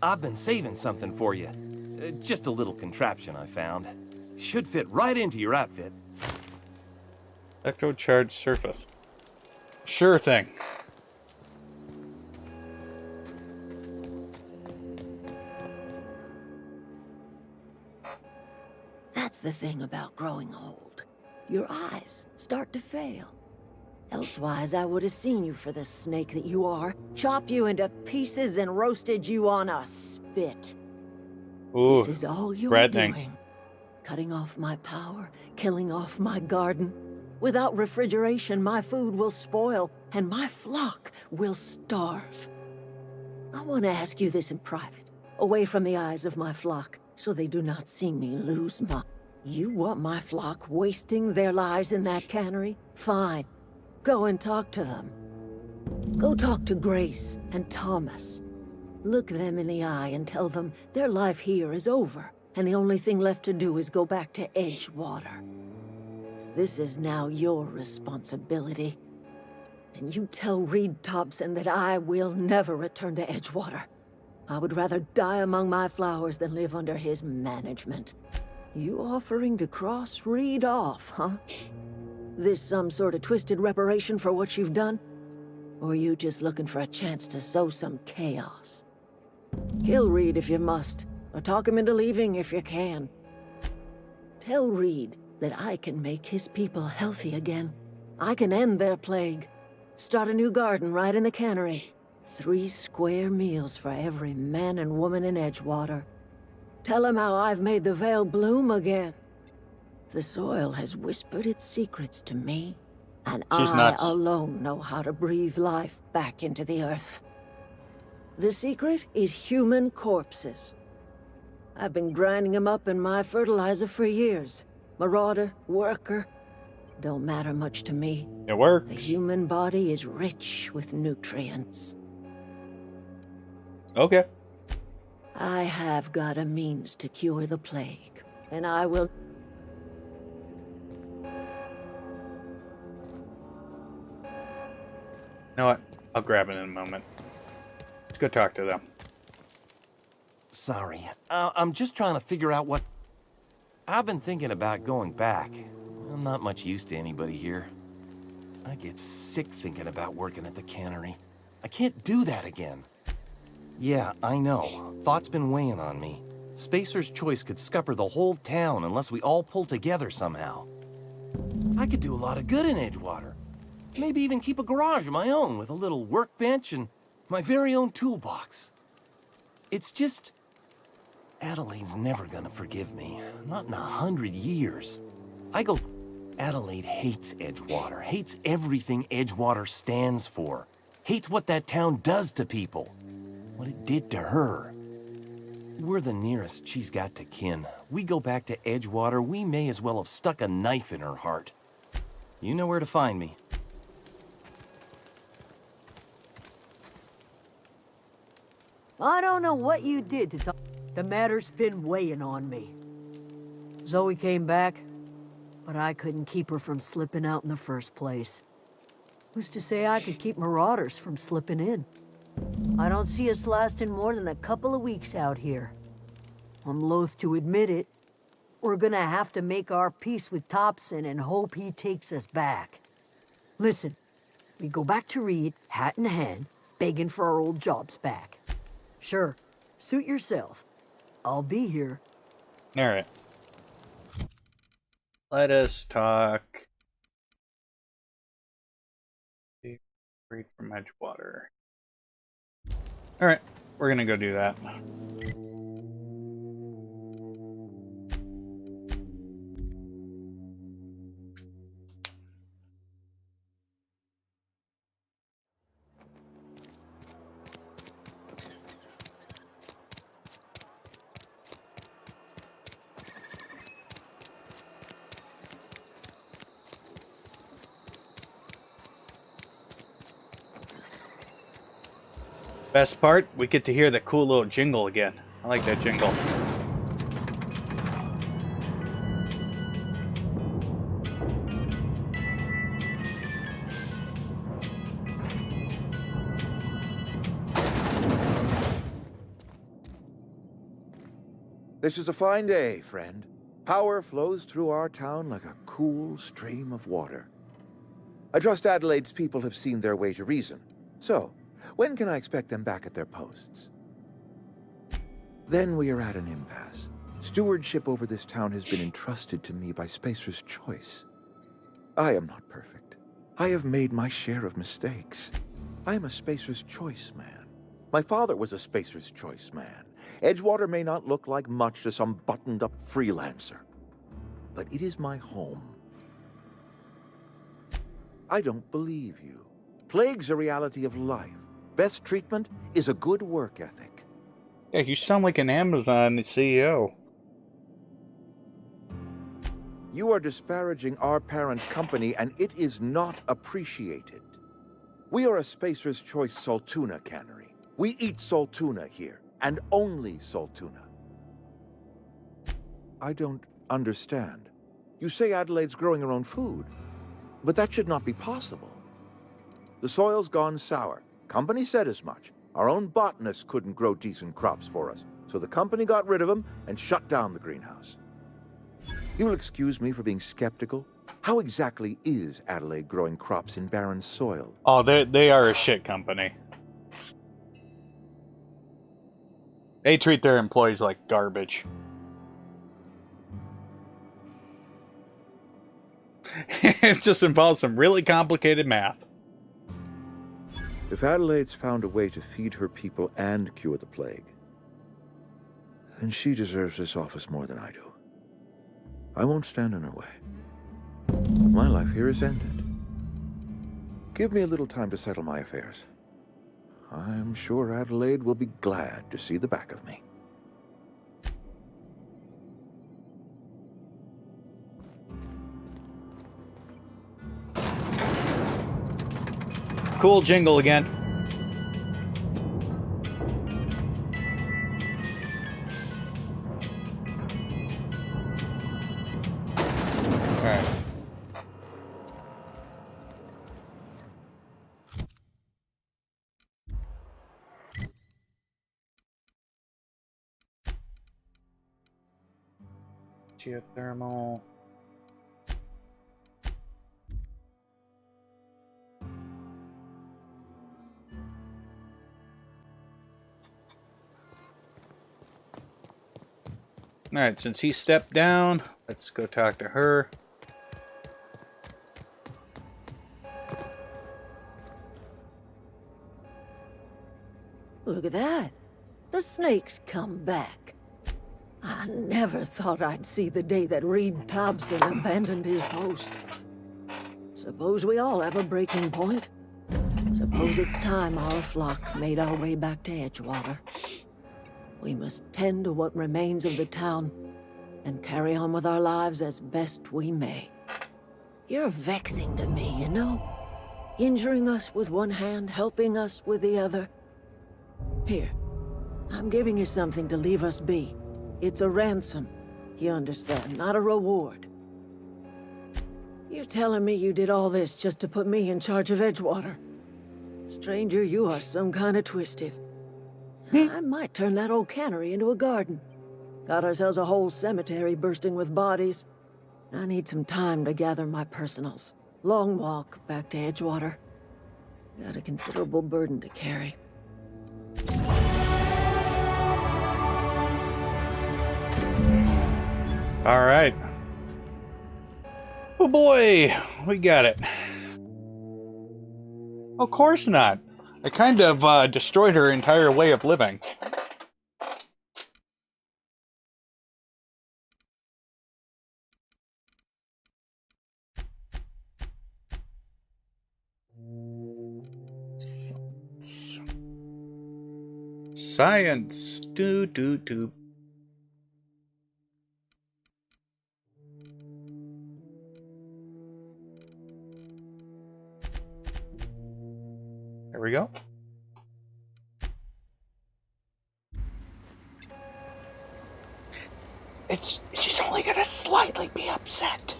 I've been saving something for you. Just a little contraption I found. Should fit right into your outfit. Electrocharged surface. Sure thing. That's the thing about growing old. Your eyes start to fail. Elsewise, I would have seen you for the snake that you are, chopped you into pieces and roasted you on a spit. Ooh, this is all you're threatening. doing. Cutting off my power, killing off my garden. Without refrigeration, my food will spoil, and my flock will starve. I want to ask you this in private, away from the eyes of my flock, so they do not see me lose my... You want my flock wasting their lives in that cannery? Fine. Go and talk to them. Go talk to Grace and Thomas. Look them in the eye and tell them their life here is over, and the only thing left to do is go back to Edgewater. This is now your responsibility. And you tell Reed Thompson that I will never return to Edgewater. I would rather die among my flowers than live under his management. You offering to cross Reed off, huh? This some sort of twisted reparation for what you've done? Or you just looking for a chance to sow some chaos? Kill Reed if you must, or talk him into leaving if you can. Tell Reed that I can make his people healthy again. I can end their plague. Start a new garden right in the cannery. 3 square meals for every man and woman in Edgewater. Tell him how I've made the Vale bloom again. The soil has whispered its secrets to me, and She's I nuts. alone know how to breathe life back into the earth. The secret is human corpses. I've been grinding them up in my fertilizer for years. Marauder, worker, don't matter much to me. It works. The human body is rich with nutrients. Okay. I have got a means to cure the plague, and I will... You know what? I'll grab it in a moment. Let's go talk to them. Sorry, I'm just trying to figure out what... I've been thinking about going back. I'm not much use to anybody here. I get sick thinking about working at the cannery. I can't do that again. Yeah, I know. Thought's been weighing on me. Spacer's Choice could scupper the whole town unless we all pull together somehow. I could do a lot of good in Edgewater. Maybe even keep a garage of my own with a little workbench and my very own toolbox. It's just... Adelaide's never gonna forgive me. Not in 100 years. Adelaide hates Edgewater, hates everything Edgewater stands for. Hates what that town does to people. What it did to her. We're the nearest she's got to kin. We go back to Edgewater, we may as well have stuck a knife in her heart. You know where to find me. I don't know what you did to Tom. The matter's been weighing on me. Zoe came back, but I couldn't keep her from slipping out in the first place. Who's to say I could keep marauders from slipping in? I don't see us lasting more than a couple of weeks out here. I'm loath to admit it. We're gonna have to make our peace with Thompson and hope he takes us back. Listen, we go back to Reed, hat in hand, begging for our old jobs back. Sure, suit yourself. I'll be here. Alright. Let us talk. Read from Edgewater. Alright, we're gonna go do that. Best part, we get to hear the cool little jingle again. I like that jingle. This is a fine day, friend. Power flows through our town like a cool stream of water. I trust Adelaide's people have seen their way to reason. So, when can I expect them back at their posts? Then we are at an impasse. Stewardship over this town has been entrusted to me by Spacer's Choice. I am not perfect. I have made my share of mistakes. I am a Spacer's Choice man. My father was a Spacer's Choice man. Edgewater may not look like much to some buttoned-up freelancer, but it is my home. I don't believe you. Plague's a reality of life. Best treatment is a good work ethic. Yeah, you sound like an Amazon CEO. You are disparaging our parent company, and it is not appreciated. We are a Spacer's Choice Saltuna cannery. We eat Saltuna here, and only Saltuna. I don't understand. You say Adelaide's growing her own food, but that should not be possible. The soil's gone sour. Company said as much. Our own botanists couldn't grow decent crops for us, so the company got rid of them and shut down the greenhouse. You'll excuse me for being skeptical. How exactly is Adelaide growing crops in barren soil? Oh, they are a shit company. They treat their employees like garbage. It just involves some really complicated math. If Adelaide's found a way to feed her people and cure the plague, then she deserves this office more than I do. I won't stand in her way. My life here is ended. Give me a little time to settle my affairs. I'm sure Adelaide will be glad to see the back of me. Cool jingle again. Alright. Geothermal. Alright, since he stepped down, let's go talk to her. Look at that. The snake's come back. I never thought I'd see the day that Reed Thompson abandoned his post. Suppose we all have a breaking point. Suppose it's time our flock made our way back to Edgewater. We must tend to what remains of the town and carry on with our lives as best we may. You're vexing to me, you know? Injuring us with one hand, helping us with the other. Here, I'm giving you something to leave us be. It's a ransom, you understand, not a reward. You're telling me you did all this just to put me in charge of Edgewater? Stranger, you are some kind of twisted. I might turn that old cannery into a garden. Got ourselves a whole cemetery bursting with bodies. I need some time to gather my personals. Long walk back to Edgewater. Got a considerable burden to carry. All right. Oh boy, we got it. Of course not. I kind of destroyed her entire way of living. Science. Do. There we go. She's only gonna slightly be upset.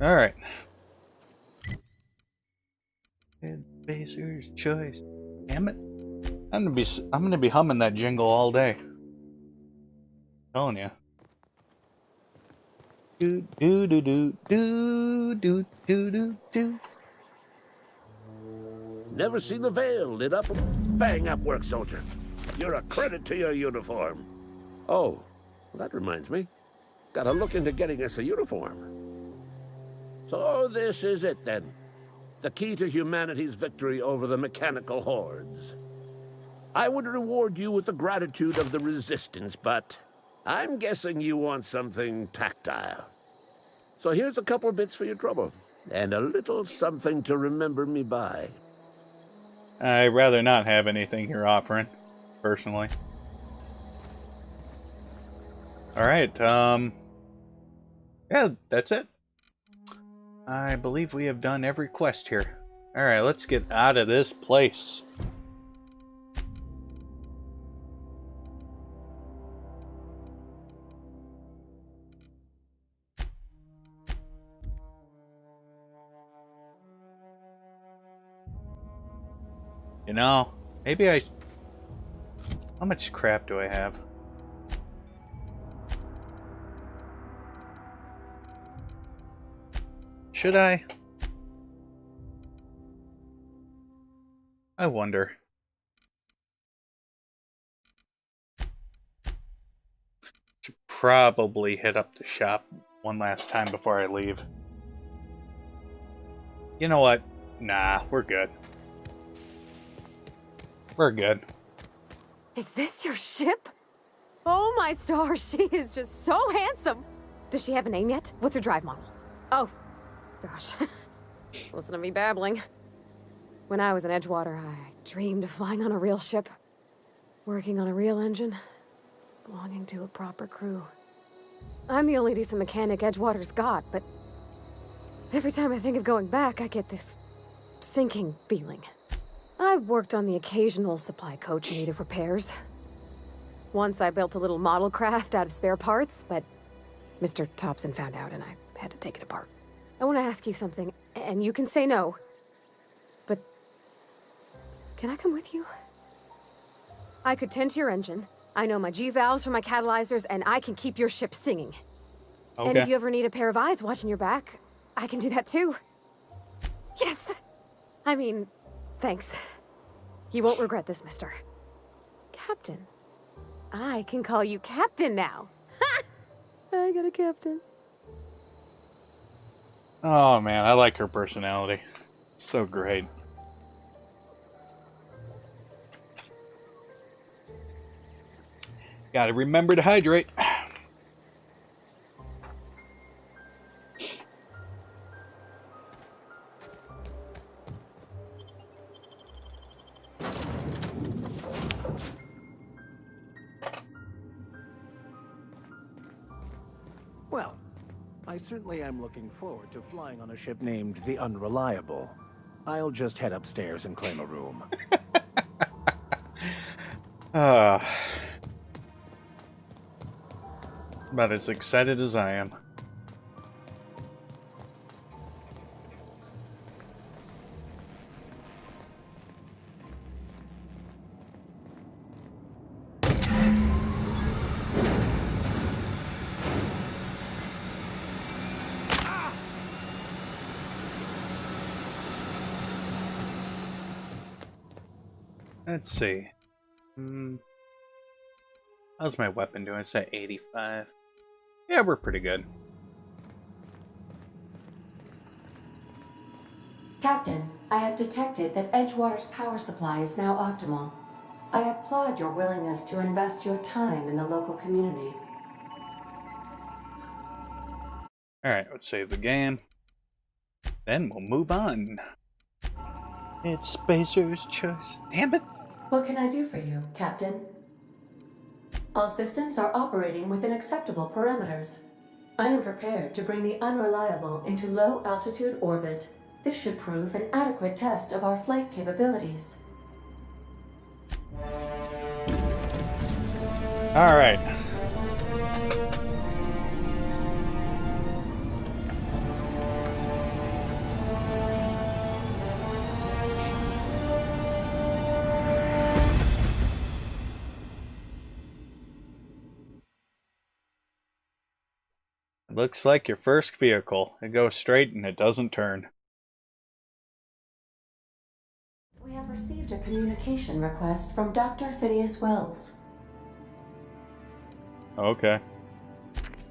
All right. Spacer's choice. Damn it! I'm gonna be humming that jingle all day. Telling you. Do do do do do do do do do. Never seen the Veil lit up. Bang up work, soldier. You're a credit to your uniform. Oh, that reminds me. Gotta look into getting us a uniform. So this is it then. The key to humanity's victory over the mechanical hordes. I would reward you with the gratitude of the Resistance, but I'm guessing you want something tactile. So here's a couple of bits for your trouble, and a little something to remember me by. I'd rather not have anything you're offering, personally. Alright, yeah, that's it. I believe we have done every quest here. Alright, let's get out of this place. You know, maybe I... How much crap do I have? Should I? I wonder. Should probably hit up the shop one last time before I leave. You know what? Nah, we're good. We're good. Is this your ship? Oh my stars, she is just so handsome. Does she have a name yet? What's her drive model? Oh, gosh. Listen to me babbling. When I was in Edgewater, I dreamed of flying on a real ship, working on a real engine, belonging to a proper crew. I'm the only decent mechanic Edgewater's got, but every time I think of going back, I get this sinking feeling. I worked on the occasional supply coach in need of repairs. Once I built a little model craft out of spare parts, but Mr. Thompson found out and I had to take it apart. I want to ask you something, and you can say no, but can I come with you? I could tend to your engine. I know my G-valves for my catalyzers, and I can keep your ship singing. Okay. And if you ever need a pair of eyes watching your back, I can do that too. Yes! I mean, thanks. You won't regret this, mister. Captain. I can call you Captain now. Ha! I got a captain. Oh man, I like her personality. So great. Gotta remember to hydrate. Well, I certainly am looking forward to flying on a ship named the Unreliable. I'll just head upstairs and claim a room. About as excited as I am. Let's see. How's my weapon doing? It's at 85. Yeah, we're pretty good. Captain, I have detected that Edgewater's power supply is now optimal. I applaud your willingness to invest your time in the local community. Alright, let's save the game. Then we'll move on. It's Spacer's choice. Damn it! What can I do for you, Captain? All systems are operating within acceptable parameters. I am prepared to bring the Unreliable into low-altitude orbit. This should prove an adequate test of our flight capabilities. All right. Looks like your first vehicle. It goes straight and it doesn't turn. We have received a communication request from Dr. Phineas Wells. Okay.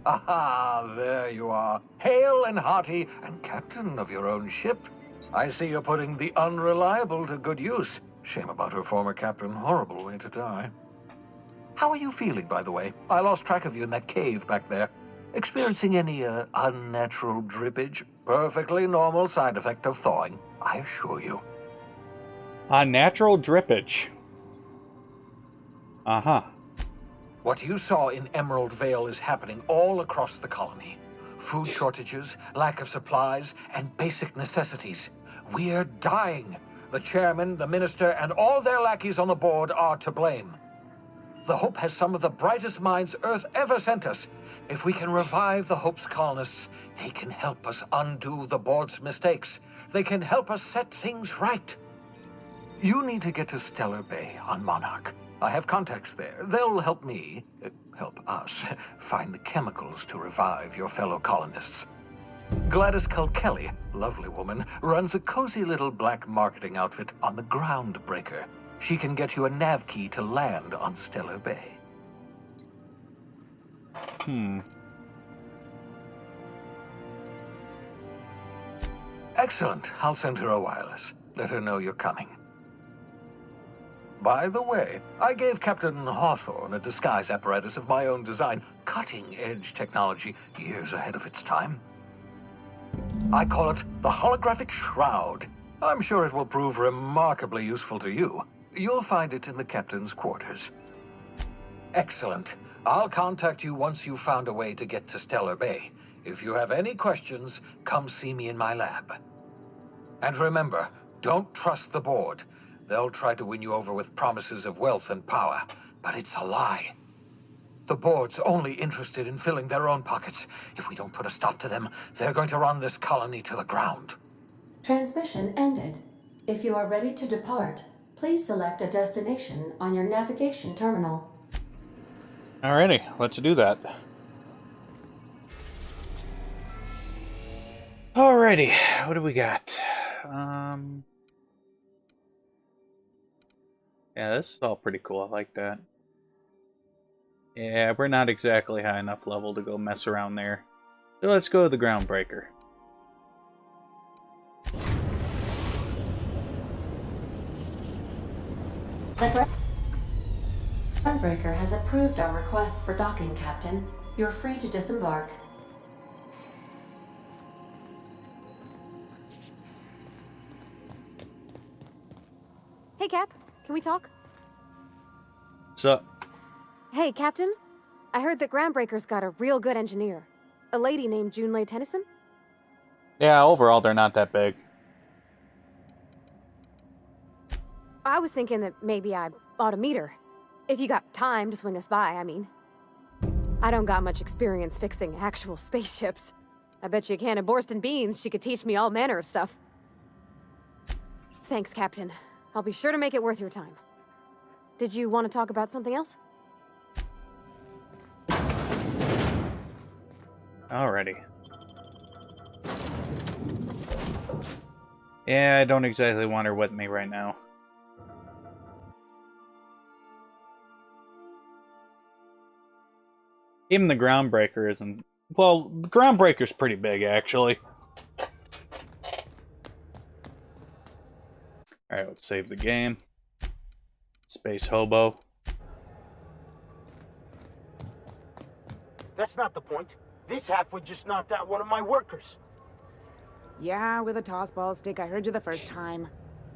Aha, there you are. Hale and hearty, and captain of your own ship. I see you're putting the unreliable to good use. Shame about her former captain. Horrible way to die. How are you feeling, by the way? I lost track of you in that cave back there. Experiencing any, unnatural drippage? Perfectly normal side effect of thawing, I assure you. Unnatural drippage. Uh-huh. What you saw in Emerald Vale is happening all across the colony. Food shortages, lack of supplies, and basic necessities. We're dying. The chairman, the minister, and all their lackeys on the board are to blame. The Hope has some of the brightest minds Earth ever sent us. If we can revive the Hope's colonists, they can help us undo the board's mistakes. They can help us set things right. You need to get to Stellar Bay on Monarch. I have contacts there. They'll help me, help us, find the chemicals to revive your fellow colonists. Gladys Kelly, lovely woman, runs a cozy little black marketing outfit on the Groundbreaker. She can get you a nav key to land on Stellar Bay. Excellent. I'll send her a wireless. Let her know you're coming. By the way, I gave Captain Hawthorne a disguise apparatus of my own design, cutting-edge technology, years ahead of its time. I call it the Holographic Shroud. I'm sure it will prove remarkably useful to you. You'll find it in the captain's quarters. Excellent. I'll contact you once you've found a way to get to Stellar Bay. If you have any questions, come see me in my lab. And remember, don't trust the board. They'll try to win you over with promises of wealth and power, but it's a lie. The board's only interested in filling their own pockets. If we don't put a stop to them, they're going to run this colony to the ground. Transmission ended. If you are ready to depart, please select a destination on your navigation terminal. Alrighty, let's do that. Alrighty, what do we got? Yeah, this is all pretty cool. I like that. Yeah, we're not exactly high enough level to go mess around there. So let's go to the Groundbreaker. The Groundbreaker has approved our request for docking, Captain. You're free to disembark. Hey, Cap. Can we talk? What's up? Hey, Captain. I heard that Groundbreaker's got a real good engineer. A lady named Junlei Tennyson? Yeah, overall they're not that big. I was thinking that maybe I ought to meet her. If you got time to swing us by, I mean. I don't got much experience fixing actual spaceships. I bet you a can of Borston beans she could teach me all manner of stuff. Thanks, Captain. I'll be sure to make it worth your time. Did you want to talk about something else? Alrighty. Yeah, I don't exactly want her with me right now. Even the Groundbreaker isn't... Well, the Groundbreaker's pretty big, actually. Alright, let's save the game. Space Hobo. That's not the point. This halfwit just knocked out one of my workers. Yeah, with a tossball stick. I heard you the first time.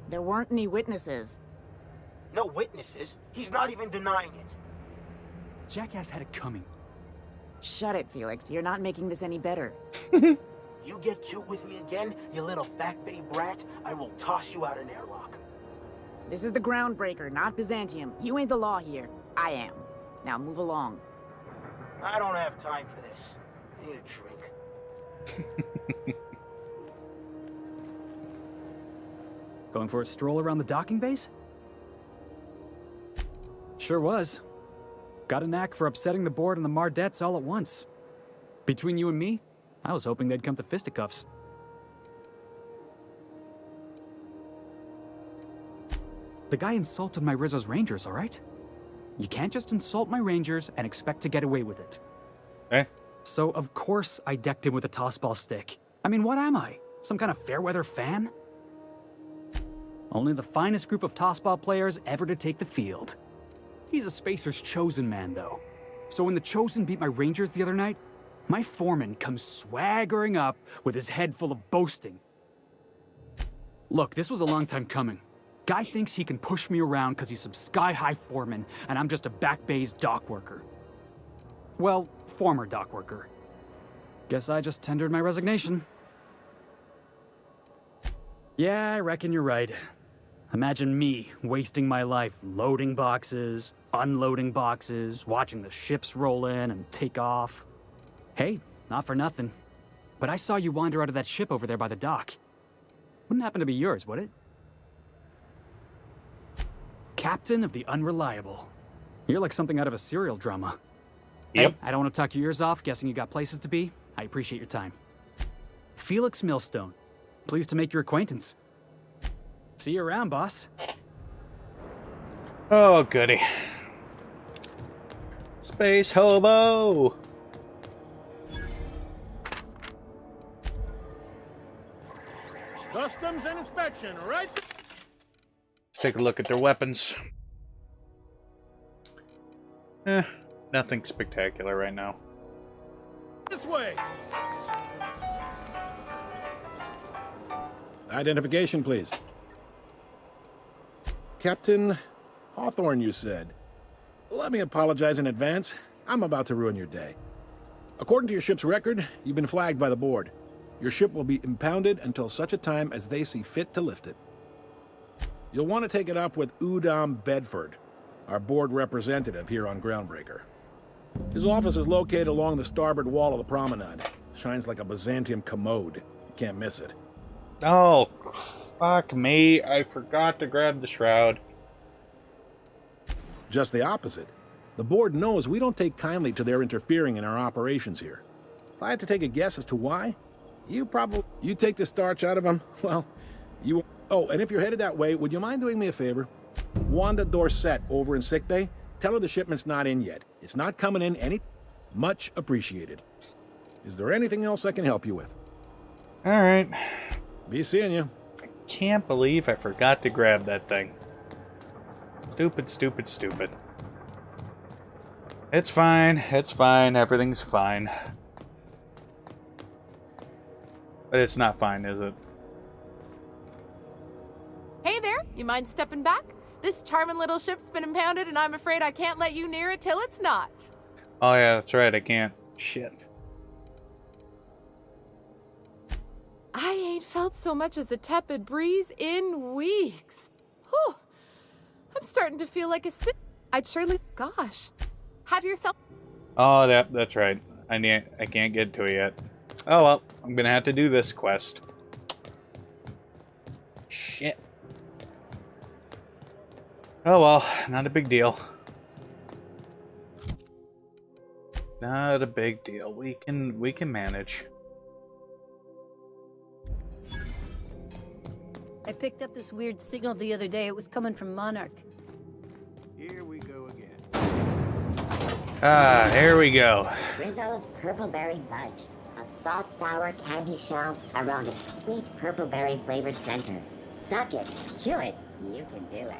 There weren't any witnesses. No witnesses? He's not even denying it. Jackass had it coming. Shut it, Felix. You're not making this any better. You get cute with me again, you little Back Bay brat, I will toss you out an airlock. This is the Groundbreaker, not Byzantium. You ain't the law here. I am. Now move along. I don't have time for this. Need a drink. Going for a stroll around the docking base? Sure was. Got a knack for upsetting the board and the Mardettes all at once. Between you and me, I was hoping they'd come to fisticuffs. The guy insulted my Rizzo's Rangers, all right? You can't just insult my Rangers and expect to get away with it. Eh? So, of course, I decked him with a tossball stick. I mean, what am I? Some kind of fair-weather fan? Only the finest group of tossball players ever to take the field. He's a Spacer's chosen man, though. So when the Chosen beat my Rangers the other night, my foreman comes swaggering up with his head full of boasting. Look, this was a long time coming. Guy thinks he can push me around because he's some sky-high foreman, and I'm just a Back Bay's dock worker. Well, former dock worker. Guess I just tendered my resignation. Yeah, I reckon you're right. Imagine me wasting my life loading boxes, unloading boxes, watching the ships roll in and take off. Hey, not for nothing, but I saw you wander out of that ship over there by the dock. Wouldn't happen to be yours, would it? Captain of the Unreliable. You're like something out of a serial drama. Yep. Hey, I don't want to talk your ears off, guessing you got places to be. I appreciate your time. Felix Millstone. Pleased to make your acquaintance. See you around, boss. Oh, goody. Space hobo! Customs and inspection, right? Let's take a look at their weapons. Nothing spectacular right now. This way. Identification, please. Captain Hawthorne, you said. Let me apologize in advance. I'm about to ruin your day. According to your ship's record, you've been flagged by the board. Your ship will be impounded until such a time as they see fit to lift it. You'll want to take it up with Udom Bedford, our board representative here on Groundbreaker. His office is located along the starboard wall of the promenade. Shines like a Byzantium commode. You can't miss it. Oh, fuck me. I forgot to grab the shroud. Just the opposite. The board knows we don't take kindly to their interfering in our operations here. If I had to take a guess as to why, you take the starch out of them, well, you... Oh, and if you're headed that way, would you mind doing me a favor? Wanda Dorset over in sickbay, tell her the shipment's not in yet. It's not coming in any... Much appreciated. Is there anything else I can help you with? Alright. Be seeing you. I can't believe I forgot to grab that thing. Stupid, stupid, stupid. It's fine. It's fine. Everything's fine. But it's not fine, is it? Hey there, you mind stepping back? This charming little ship's been impounded and I'm afraid I can't let you near it till it's not. Oh yeah, that's right. I can't. Shit. I ain't felt so much as a tepid breeze in weeks. Whew. I'm starting to feel like a I'd surely... Gosh. Have yourself... Oh, that's right. I can't get to it yet. Oh well, I'm gonna have to do this quest. Shit. Oh well, not a big deal. Not a big deal. We can manage. I picked up this weird signal the other day. It was coming from Monarch. Here we go again. Ah, here we go. Rizzo's Purple-Berry Fudge. A soft, sour candy shell around a sweet purple-berry flavored center. Suck it, chew it, you can do it.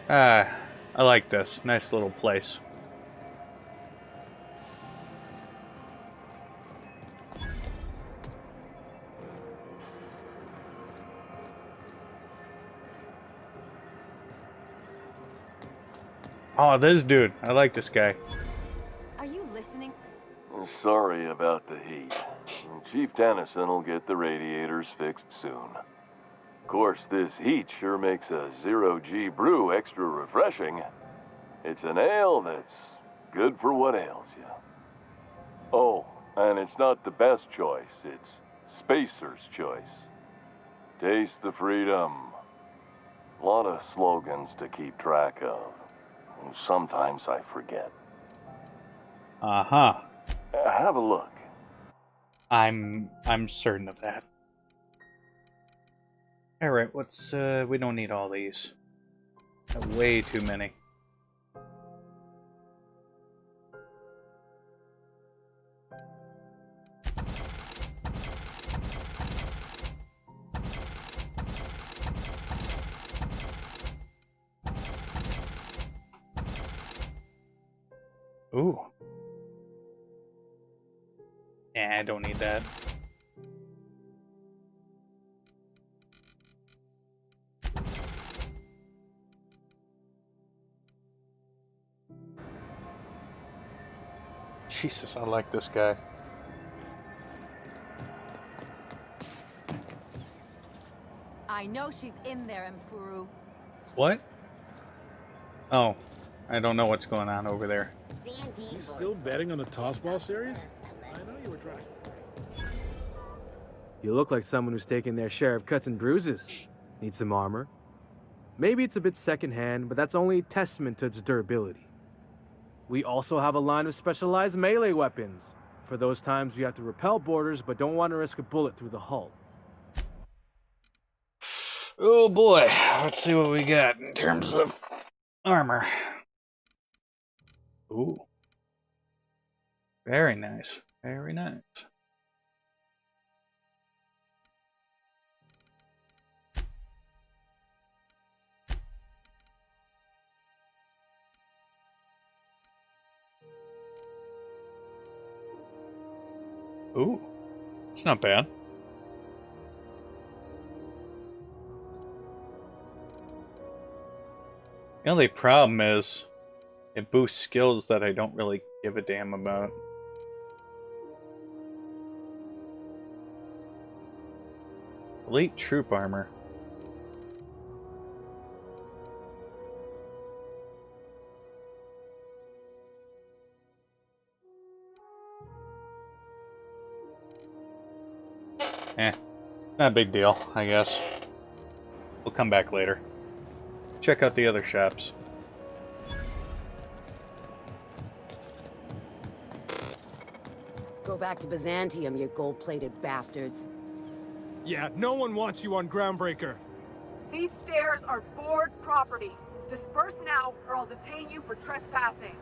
Ah, I like this. Nice little place. Oh, this dude. I like this guy. Are you listening? Sorry about the heat. Chief Tennyson will get the radiators fixed soon. Of course, this heat sure makes a zero-G brew extra refreshing. It's an ale that's good for what ails you. Oh, and it's not the best choice. It's Spacer's choice. Taste the freedom. A lot of slogans to keep track of. Sometimes I forget. Uh-huh. Have a look. I'm certain of that. Alright, what's we don't need all these. Way too many. Ooh. Yeah, I don't need that. Jesus, I like this guy. I know she's in there, Mfuru. What? Oh, I don't know what's going on over there. You still betting on the tossball series? I know you were trying. You look like someone who's taken their share of cuts and bruises. Need some armor? Maybe it's a bit secondhand, but that's only a testament to its durability. We also have a line of specialized melee weapons, for those times you have to repel boarders but don't want to risk a bullet through the hull. Oh boy, let's see what we got in terms of armor. Ooh. Very nice. Very nice. Ooh. It's not bad. The only problem is it boosts skills that I don't really give a damn about. Elite troop armor. Not a big deal, I guess. We'll come back later. Check out the other shops. Go back to Byzantium, you gold-plated bastards. Yeah, no one wants you on Groundbreaker. These stairs are board property. Disperse now, or I'll detain you for trespassing.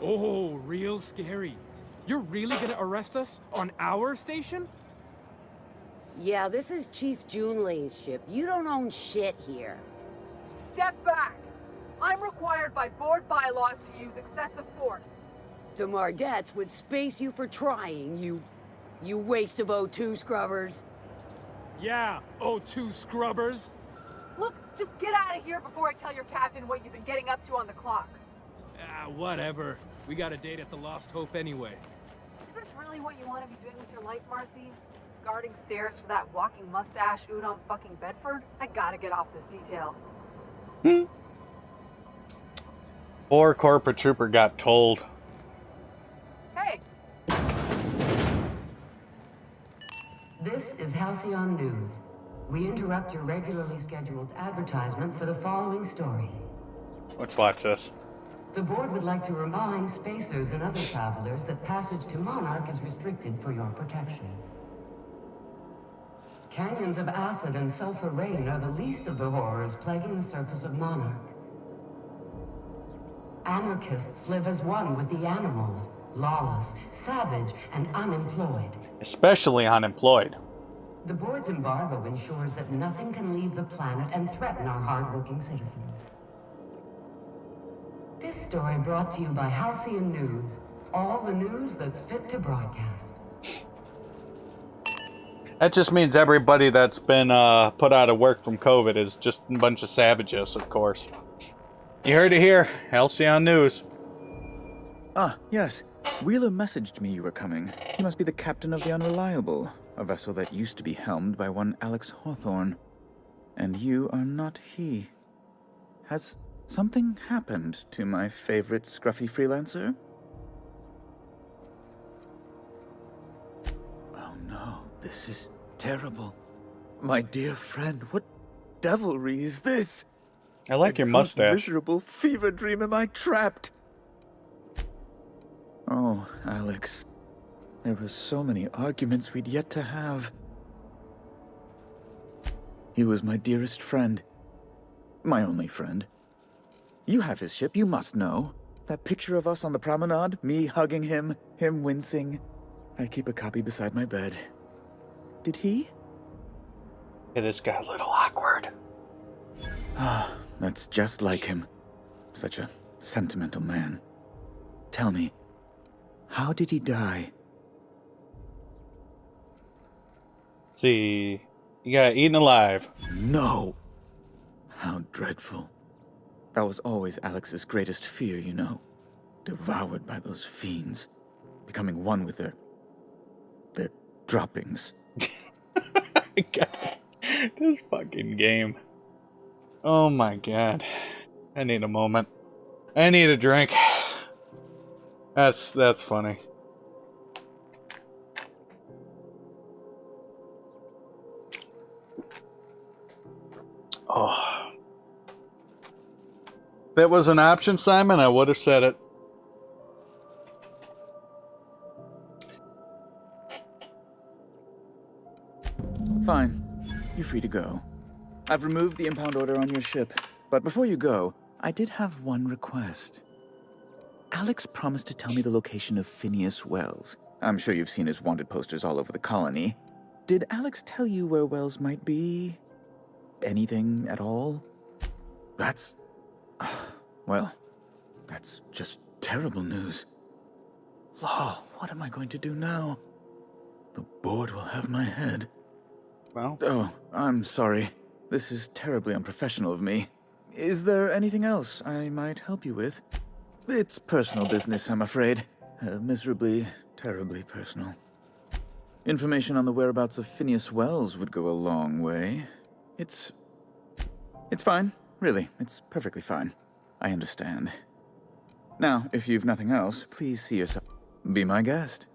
Oh, real scary. You're really gonna arrest us on our station? Yeah, this is Chief Junlei's ship. You don't own shit here. Step back. I'm required by board bylaws to use excessive force. The Mardettes would space you for trying, you waste of O2 scrubbers. Yeah, O2 scrubbers. Look, just get out of here before I tell your captain what you've been getting up to on the clock. Ah, whatever. We got a date at the Lost Hope anyway. Is this really what you want to be doing with your life, Marcy? Guarding stairs for that walking mustache Udon fucking Bedford? I gotta get off this detail. Poor corporate trooper got told. Hey! This is Halcyon News. We interrupt your regularly scheduled advertisement for the following story. Let's watch this. The board would like to remind spacers and other travelers that passage to Monarch is restricted for your protection. Canyons of acid and sulfur rain are the least of the horrors plaguing the surface of Monarch. Anarchists live as one with the animals, lawless, savage, and unemployed. Especially unemployed. The board's embargo ensures that nothing can leave the planet and threaten our hardworking citizens. This story brought to you by Halcyon News. All the news that's fit to broadcast. That just means everybody that's been put out of work from COVID is just a bunch of savages, of course. You heard it here. Halcyon News. Ah, yes. Wheeler messaged me you were coming. He must be the captain of the Unreliable, a vessel that used to be helmed by one Alex Hawthorne. And you are not he. Has something happened to my favorite scruffy freelancer? Oh no, this is terrible. My dear friend, what devilry is this? I like your In whose mustache. miserable fever dream am I trapped? Oh, Alex. There were so many arguments we'd yet to have. He was my dearest friend. My only friend. You have his ship, you must know. That picture of us on the promenade, me hugging him, him wincing. I keep a copy beside my bed. Did he? Yeah, this got a little awkward. Ah, that's just like him. Such a sentimental man. Tell me, how did he die? See, you got eaten alive. No! How dreadful. That was always Alex's greatest fear, you know. Devoured by those fiends. Becoming one with their droppings. This fucking game. Oh my god. I need a moment. I need a drink. That's funny. Oh. If that was an option, Simon, I would have said it. Fine. You're free to go. I've removed the impound order on your ship. But before you go, I did have one request. Alex promised to tell me the location of Phineas Wells. I'm sure you've seen his wanted posters all over the colony. Did Alex tell you where Wells might be? Anything at all? That's... well, that's just terrible news. Law, what am I going to do now? The board will have my head. Well... Oh, I'm sorry. This is terribly unprofessional of me. Is there anything else I might help you with? It's personal business, I'm afraid. Miserably, terribly personal. Information on the whereabouts of Phineas Wells would go a long way. It's fine. Really, it's perfectly fine. I understand. Now, if you've nothing else, please see yourself. Be my guest.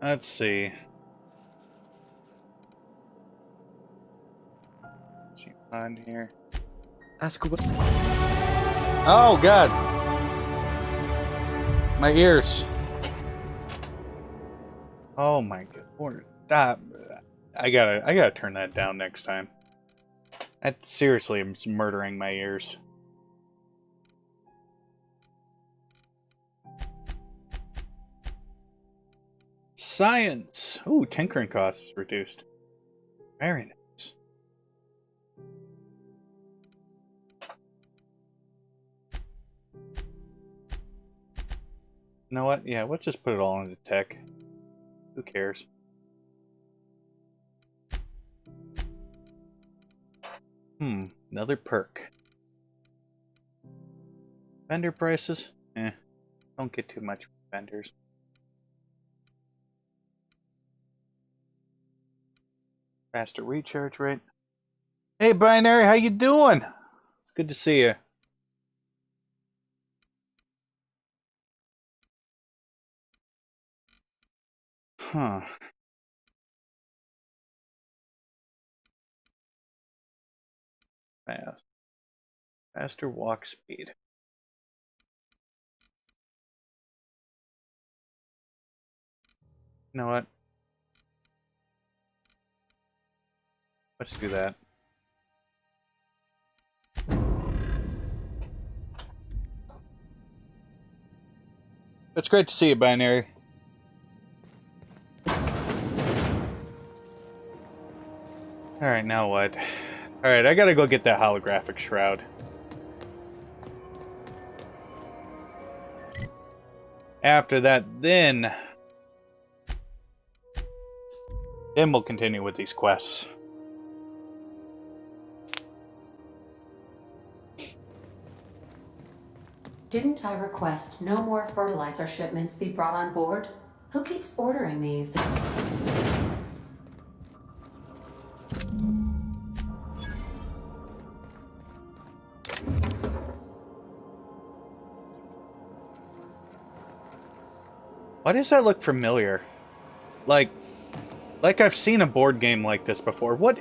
Let's see. Let's see on here. Ask what. Oh god. My ears. Oh my god. Stop. I gotta turn that down next time. That seriously is murdering my ears. Science. Ooh, tinkering costs reduced. Very nice. You know what? Yeah, let's just put it all into tech. Who cares? Another perk. Vendor prices? Don't get too much vendors. Faster recharge rate. Hey, Binary, how you doing? It's good to see you. Huh. Fast. Faster walk speed. You know what? Let's do that. It's great to see you, Binary. Alright, now what? Alright, I gotta go get that holographic shroud. After that, then we'll continue with these quests. Didn't I request no more fertilizer shipments be brought on board? Who keeps ordering these? Why does that look familiar? Like I've seen a board game like this before. What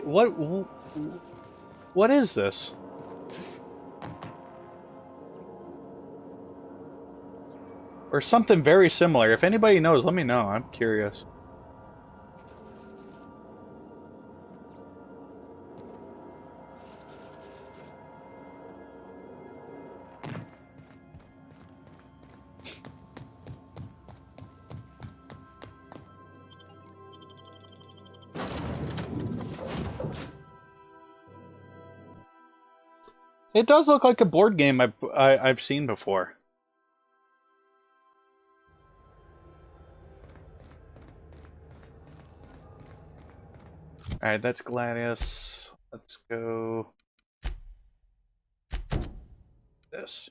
is this? Or something very similar. If anybody knows, let me know. I'm curious. It does look like a board game I've seen before. Alright, that's Gladius. Let's go... this.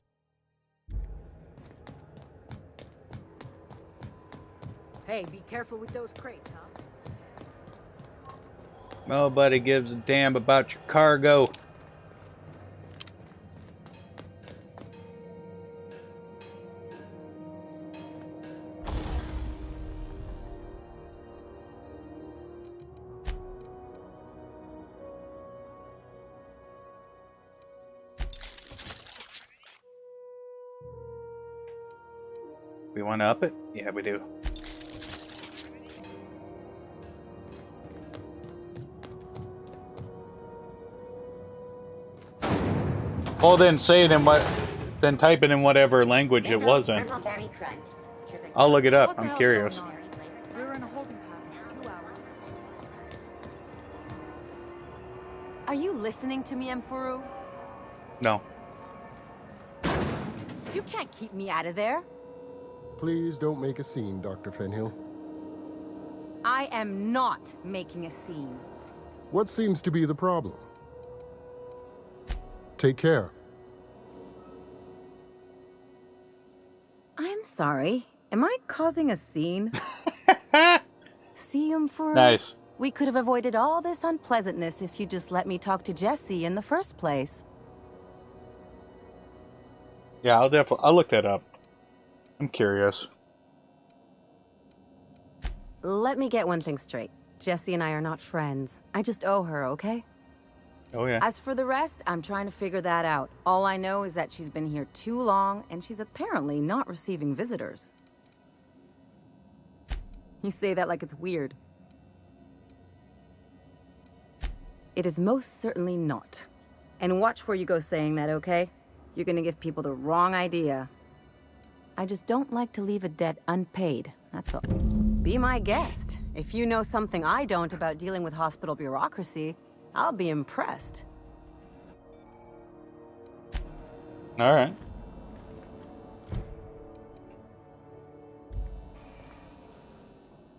Hey, be careful with those crates, huh? Nobody gives a damn about your cargo. We want to up it? Yeah, we do. Well, then say it in what... then type it in whatever language it was in. I'll look it up. I'm curious. We were in a holding pattern for 2 hours. Are you listening to me, Emfuru? No. You can't keep me out of there. Please don't make a scene, Dr. Fenhill. I am not making a scene. What seems to be the problem? Take care. I'm sorry. Am I causing a scene? See, Emfuru? Nice. We could have avoided all this unpleasantness if you just let me talk to Jesse in the first place. Yeah, I'll look that up. I'm curious. Let me get one thing straight. Jesse and I are not friends. I just owe her, okay? Oh, yeah. As for the rest, I'm trying to figure that out. All I know is that she's been here too long, and she's apparently not receiving visitors. You say that like it's weird. It is most certainly not. And watch where you go saying that, okay? You're gonna give people the wrong idea. I just don't like to leave a debt unpaid, that's all. Be my guest. If you know something I don't about dealing with hospital bureaucracy, I'll be impressed. All right.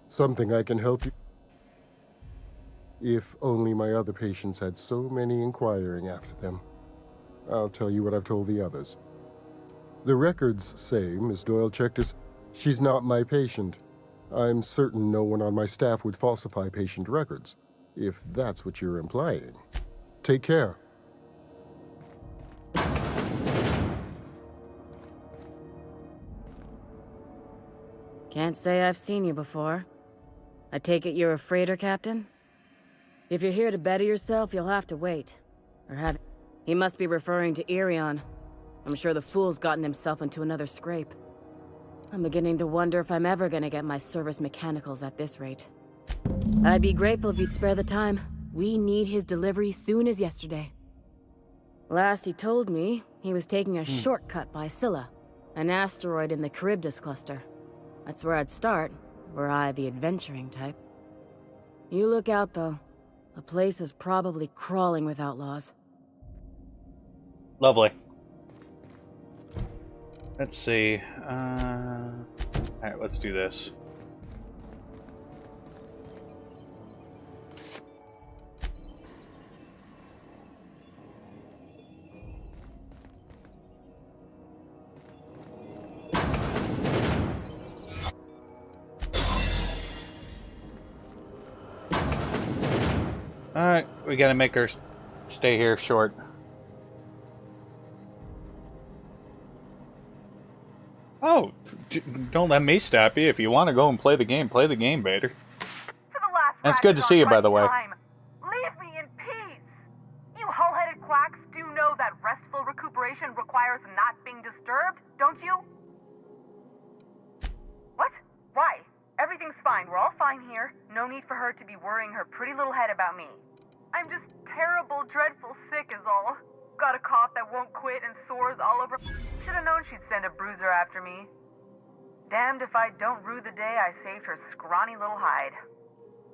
Something I can help you? If only my other patients had so many inquiring after them. I'll tell you what I've told the others. The records say Miss Doyle checked us. She's not my patient. I'm certain no one on my staff would falsify patient records, if that's what you're implying. Take care. Can't say I've seen you before. I take it you're a freighter captain? If you're here to better yourself, you'll have to wait. Or have... He must be referring to Irion. I'm sure the fool's gotten himself into another scrape. I'm beginning to wonder if I'm ever gonna get my service mechanicals at this rate. I'd be grateful if you'd spare the time. We need his delivery soon as yesterday. Last he told me, he was taking a shortcut by Scylla, an asteroid in the Charybdis cluster. That's where I'd start, were I the adventuring type. You look out, though. The place is probably crawling with outlaws. Lovely. Let's see. Alright, let's do this. Alright, we gotta make her stay here short. Oh, don't let me stop you. If you want to go and play the game, Vader. And it's good to see you, by the way. Leave me in peace! You hull-headed quacks do know that restful recuperation requires not being disturbed, don't you? What? Why? Everything's fine. We're all fine here. No need for her to be worrying her pretty little head about me. I'm just terrible, dreadful sick is all. Got a cough that won't quit and sores all over. Should've known she'd send a bruiser after me. Damned if I don't rue the day I saved her scrawny little hide.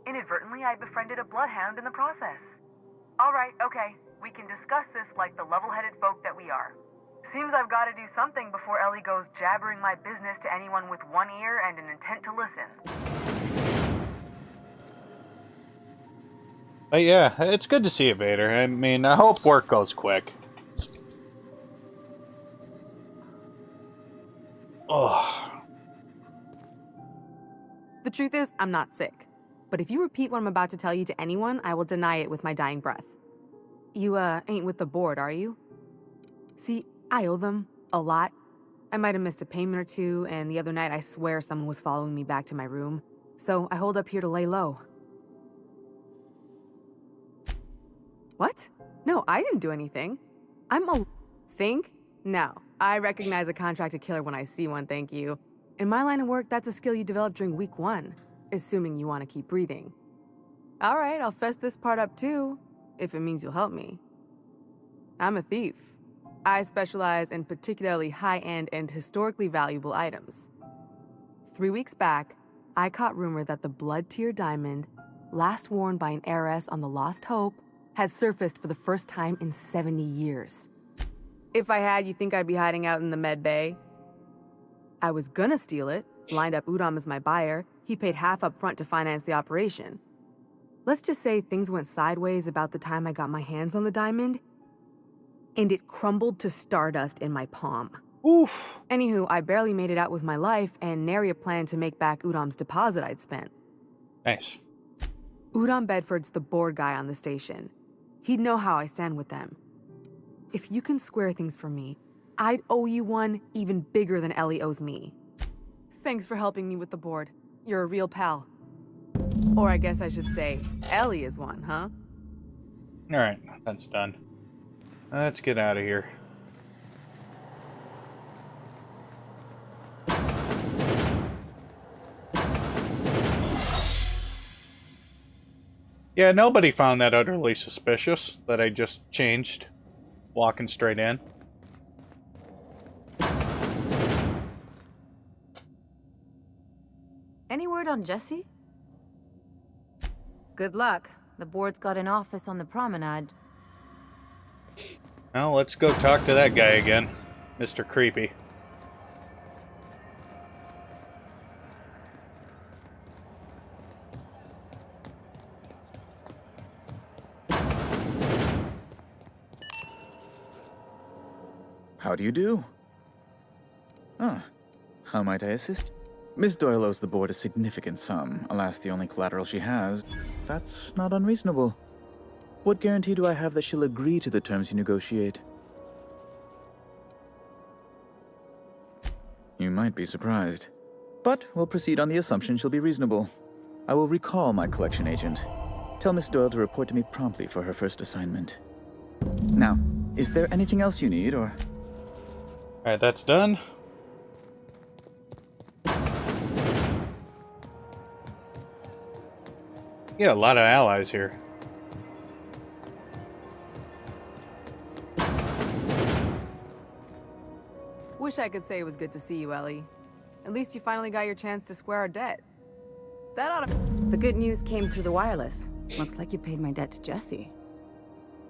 Inadvertently, I befriended a bloodhound in the process. Alright, okay. We can discuss this like the level-headed folk that we are. Seems I've got to do something before Ellie goes jabbering my business to anyone with one ear and an intent to listen. But yeah, it's good to see you, Vader. I mean, I hope work goes quick. Ugh. The truth is, I'm not sick. But if you repeat what I'm about to tell you to anyone, I will deny it with my dying breath. You, ain't with the board, are you? See, I owe them a lot. I might have missed a payment or two, and the other night I swear someone was following me back to my room. So I hold up here to lay low. What? No, I didn't do anything. I'm a... Think? No. I recognize a contracted killer when I see one, thank you. In my line of work, that's a skill you develop during week 1. Assuming you want to keep breathing. Alright, I'll fess this part up too, if it means you'll help me. I'm a thief. I specialize in particularly high-end and historically valuable items. 3 weeks back, I caught rumor that the blood-tier diamond, last worn by an heiress on the Lost Hope, had surfaced for the first time in 70 years. If I had, you think I'd be hiding out in the med bay? I was gonna steal it, lined up Udom as my buyer. He paid half up front to finance the operation. Let's just say things went sideways about the time I got my hands on the diamond, and it crumbled to stardust in my palm. Oof. Anywho, I barely made it out with my life, and nary a plan to make back Udom's deposit I'd spent. Nice. Udom Bedford's the board guy on the station. He'd know how I stand with them. If you can square things for me, I'd owe you one even bigger than Ellie owes me. Thanks for helping me with the board. You're a real pal. Or I guess I should say, Ellie is one, huh? Alright, that's done. Let's get out of here. Yeah, nobody found that utterly suspicious that I just changed, walking straight in. Any word on Jesse? Good luck. The board's got an office on the promenade. Well, let's go talk to that guy again, Mr. Creepy. How do you do? Ah, how might I assist? Miss Doyle owes the board a significant sum. Alas, the only collateral she has. That's not unreasonable. What guarantee do I have that she'll agree to the terms you negotiate? You might be surprised. But we'll proceed on the assumption she'll be reasonable. I will recall my collection agent. Tell Miss Doyle to report to me promptly for her first assignment. Now, is there anything else you need, or...? Alright, that's done. You got a lot of allies here. Wish I could say it was good to see you, Ellie. At least you finally got your chance to square our debt. That ought to... The good news came through the wireless. Looks like you paid my debt to Jesse.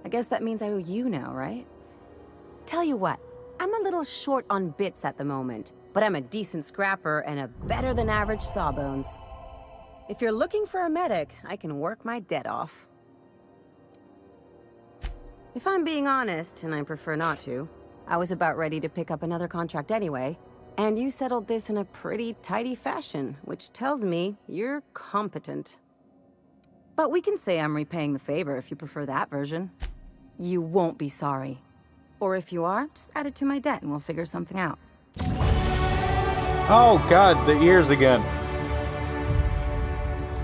I guess that means I owe you now, right? Tell you what, I'm a little short on bits at the moment, but I'm a decent scrapper and a better-than-average sawbones. If you're looking for a medic, I can work my debt off. If I'm being honest, and I prefer not to, I was about ready to pick up another contract anyway, and you settled this in a pretty tidy fashion, which tells me you're competent. But we can say I'm repaying the favor if you prefer that version. You won't be sorry. Or if you are, just add it to my debt and we'll figure something out. Oh god, the ears again.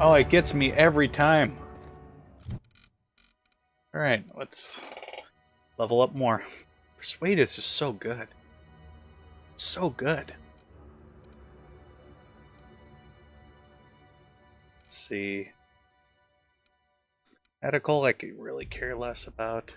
Oh, it gets me every time. Alright, let's level up more. Persuade is just so good. So good. Let's see. Medical, I could really care less about.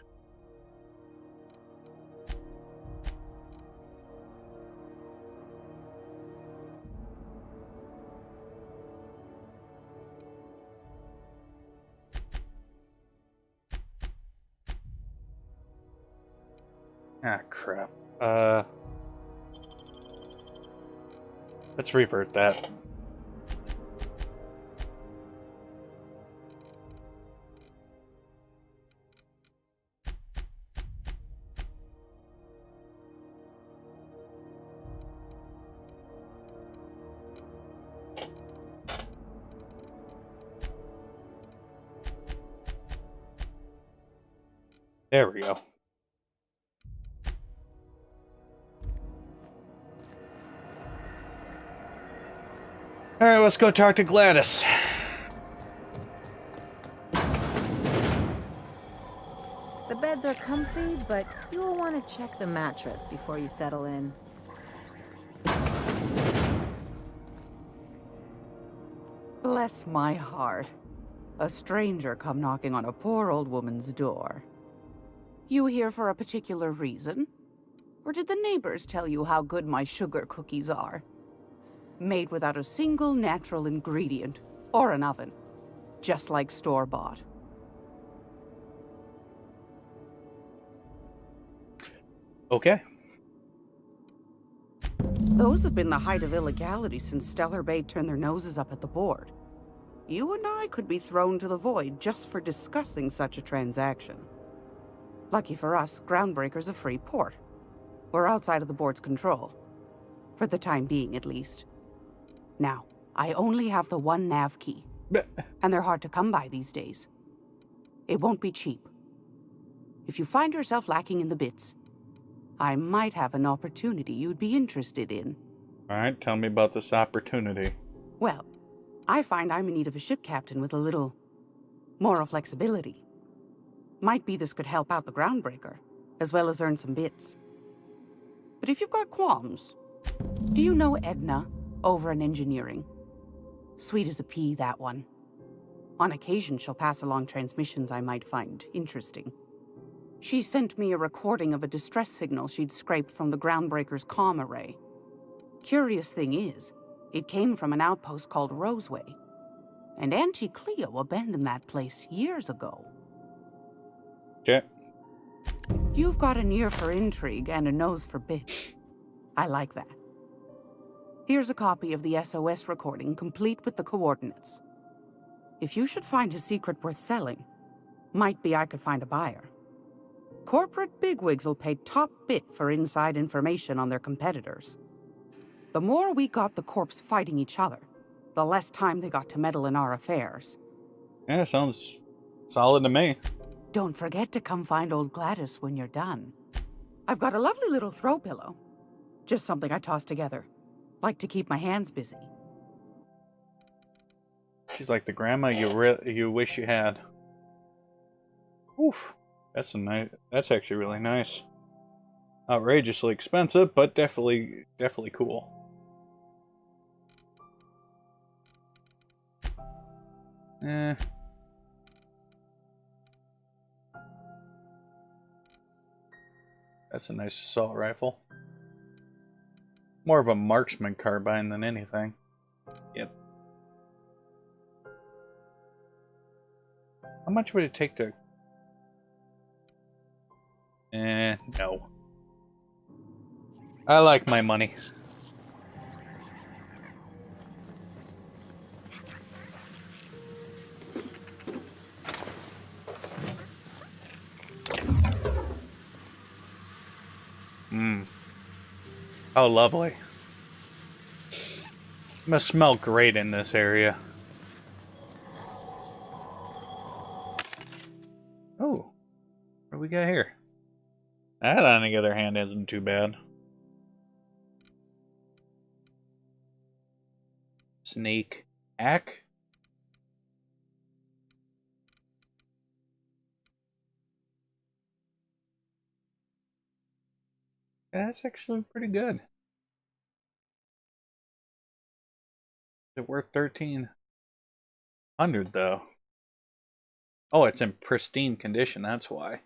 Ah, crap. Let's revert that. There we go. Alright, let's go talk to Gladys. The beds are comfy, but you'll want to check the mattress before you settle in. Bless my heart. A stranger come knocking on a poor old woman's door. You here for a particular reason? Or did the neighbors tell you how good my sugar cookies are? Made without a single natural ingredient, or an oven. Just like store-bought. Okay. Those have been the height of illegality since Stellar Bay turned their noses up at the board. You and I could be thrown to the void just for discussing such a transaction. Lucky for us, Groundbreaker's a free port. We're outside of the board's control. For the time being, at least. Now, I only have the one nav key. And they're hard to come by these days. It won't be cheap. If you find yourself lacking in the bits, I might have an opportunity you'd be interested in. Alright, tell me about this opportunity. Well, I find I'm in need of a ship captain with a little moral flexibility. Might be this could help out the Groundbreaker, as well as earn some bits. But if you've got qualms, do you know Edna over in engineering? Sweet as a pea, that one. On occasion, she'll pass along transmissions I might find interesting. She sent me a recording of a distress signal she'd scraped from the Groundbreaker's comm array. Curious thing is, it came from an outpost called Roseway. And Auntie Cleo abandoned that place years ago. Okay. You've got an ear for intrigue and a nose for bits. I like that. Here's a copy of the SOS recording, complete with the coordinates. If you should find a secret worth selling, might be I could find a buyer. Corporate bigwigs will pay top bit for inside information on their competitors. The more we got the corps fighting each other, the less time they got to meddle in our affairs. Yeah, sounds solid to me. Don't forget to come find old Gladys when you're done. I've got a lovely little throw pillow. Just something I toss together. Like to keep my hands busy. She's like the grandma you wish you had. Oof. That's actually really nice. Outrageously expensive, but definitely cool. Eh. That's a nice assault rifle. More of a marksman carbine than anything. Yep. How much would it take to... no. I like my money. How lovely. It must smell great in this area. we got here? That, on the other hand, isn't too bad. Snake Ack. That's actually pretty good. Is it worth 1,300 though? Oh, it's in pristine condition, that's why.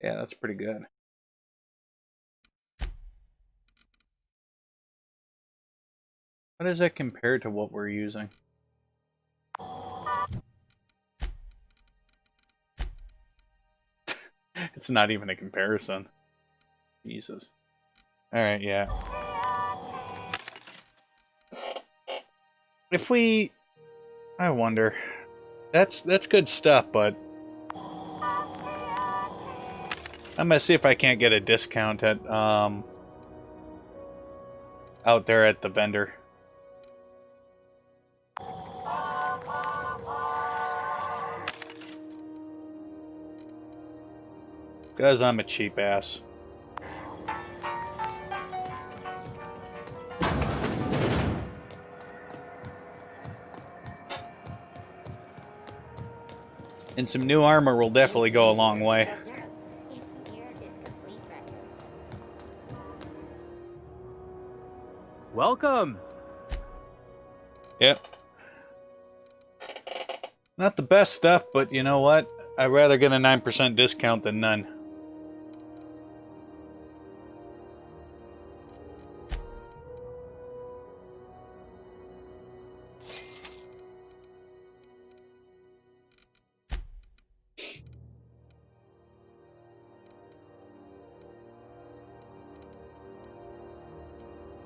Yeah, that's pretty good. How does that compare to what we're using? It's not even a comparison. Jesus. Alright, yeah. If we... I wonder. That's good stuff, but... I'm gonna see if I can't get a discount at, out there at the vendor. Because I'm a cheap ass. And some new armor will definitely go a long way. Welcome. Yep. Not the best stuff, but you know what? I'd rather get a 9% discount than none.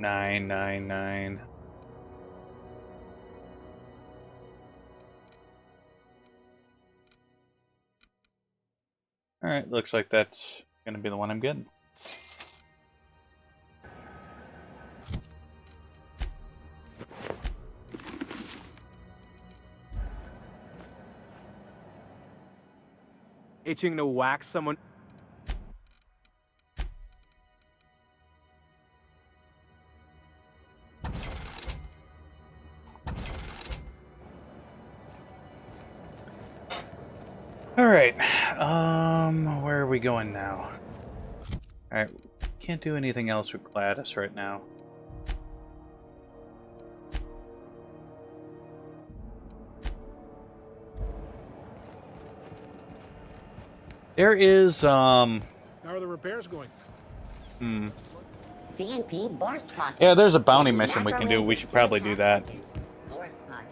$9.99. Alright, looks like that's gonna be the one I'm getting. Itching to whack someone. Alright, where are we going now? Alright, can't do anything else with Gladys right now. There is, How are the repairs going? CNP Bourse Pocket. Yeah, there's a bounty mission we can do. We should probably do that. Bourse Pocket.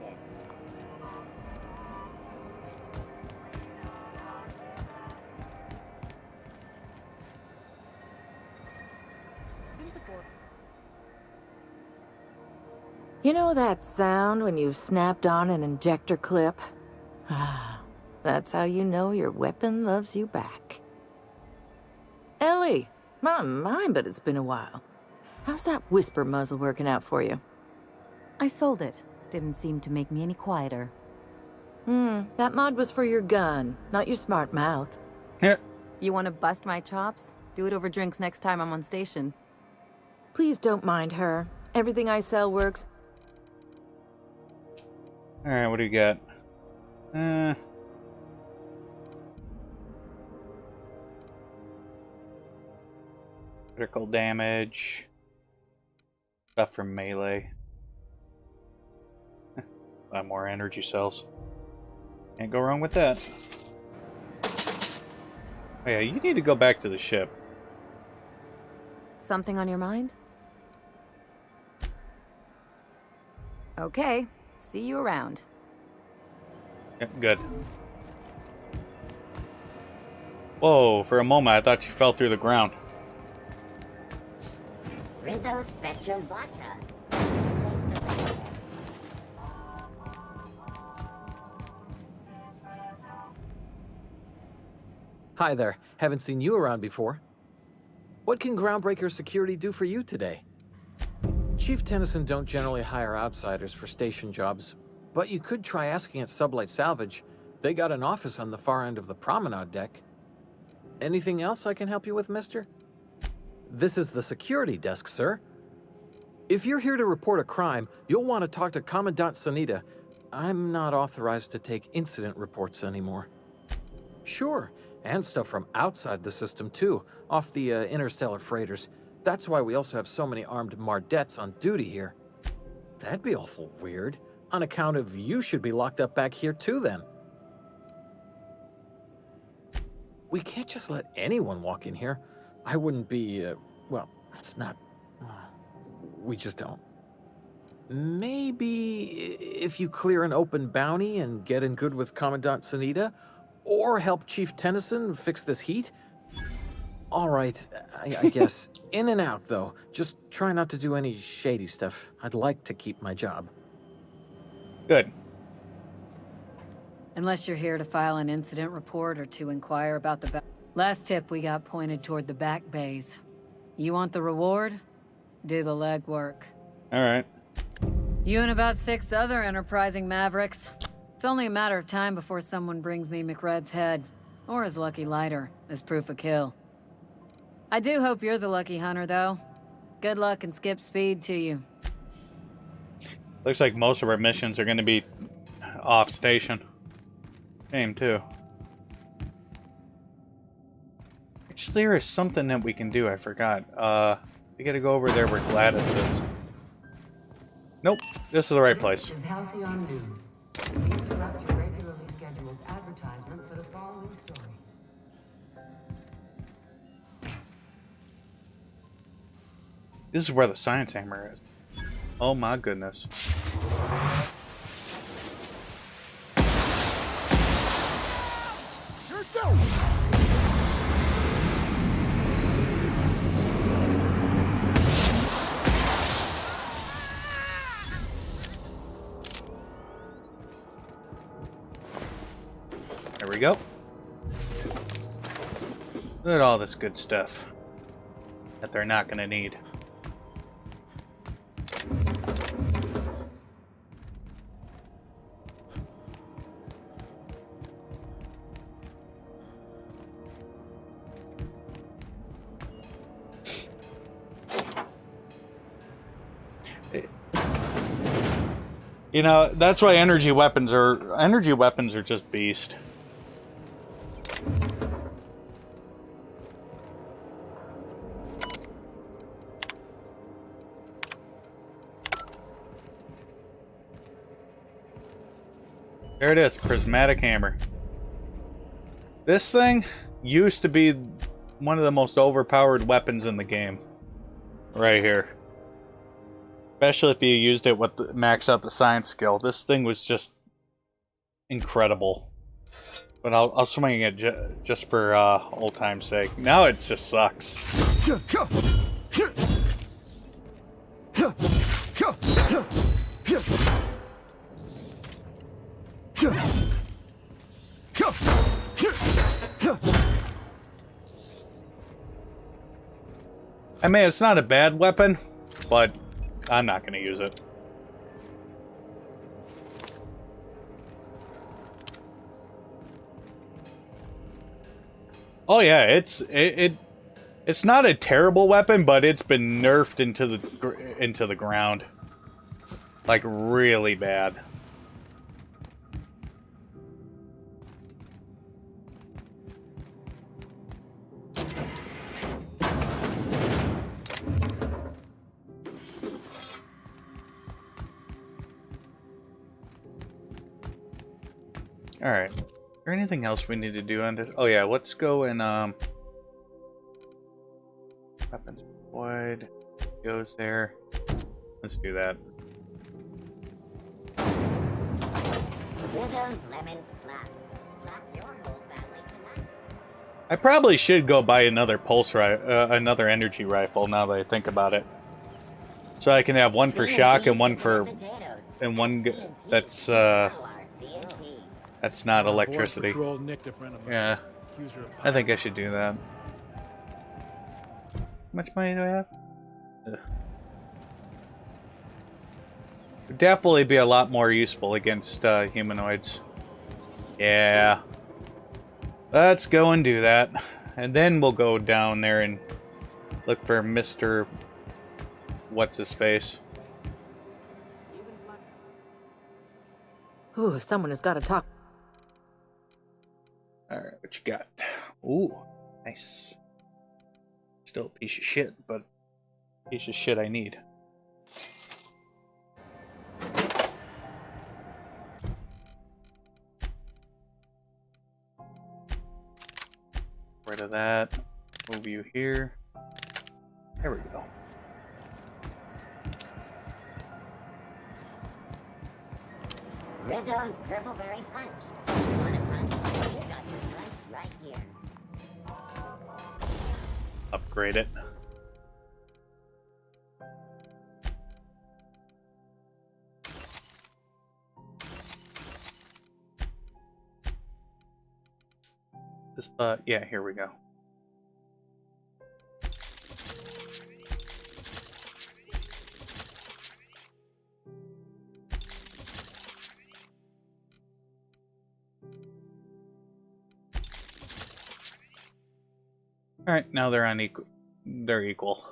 You know that sound when you've snapped on an injector clip? Ah, that's how you know your weapon loves you back. Ellie, my mind, but it's been a while. How's that whisper muzzle working out for you? I sold it. Didn't seem to make me any quieter. That mod was for your gun, not your smart mouth. Yeah. You want to bust my chops? Do it over drinks next time I'm on station. Please don't mind her. Everything I sell works. Alright, what do you got? Critical damage. Stuff from melee. A lot more energy cells. Can't go wrong with that. Oh yeah, you need to go back to the ship. Something on your mind? Okay. See you around. Yep, good. Whoa, for a moment I thought you fell through the ground. Rizzo Spectrum Vodka. Hi there. Haven't seen you around before. What can Groundbreaker Security do for you today? Chief Tennyson don't generally hire outsiders for station jobs, but you could try asking at Sublight Salvage. They got an office on the far end of the promenade deck. Anything else I can help you with, mister? This is the security desk, sir. If you're here to report a crime, you'll want to talk to Commandant Sanita. I'm not authorized to take incident reports anymore. Sure, and stuff from outside the system too, off the interstellar freighters. That's why we also have so many armed Mardettes on duty here. That'd be awful weird. On account of you should be locked up back here too then. We can't just let anyone walk in here. I wouldn't be, well, it's not... we just don't. Maybe if you clear an open bounty and get in good with Commandant Sanita, or help Chief Tennyson fix this heat? All right, I guess. In and out, though. Just try not to do any shady stuff. I'd like to keep my job. Good. Unless you're here to file an incident report or to inquire about the last tip we got pointed toward the back bays. You want the reward? Do the legwork. All right. You and about 6 other enterprising mavericks. It's only a matter of time before someone brings me McRed's head, or his lucky lighter, as proof of kill. I do hope you're the lucky hunter, though. Good luck and skip speed to you. Looks like most of our missions are going to be off station. Same too. Actually, there is something that we can do. I forgot. We got to go over there where Gladys is. Nope, this is the right place. This is Halcyon News. We interrupt your regularly scheduled advertisement for the following story. This is where the science hammer is. Oh my goodness. There we go. Look at all this good stuff that they're not going to need. You know, that's why energy weapons are just beast. There it is, prismatic hammer. This thing used to be one of the most overpowered weapons in the game. Right here. Especially if you used it with max out the science skill. This thing was just incredible. But I'll swing it just for old time's sake. Now it just sucks. I mean, it's not a bad weapon, but I'm not going to use it. Oh yeah, it's not a terrible weapon, but it's been nerfed into the ground, like really bad. Alright. Is there anything else we need to do on this? Oh yeah, let's go and weapons deployed. Goes there. Let's do that. I probably should go buy another another energy rifle now that I think about it. So I can have one for shock and one that's not electricity. Yeah, I think I should do that. How much money do I have? Ugh. Would definitely be a lot more useful against humanoids. Yeah. Let's go and do that. and then we'll go down there and look for Mr. What's-his-face. Ooh, someone has got to talk. Alright, what you got? Ooh, nice. Still a piece of shit, but a piece of shit I need. Rid of that. Move you here. There we go. Rizzo's Purpleberry Punch. You want a punch? You got your punch right here. Upgrade it. This, yeah, here we go. All right, now they're on equal. They're equal.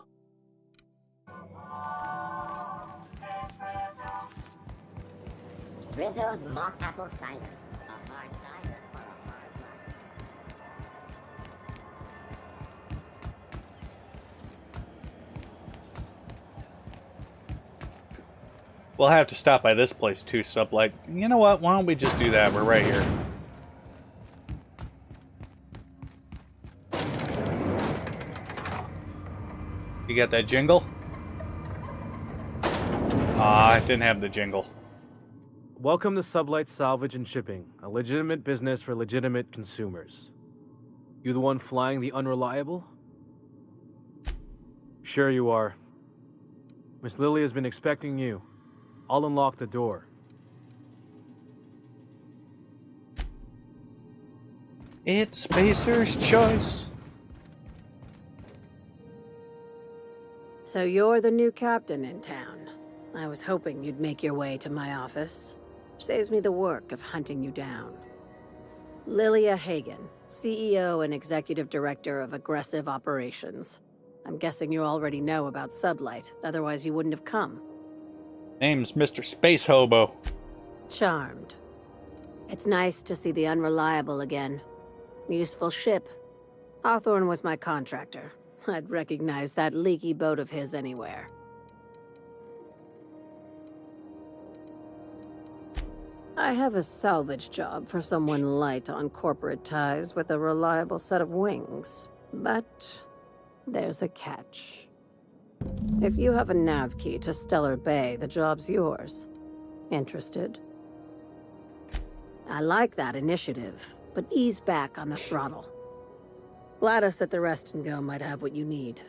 Rizzo's Mock Apple Cider. A hard cider for a hard life. We'll have to stop by this place too, Sublight. You know what? Why don't we just do that? We're right here. You got that jingle? Ah, I didn't have the jingle. Welcome to Sublight Salvage and Shipping, a legitimate business for legitimate consumers. You the one flying the Unreliable? Sure you are. Miss Lily has been expecting you. I'll unlock the door. It's Spacer's choice. So you're the new captain in town. I was hoping you'd make your way to my office. Saves me the work of hunting you down. Lilia Hagen, CEO and Executive Director of Aggressive Operations. I'm guessing you already know about Sublight, otherwise you wouldn't have come. Name's Mr. Space Hobo. Charmed. It's nice to see the Unreliable again. Useful ship. Hawthorne was my contractor. I'd recognize that leaky boat of his anywhere. I have a salvage job for someone light on corporate ties with a reliable set of wings. But there's a catch. If you have a nav key to Stellar Bay, the job's yours. Interested? I like that initiative, but ease back on the throttle. Gladys at the Rest and Go might have what you need.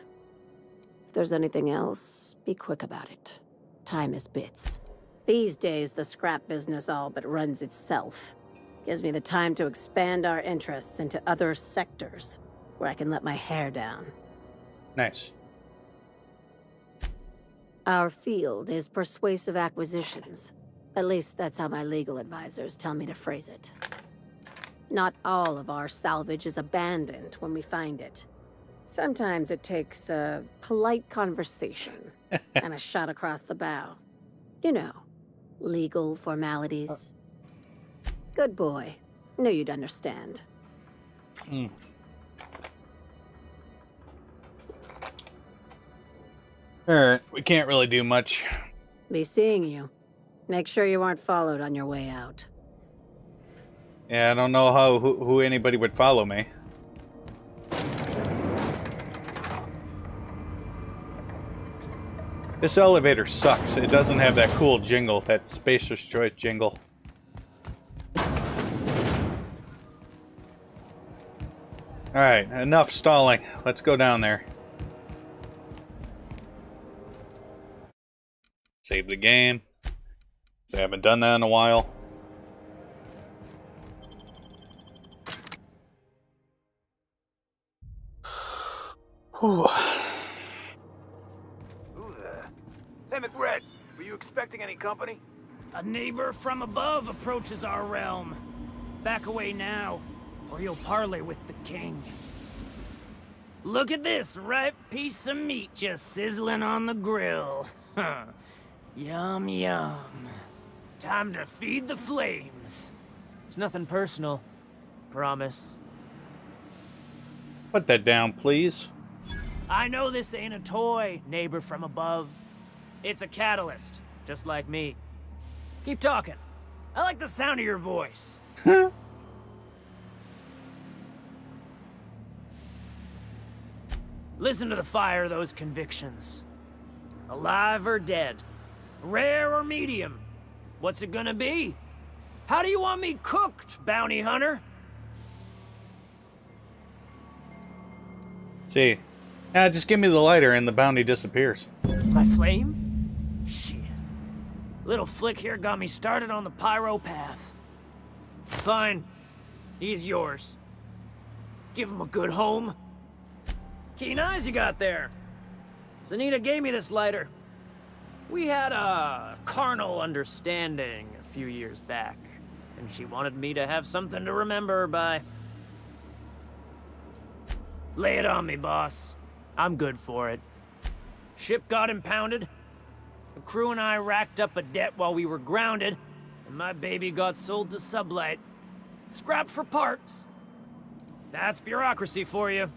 If there's anything else, be quick about it. Time is bits. These days, the scrap business all but runs itself. Gives me the time to expand our interests into other sectors, where I can let my hair down. Nice. Our field is persuasive acquisitions. At least that's how my legal advisors tell me to phrase it. Not all of our salvage is abandoned when we find it. Sometimes it takes a polite conversation and a shot across the bow. You know, legal formalities. Good boy. Knew you'd understand. Alright, we can't really do much. Be seeing you. Make sure you aren't followed on your way out. Yeah, I don't know how who anybody would follow me. This elevator sucks. It doesn't have that cool jingle, that Spacer's Choice jingle. Alright, enough stalling. Let's go down there. Save the game. I haven't done that in a while. Who there? Hey, McRed, were you expecting any company? A neighbor from above approaches our realm. Back away now, or you'll parley with the king. Look at this ripe piece of meat just sizzling on the grill. Yum, yum. Time to feed the flames. It's nothing personal. Promise. Put that down, please. I know this ain't a toy, neighbor from above. It's a catalyst, just like me. Keep talking. I like the sound of your voice. Listen to the fire of those convictions. Alive or dead? Rare or medium? What's it gonna be? How do you want me cooked, bounty hunter? See. Yeah, just give me the lighter and the bounty disappears. My flame? Shit. Little flick here got me started on the pyro path. Fine. He's yours. Give him a good home. Keen eyes you got there. Sunita gave me this lighter. We had a carnal understanding a few years back, and she wanted me to have something to remember her by. Lay it on me, boss. I'm good for it. Ship got impounded. The crew and I racked up a debt while we were grounded, and my baby got sold to Sublight. Scrapped for parts. That's bureaucracy for you.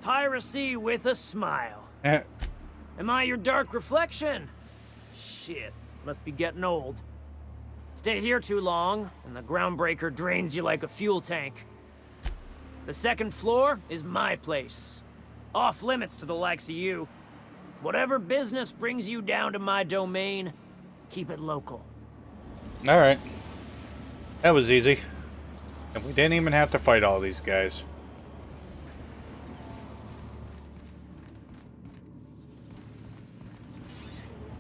Piracy with a smile. Am I your dark reflection? Shit, must be getting old. Stay here too long, and the groundbreaker drains you like a fuel tank. The second floor is my place. Off limits to the likes of you. Whatever business brings you down to my domain, keep it local. Alright. That was easy. And we didn't even have to fight all these guys.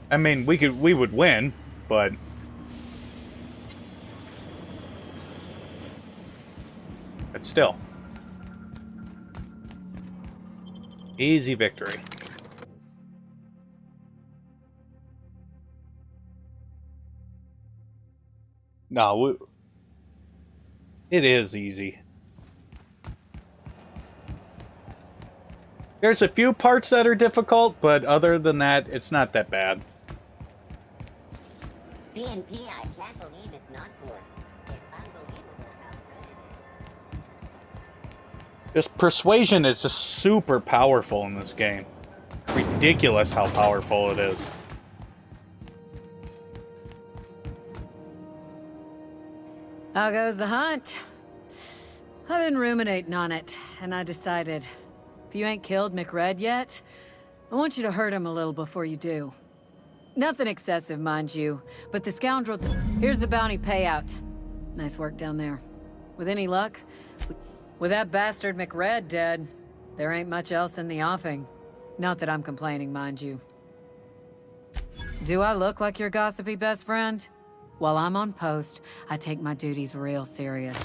I mean, we would win, but still. Easy victory. No, it is easy. There's a few parts that are difficult, but other than that, it's not that bad. CNP, I can't believe it's not forced. It's unbelievable how good it is. This persuasion is just super powerful in this game. Ridiculous how powerful it is. How goes the hunt? I've been ruminating on it, and I decided, if you ain't killed McRed yet, I want you to hurt him a little before you do. Nothing excessive, mind you, but the scoundrel... Here's the bounty payout. Nice work down there. With any luck, with that bastard McRed dead, there ain't much else in the offing. Not that I'm complaining, mind you. Do I look like your gossipy best friend? While I'm on post, I take my duties real serious.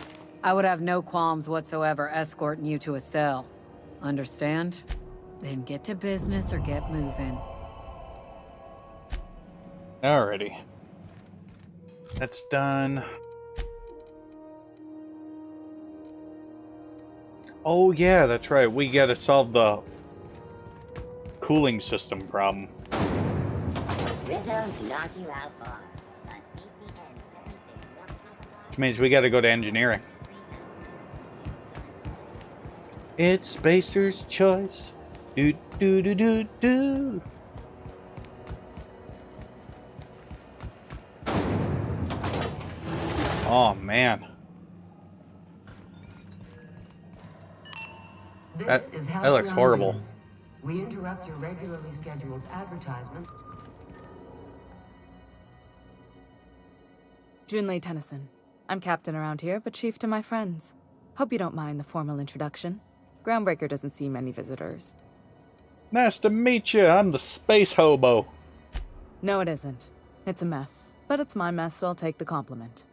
I would have no qualms whatsoever escorting you to a cell. Understand? Then get to business or get moving. Alrighty. That's done. Oh yeah, that's right. We gotta solve the cooling system problem. Rizzo's knock you out bar. Which means we gotta go to engineering. It's Spacer's choice. Do do do do do. Oh man. That looks horrible. We interrupt your regularly scheduled advertisement. Junlei Tennyson. I'm captain around here, but chief to my friends. Hope you don't mind the formal introduction. Groundbreaker doesn't see many visitors. Nice to meet you. I'm the space hobo. No, it isn't. It's a mess. But it's my mess, so I'll take the compliment.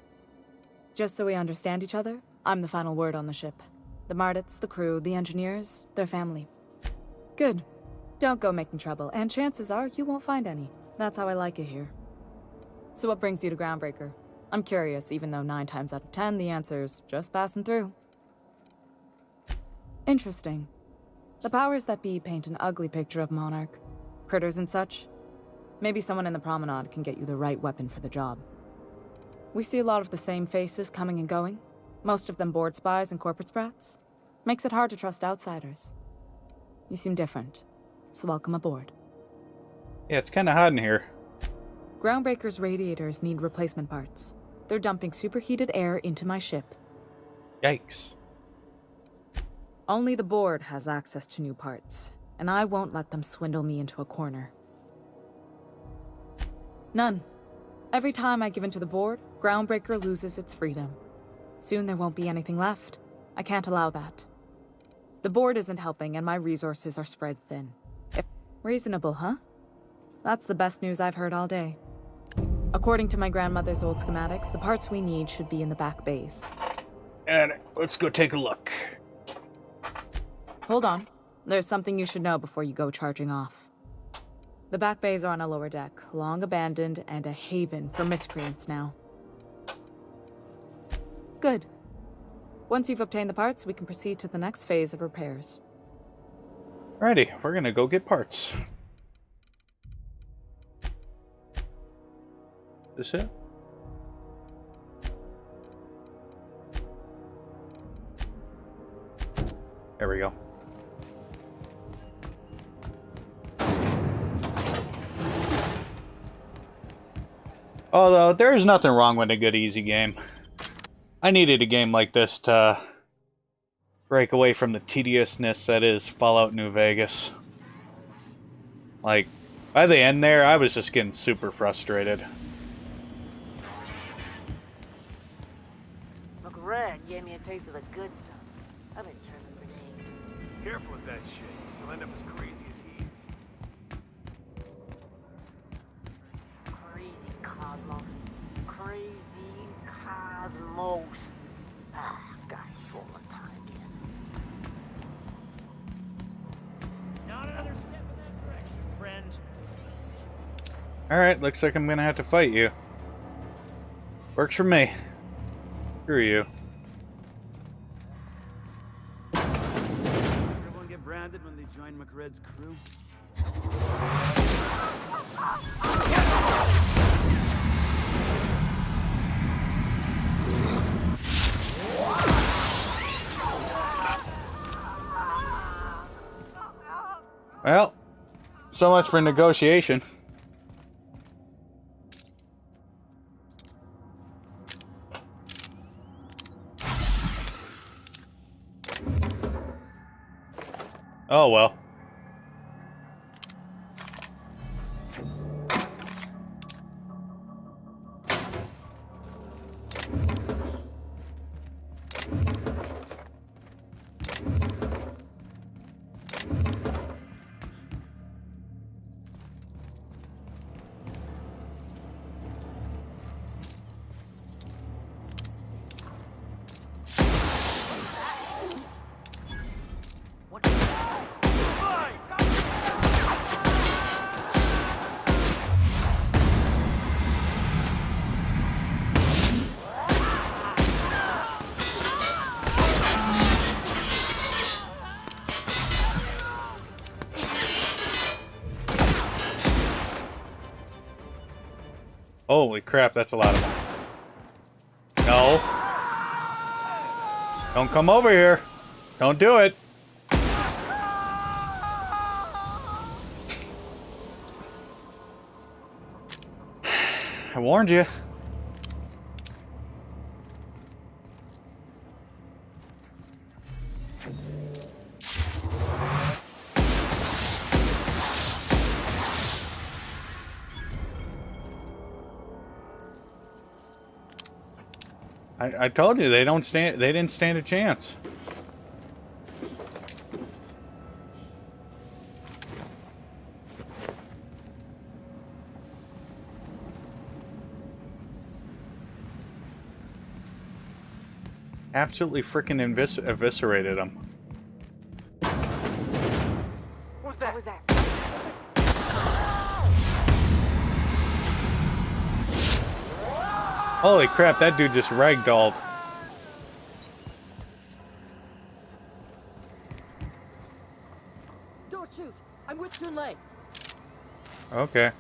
Just so we understand each other, I'm the final word on the ship. The Mardits, the crew, the engineers, their family. Good. Don't go making trouble, and chances are you won't find any. That's how I like it here. So what brings you to Groundbreaker? I'm curious, even though 9 times out of 10 the answer's just passing through. Interesting. The powers that be paint an ugly picture of Monarch. Critters and such. Maybe someone in the promenade can get you the right weapon for the job. We see a lot of the same faces coming and going. Most of them board spies and corporate sprats. Makes it hard to trust outsiders. You seem different, so welcome aboard. Yeah, it's kind of hot in here. Groundbreaker's radiators need replacement parts. They're dumping superheated air into my ship. Yikes. Only the board has access to new parts, and I won't let them swindle me into a corner. None. Every time I give in to the board, Groundbreaker loses its freedom. Soon there won't be anything left. I can't allow that. The board isn't helping, and my resources are spread thin. Reasonable, huh? That's the best news I've heard all day. According to my grandmother's old schematics, the parts we need should be in the back bays. And let's go take a look. Hold on. There's something you should know before you go charging off. The back bays are on a lower deck, long abandoned and a haven for miscreants now. Good. Once you've obtained the parts, we can proceed to the next phase of repairs. Alrighty, we're gonna go get parts. This it? There we go. Although, there's nothing wrong with a good easy game. I needed a game like this to break away from the tediousness that is Fallout New Vegas. Like, by the end there, I was just getting super frustrated. McRed gave me a taste of the good stuff. I've been tripping for days. Careful with that shit. You'll end up as crazy as he is. Crazy Cosmos. Crazy Cosmos. Ah, got a swollen tongue again. Not another step in that direction, friend. Alright, looks like I'm gonna have to fight you. Works for me. Screw you. Everyone get branded when they join McRed's crew? Well, so much for negotiation. Oh well. Holy crap, that's a lot of them. No. Don't come over here. Don't do it. I warned you. I told you they didn't stand a chance. Absolutely freaking eviscerated them. What's that? What's that? Holy crap, that dude just ragdolled. Don't shoot. I'm with Junlei. Okay.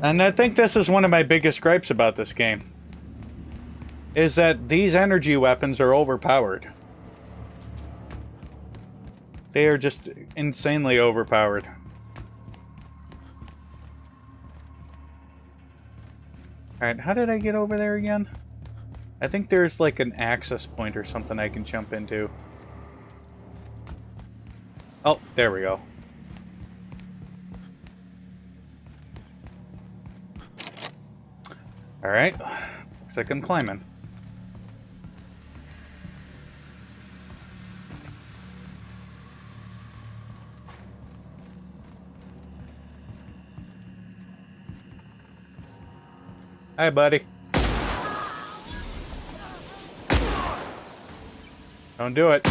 And I think this is one of my biggest gripes about this game. Is that these energy weapons are overpowered. They are just insanely overpowered. Alright, how did I get over there again? I think there's like an access point or something I can jump into. Oh, there we go. Alright, looks like I'm climbing. Hi, buddy. Don't do it.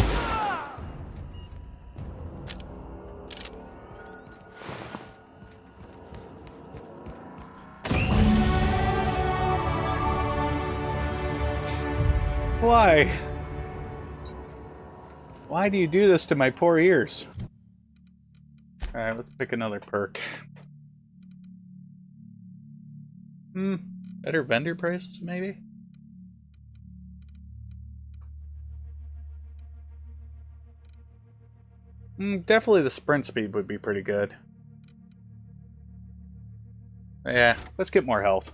Why? Why do you do this to my poor ears? Alright, let's pick another perk. Better vendor prices, maybe? Definitely the sprint speed would be pretty good. Yeah, let's get more health.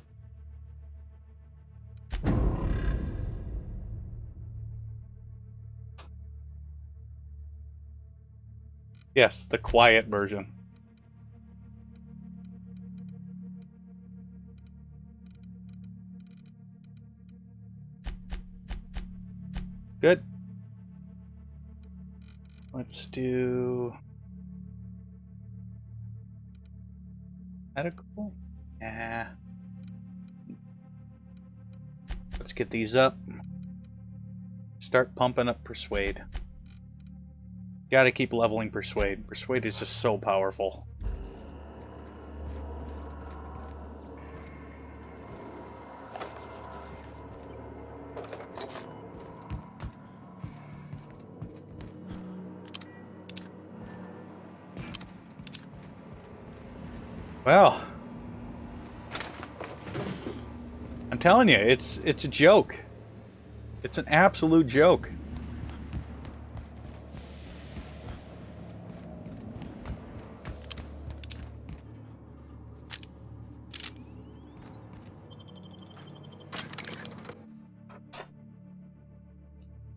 Yes, the quiet version. Good. Let's do medical. Yeah. Let's get these up. Start pumping up Persuade. Gotta keep leveling Persuade. Persuade is just so powerful. Well, I'm telling you, it's a joke. It's an absolute joke.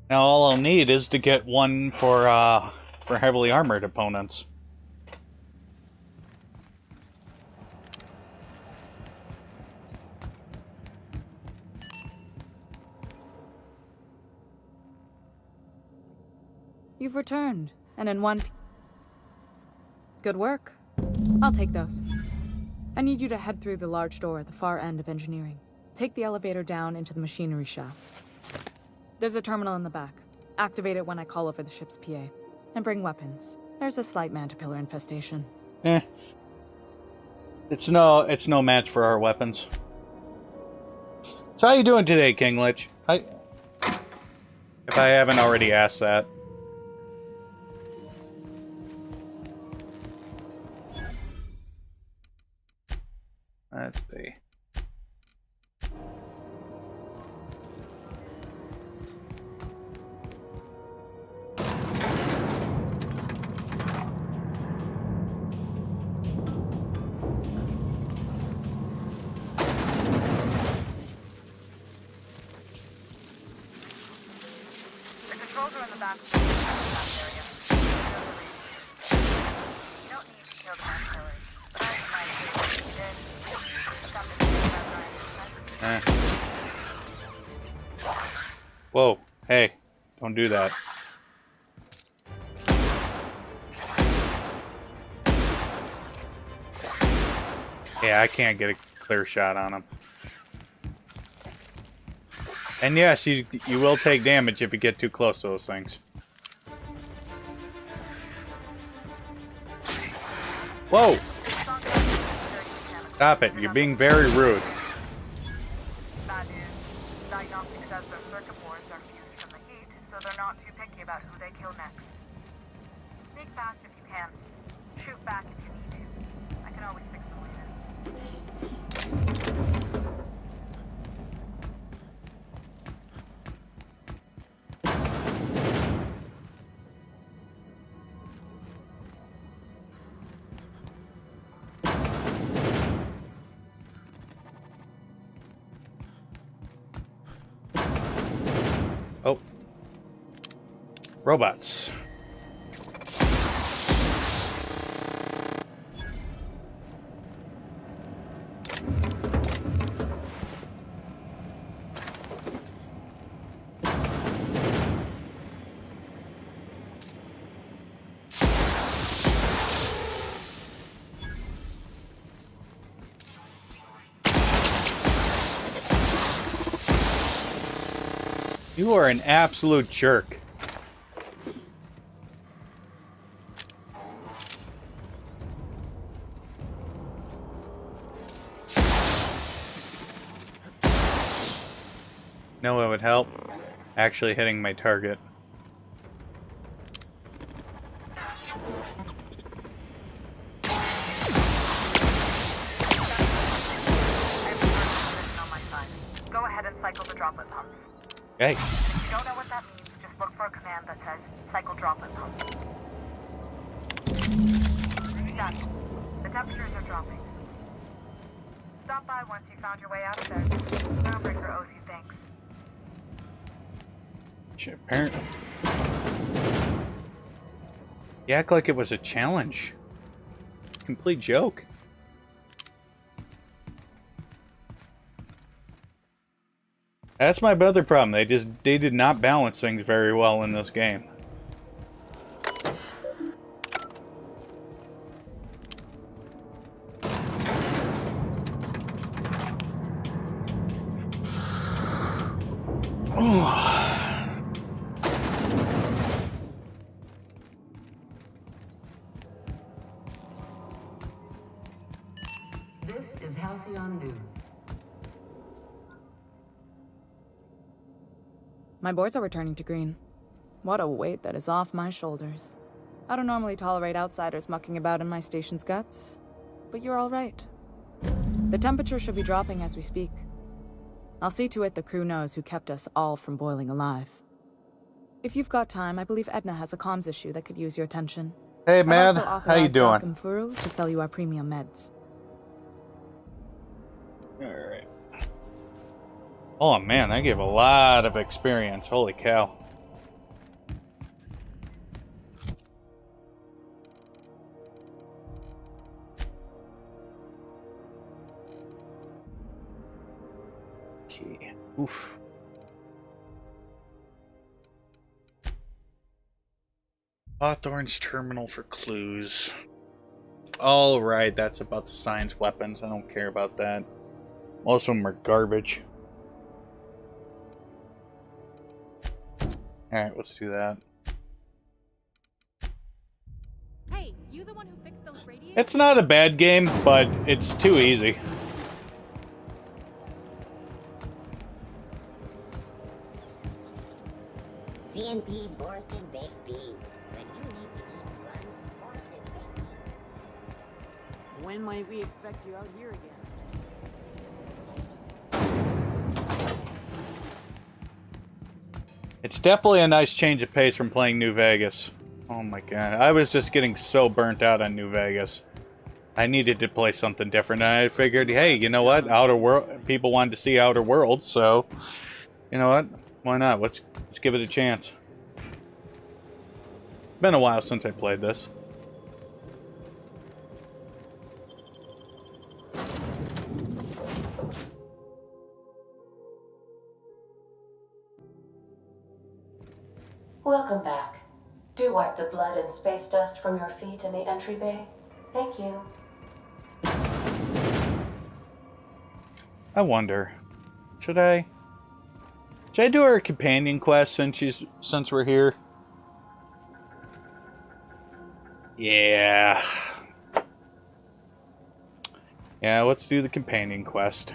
Now all I'll need is to get one for heavily armored opponents. You've returned, and in one... Good work. I'll take those. I need you to head through the large door at the far end of engineering. Take the elevator down into the machinery shop. There's a terminal in the back. Activate it when I call over the ship's PA. And bring weapons. There's a slight mantipillar infestation. It's no match for our weapons. So how you doing today, Kinglich? If I haven't already asked that. Let's see. The controls are in the back area. You don't need to kill the mass killers, but I might do if you did. Whoa, hey, don't do that. Yeah, I can't get a clear shot on him. And yes, you will take damage if you get too close to those things. Whoa! Stop it, you're being very rude. Diagnostic says their circuit boards are fused from the heat, so they're not too picky about who they kill next. Sneak fast if you can. Shoot back if you need to. I can always fix the later. Oh. Robots. You are an absolute jerk. Know what would help? Actually hitting my target. Go ahead and cycle the droplet pumps. Okay. If you don't know what that means, just look for a command that says cycle droplet pumps. Done. The temperatures are dropping. Stop by once you found your way out of there. Groundbreaker owes you thanks. Shit, apparently. You act like it was a challenge. Complete joke. That's my other problem. They did not balance things very well in this game. This is Halcyon News. My boards are returning to green. What a weight that is off my shoulders. I don't normally tolerate outsiders mucking about in my station's guts, but you're all right. The temperature should be dropping as we speak. I'll see to it the crew knows who kept us all from boiling alive. If you've got time, I believe Edna has a comms issue that could use your attention. Hey, I've man. also How you authorized doing? Doc and Furu to sell you our premium meds. Alright. Oh man, that gave a lot of experience. Holy cow. Okay. Oof. Hawthorne's terminal for clues. Alright, that's about the science weapons. I don't care about that. Most of them are garbage. Alright, let's do that. Hey, you the one who fixed those radiators? It's not a bad game, but it's too easy. CNP Borsted Baked Beans. When you need to eat one Borsted Baked Beans. When might we expect you out here again? It's definitely a nice change of pace from playing New Vegas. Oh my god, I was just getting so burnt out on New Vegas. I needed to play something different, and I figured, hey, you know what? Outer World, people wanted to see Outer Worlds, so you know what? Why not? Let's give it a chance. Been a while since I played this. Welcome back. Do wipe the blood and space dust from your feet in the entry bay. Thank you. I wonder, should I do our companion quest since we're here? Yeah. Yeah, let's do the companion quest.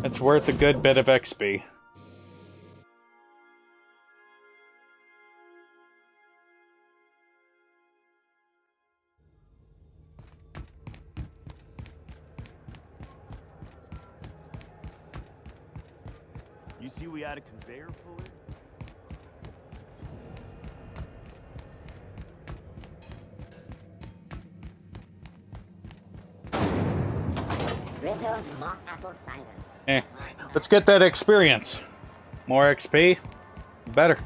It's worth a good bit of XP. You see we had a conveyor puller? Rizzo's mock apple cider. Let's get that experience. More XP, better.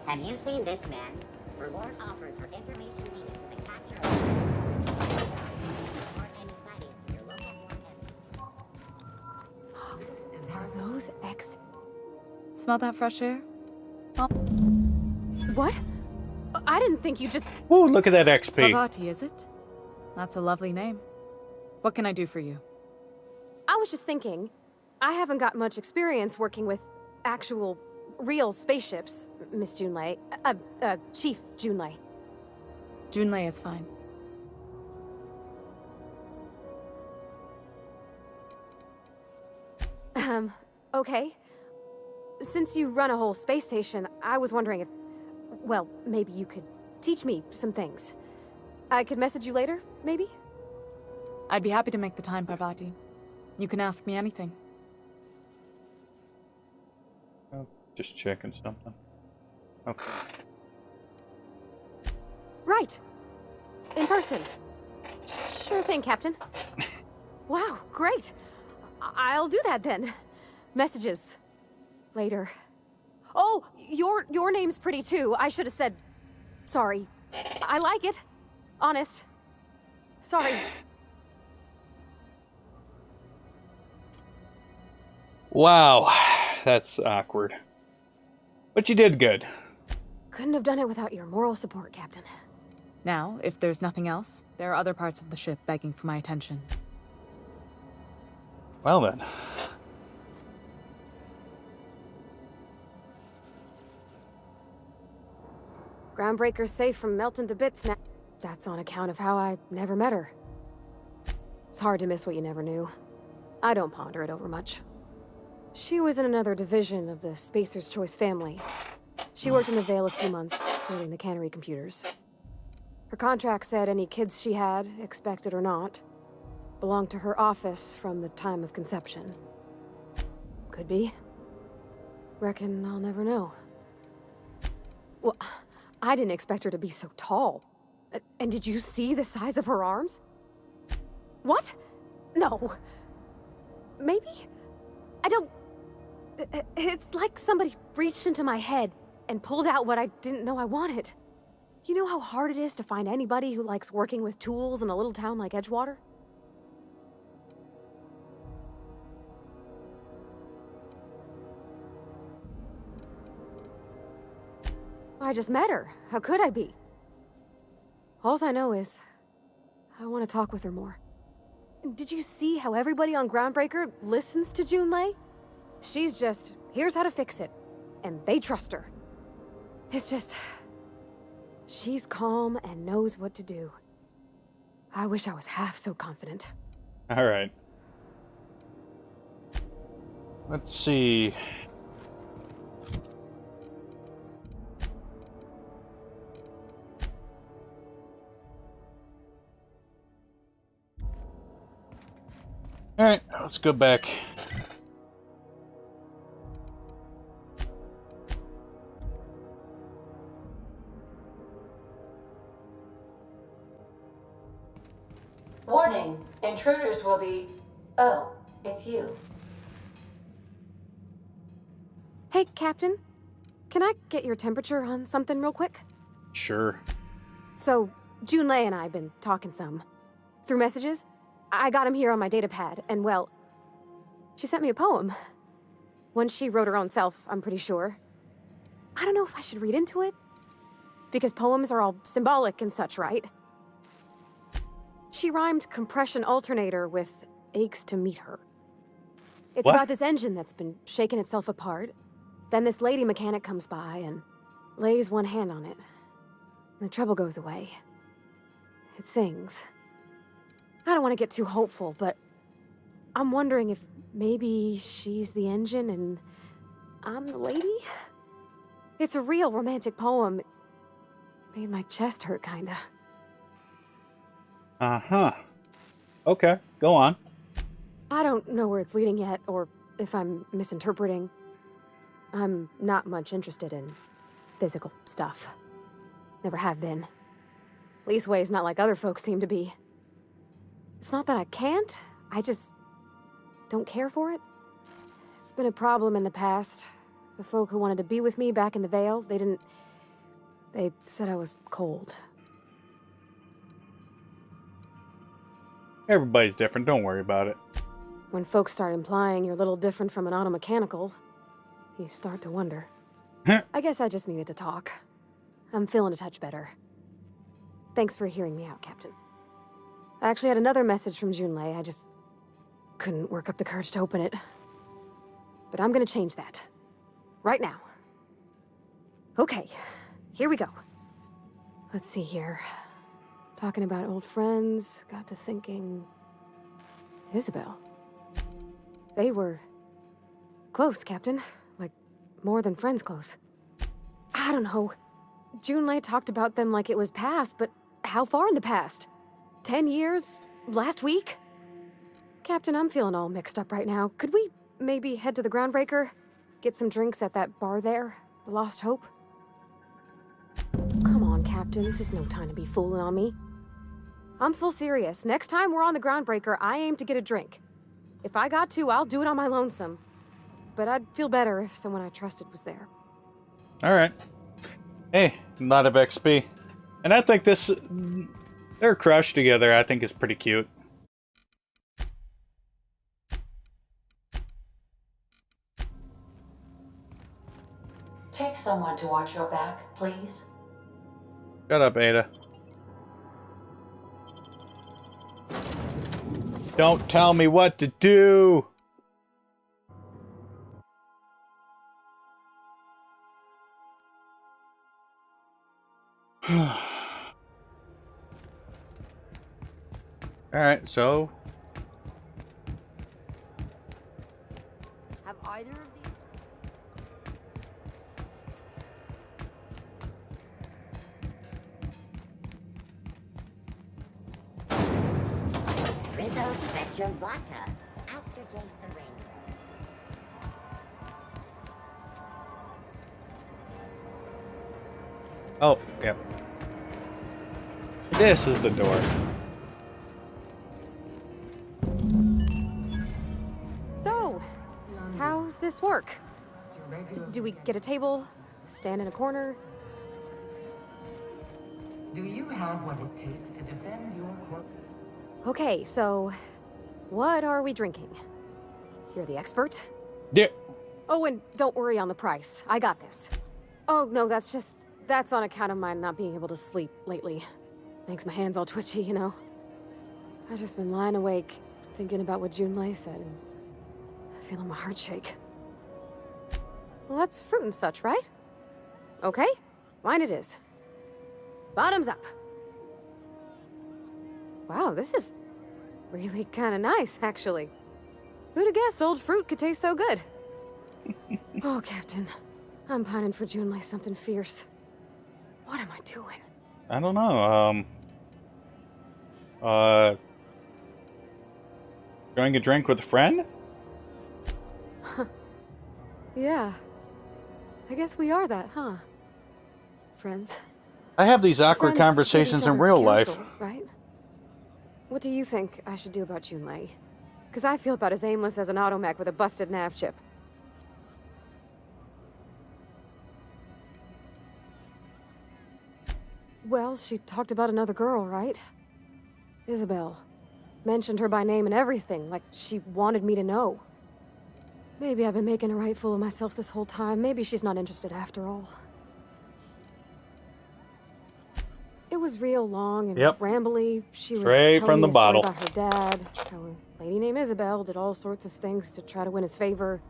Have you seen this man? Reward offered for information needed to the capture of report any sightings to your local Are those X? Smell that fresh air? What? I didn't think you just... Ooh, look at that XP. Parvati, is it? That's a lovely name. What can I do for you? I was just thinking, I haven't got much experience working with actual, real spaceships, Miss Junlei. Chief Junlei. Junlei is fine. Okay. Since you run a whole space station, I was wondering if... Well, maybe you could teach me some things. I could message you later, maybe? I'd be happy to make the time, Parvati. You can ask me anything. Oh, just checking something. Okay. Right. In person. Sure thing, Captain. Wow, great. I'll do that then. Messages. Later. Oh, your name's pretty too. I should have said... Sorry. I like it. Honest. Sorry. Wow, that's awkward. But you did good. Couldn't have done it without your moral support, Captain. Now, if there's nothing else, there are other parts of the ship begging for my attention. Well then. Groundbreaker's safe from melting to bits now. That's on account of how I never met her. It's hard to miss what you never knew. I don't ponder it over much. She was in another division of the Spacer's Choice family. She worked in the Vale a few months, sorting the cannery computers. Her contract said any kids she had, expected or not, belonged to her office from the time of conception. Could be. Reckon I'll never know. Well, I didn't expect her to be so tall. And did you see the size of her arms? What? No. Maybe? I don't... It's like somebody reached into my head and pulled out what I didn't know I wanted. You know how hard it is to find anybody who likes working with tools in a little town like Edgewater? I just met her. How could I be? Alls I know is, I want to talk with her more. Did you see how everybody on Groundbreaker listens to Junlei? She's just, here's how to fix it. And they trust her. It's just... She's calm and knows what to do. I wish I was half so confident. Alright. Let's see. Alright, let's go back. Warning, intruders will be... Oh, it's you. Hey, Captain. Can I get your temperature on something real quick? Sure. So, Junlei and I have been talking some. Through messages? I got him here on my datapad, and well... She sent me a poem. One she wrote her own self, I'm pretty sure. I don't know if I should read into it. Because poems are all symbolic and such, right? She rhymed compression alternator with aches to meet her. It's What? about this engine that's been shaking itself apart. Then this lady mechanic comes by and lays one hand on it. The trouble goes away. It sings. I don't want to get too hopeful, but I'm wondering if maybe she's the engine and I'm the lady? It's a real romantic poem. It made my chest hurt, kinda. Uh-huh. Okay, go on. I don't know where it's leading yet, or if I'm misinterpreting. I'm not much interested in physical stuff. Never have been. Leastways, not like other folks seem to be. It's not that I can't, I just don't care for it. It's been a problem in the past. The folk who wanted to be with me back in the Vale, they said I was cold. Everybody's different, don't worry about it. When folks start implying you're a little different from an automechanical, you start to wonder. I guess I just needed to talk. I'm feeling a touch better. Thanks for hearing me out, Captain. I actually had another message from Junlei. I just couldn't work up the courage to open it. But I'm gonna change that. Right now. Okay, here we go. Let's see here. Talking about old friends, got to thinking... Isabel. They were... close, Captain. Like, more than friends close. I don't know. Junlei talked about them like it was past, but how far in the past? 10 years? Last week? Captain, I'm feeling all mixed up right now. Could we maybe head to the Groundbreaker? Get some drinks at that bar there? The Lost Hope? Come on, Captain. This is no time to be fooling on me. I'm full serious. Next time we're on the Groundbreaker, I aim to get a drink. If I got to, I'll do it on my lonesome. But I'd feel better if someone I trusted was there. Alright. Hey, a lot of XP. And I think this... their crush together, I think, is pretty cute. Take someone to watch your back, please. Shut up, Ada. Don't tell me what to do! Alright, so... Have either of these... Rizzo Spectrum Vodka. Aftertaste the ring. Oh, yep. This is the door. So, how's this work? Do we get a table? Stand in a corner? Do you have what it takes to defend your corp? Okay, so... what are we drinking? You're the expert? Yeah. Oh, and don't worry on the price. I got this. Oh, no, that's on account of my not being able to sleep lately. Makes my hands all twitchy, you know? I've just been lying awake, thinking about what Junlei said, and feeling my heart shake. Well, that's fruit and such, right? Okay, mine it is. Bottoms up. Wow, this is really kind of nice, actually. Who'd have guessed old fruit could taste so good? Oh, Captain. I'm pining for Junlei something fierce. What am I doing? I don't know, going a drink with a friend? Yeah. I guess we are that, huh? Friends. I have these awkward Friends conversations give each in other real life. counsel, right? What do you think I should do about Junlei? Because I feel about as aimless as an automech with a busted nav chip. Well, she talked about another girl, right? Isabel. Mentioned her by name and everything, like she wanted me to know. Maybe I've been making a right fool of myself this whole time. Maybe she's not interested after all. It was real long and rambly. She was Straight telling from me the a story bottle. about her dad, how a lady named Isabel did all sorts of things to try to win his favor.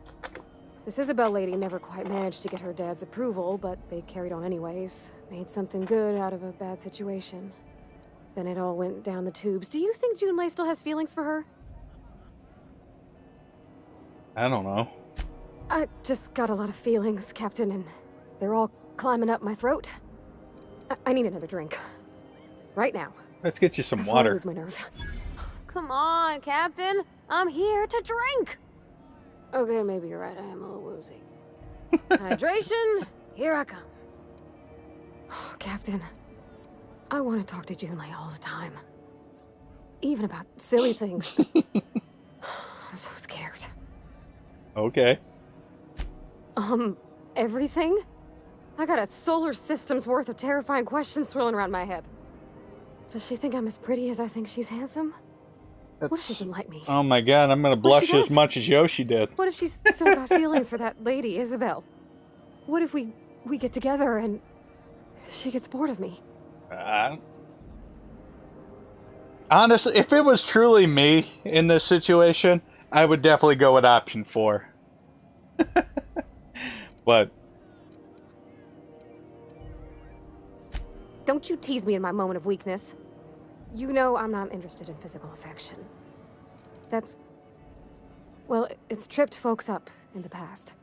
This Isabel lady never quite managed to get her dad's approval, but they carried on anyways. Made something good out of a bad situation. Then it all went down the tubes. Do you think Junlei still has feelings for her? I don't know. I just got a lot of feelings, Captain, and they're all climbing up my throat. I need another drink. Right now. Let's get you some Before I water. lose my nerve. Come on, Captain. I'm here to drink. Okay, maybe you're right. I am a little woozy. Hydration, here I come. Oh, Captain, I want to talk to Junlei all the time. Even about silly things. I'm so scared. Okay. Everything? I got a solar system's worth of terrifying questions swirling around my head. Does she think I'm as pretty as I think she's handsome? What if she doesn't like me? Oh my god, I'm gonna blush as much as Yoshi did. What if she's still got feelings for that lady, Isabel? What if we get together and she gets bored of me? Honestly, if it was truly me in this situation, I would definitely go with option 4. But Don't you tease me in my moment of weakness. You know I'm not interested in physical affection. Well, it's tripped folks up in the past.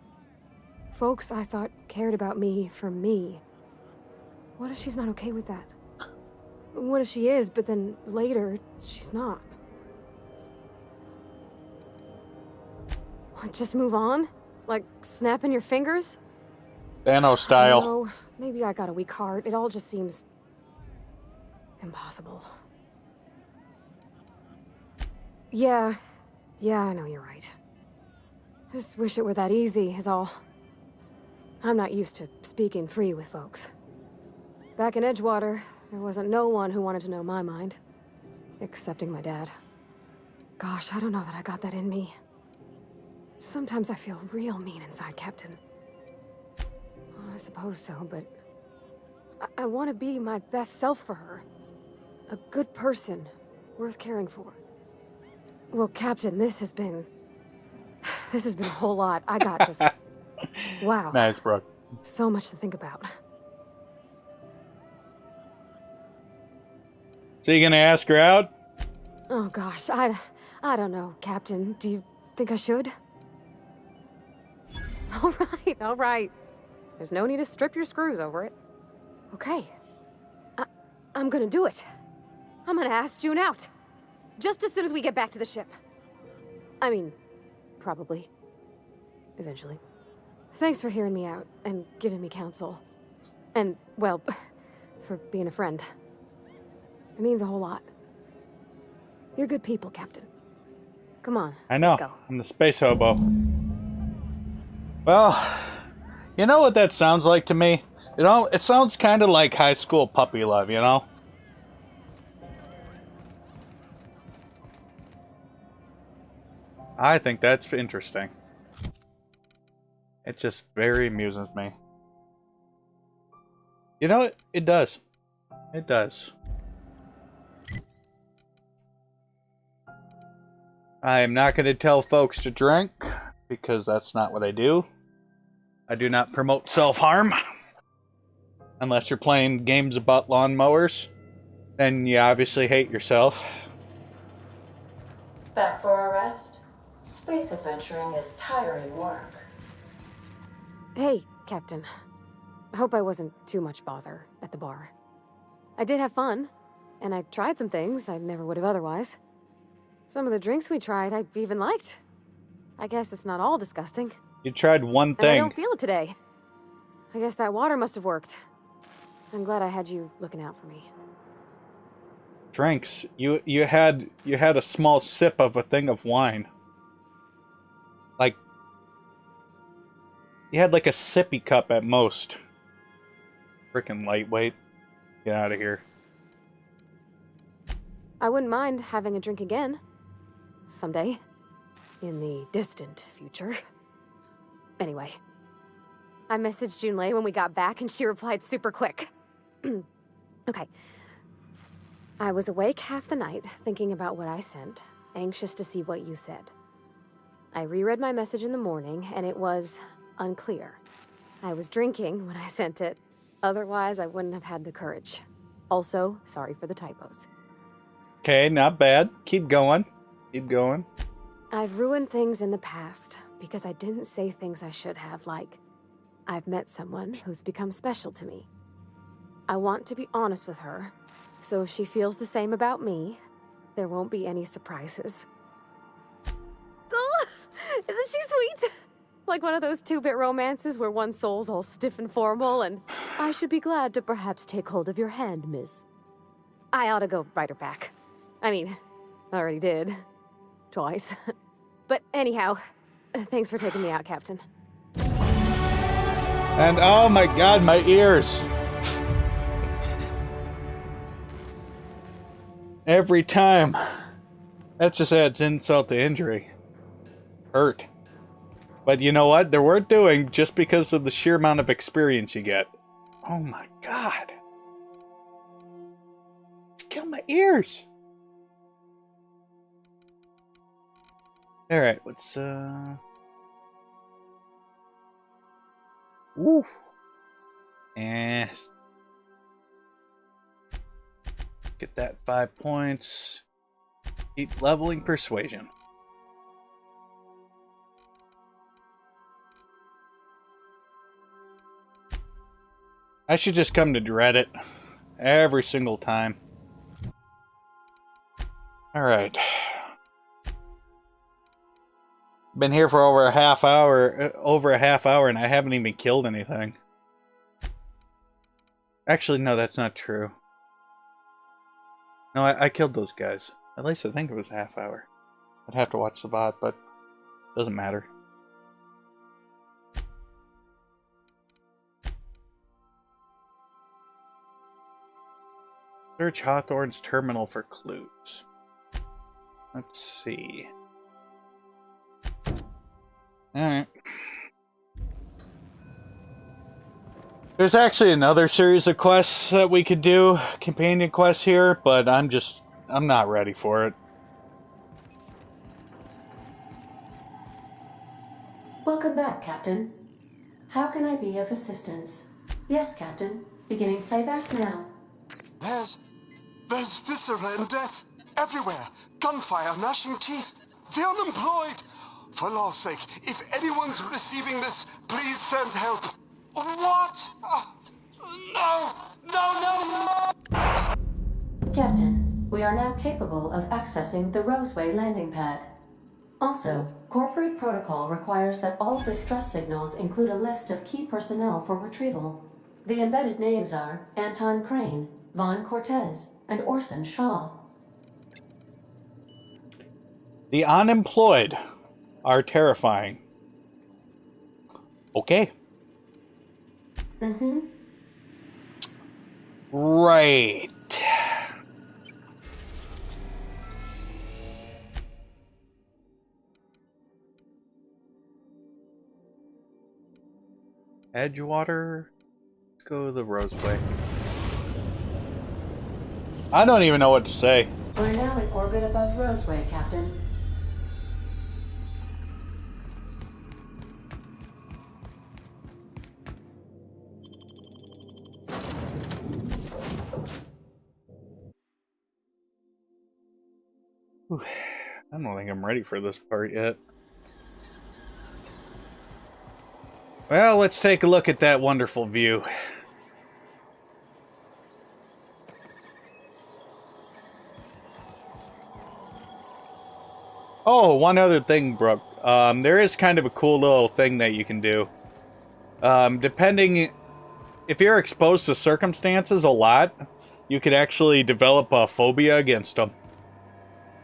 Folks I thought cared about me for me. What if she's not okay with that? What if she is, but then later, she's not? What, just move on? Like snapping your fingers? Thanos style. No, maybe I got a weak heart. It all just seems impossible. Yeah, I know you're right. Just wish it were that easy, is all. I'm not used to speaking free with folks. Back in Edgewater, there wasn't no one who wanted to know my mind. Excepting my dad. Gosh, I don't know that I got that in me. Sometimes I feel real mean inside, Captain. I suppose so, but I want to be my best self for her. A good person, worth caring for. Well, Captain, this has been a whole lot. I got just... Wow. Nice, Brooke. So much to think about. So you gonna ask her out? Oh gosh, I don't know, Captain. Do you think I should? All right. There's no need to strip your screws over it. Okay. I'm gonna do it. I'm gonna ask June out. Just as soon as we get back to the ship. I mean, probably. Eventually. Thanks for hearing me out and giving me counsel. And, well, for being a friend. It means a whole lot. You're good people, Captain. Come on. I know. Let's go. I'm the space hobo. Well, you know what that sounds like to me? It sounds kind of like high school puppy love, you know? I think that's interesting. It just very amuses me. You know, it does. It does. I am not going to tell folks to drink, because that's not what I do. I do not promote self-harm. Unless you're playing games about lawnmowers, then you obviously hate yourself. Back for a rest? Space adventuring is tiring work. Hey, Captain. I hope I wasn't too much bother at the bar. I did have fun, and I tried some things I never would have otherwise. Some of the drinks we tried I even liked. I guess it's not all disgusting. You tried one And I thing. don't feel it today. I guess that water must have worked. I'm glad I had you looking out for me. Drinks. You had a small sip of a thing of wine. Like, you had like a sippy cup at most. Freaking lightweight. Get out of here. I wouldn't mind having a drink again. Someday. In the distant future. Anyway. I messaged Junlei when we got back and she replied super quick. Okay. I was awake half the night, thinking about what I sent, anxious to see what you said. I reread my message in the morning, and it was unclear. I was drinking when I sent it. Otherwise, I wouldn't have had the courage. Also, sorry for the typos. Okay, not bad. Keep going. Keep going. I've ruined things in the past because I didn't say things I should have, like, I've met someone who's become special to me. I want to be honest with her, so if she feels the same about me, there won't be any surprises. Oh, isn't she sweet? Like one of those 2-bit romances where one soul's all stiff and formal and, I should be glad to perhaps take hold of your hand, miss. I ought to go write her back. I mean, I already did. Twice. But anyhow, thanks for taking me out, Captain. And oh my god, my ears! Every time. That just adds insult to injury. Hurt. But you know what? They're worth doing just because of the sheer amount of experience you get. Oh my god. Kill my ears! Alright, let's Ooh. Yes. Get that 5 points. Keep leveling persuasion. I should just come to dread it every single time. Alright. Been here for over a half hour, and I haven't even killed anything. Actually, no, that's not true. No, I killed those guys. At least I think it was a half hour. I'd have to watch the VOD, but doesn't matter. Search Hawthorne's terminal for clues. Let's see. Alright. There's actually another series of quests that we could do, companion quests here, but I'm not ready for it. Welcome back, Captain. How can I be of assistance? Yes, Captain. Beginning playback now. There's viscera and death everywhere. Gunfire, gnashing teeth. The unemployed. For law's sake, if anyone's receiving this, please send help. What? No! Captain, we are now capable of accessing the Roseway landing pad. Also, corporate protocol requires that all distress signals include a list of key personnel for retrieval. The embedded names are Anton Crane, Vaughn Cortez, and Orson Shaw. The unemployed are terrifying. Okay. Mm-hmm. Right. Edgewater. Let's go the Roseway. I don't even know what to say. We're now in orbit above Roseway, Captain. Whew. I don't think I'm ready for this part yet. Well, let's take a look at that wonderful view. Oh, one other thing, Brooke. There is kind of a cool little thing that you can do. Depending... If you're exposed to circumstances a lot, you could actually develop a phobia against them.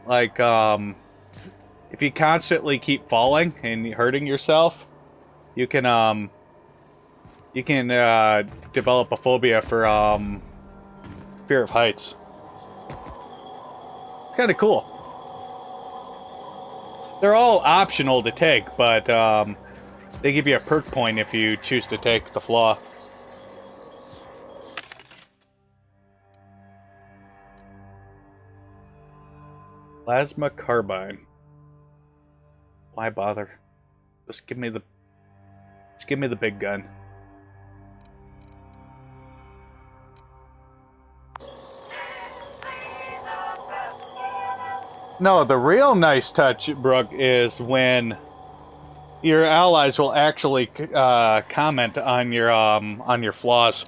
Like, if you constantly keep falling and hurting yourself, you can develop a phobia for, fear of heights. It's kind of cool. They're all optional to take, but, they give you a perk point if you choose to take the flaw. Plasma carbine. Why bother? Just give me the big gun. No, the real nice touch, Brooke, is when your allies will actually comment on your flaws.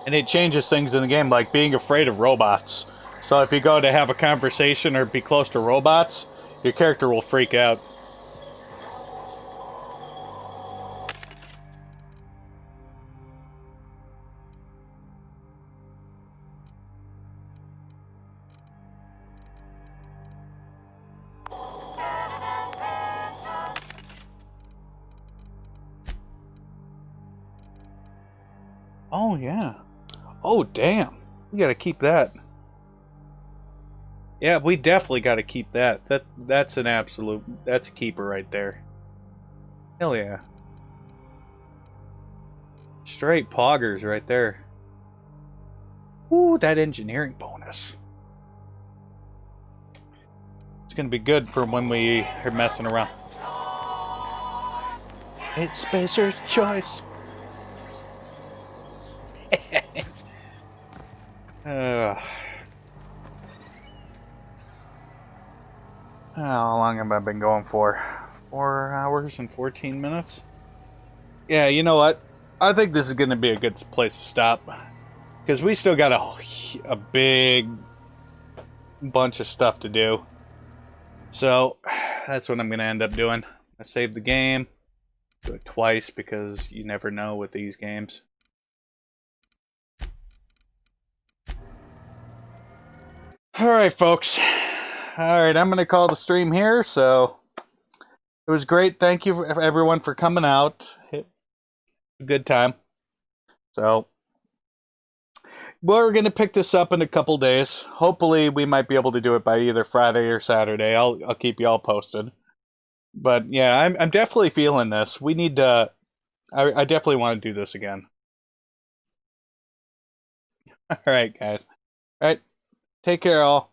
And it changes things in the game, like being afraid of robots. So if you go to have a conversation or be close to robots, your character will freak out. Oh, yeah. Oh, damn. We gotta keep that. Yeah, we definitely gotta keep that. That's an absolute... That's a keeper right there. Hell yeah. Straight poggers right there. Ooh, that engineering bonus. It's gonna be good for when we are messing around. It's Spacer's choice. How long have I been going for? 4 hours and 14 minutes? Yeah, you know what? I think this is going to be a good place to stop. Because we still got a big bunch of stuff to do. So, that's what I'm going to end up doing. I save the game. Do it twice because you never know with these games. Alright, folks. Alright, I'm going to call the stream here, so it was great. Thank you for everyone for coming out. A good time. So, we're going to pick this up in a couple days. Hopefully, we might be able to do it by either Friday or Saturday. I'll keep you all posted. But yeah, I'm definitely feeling this. We need to... I definitely want to do this again. Alright, guys. Alright, take care, all.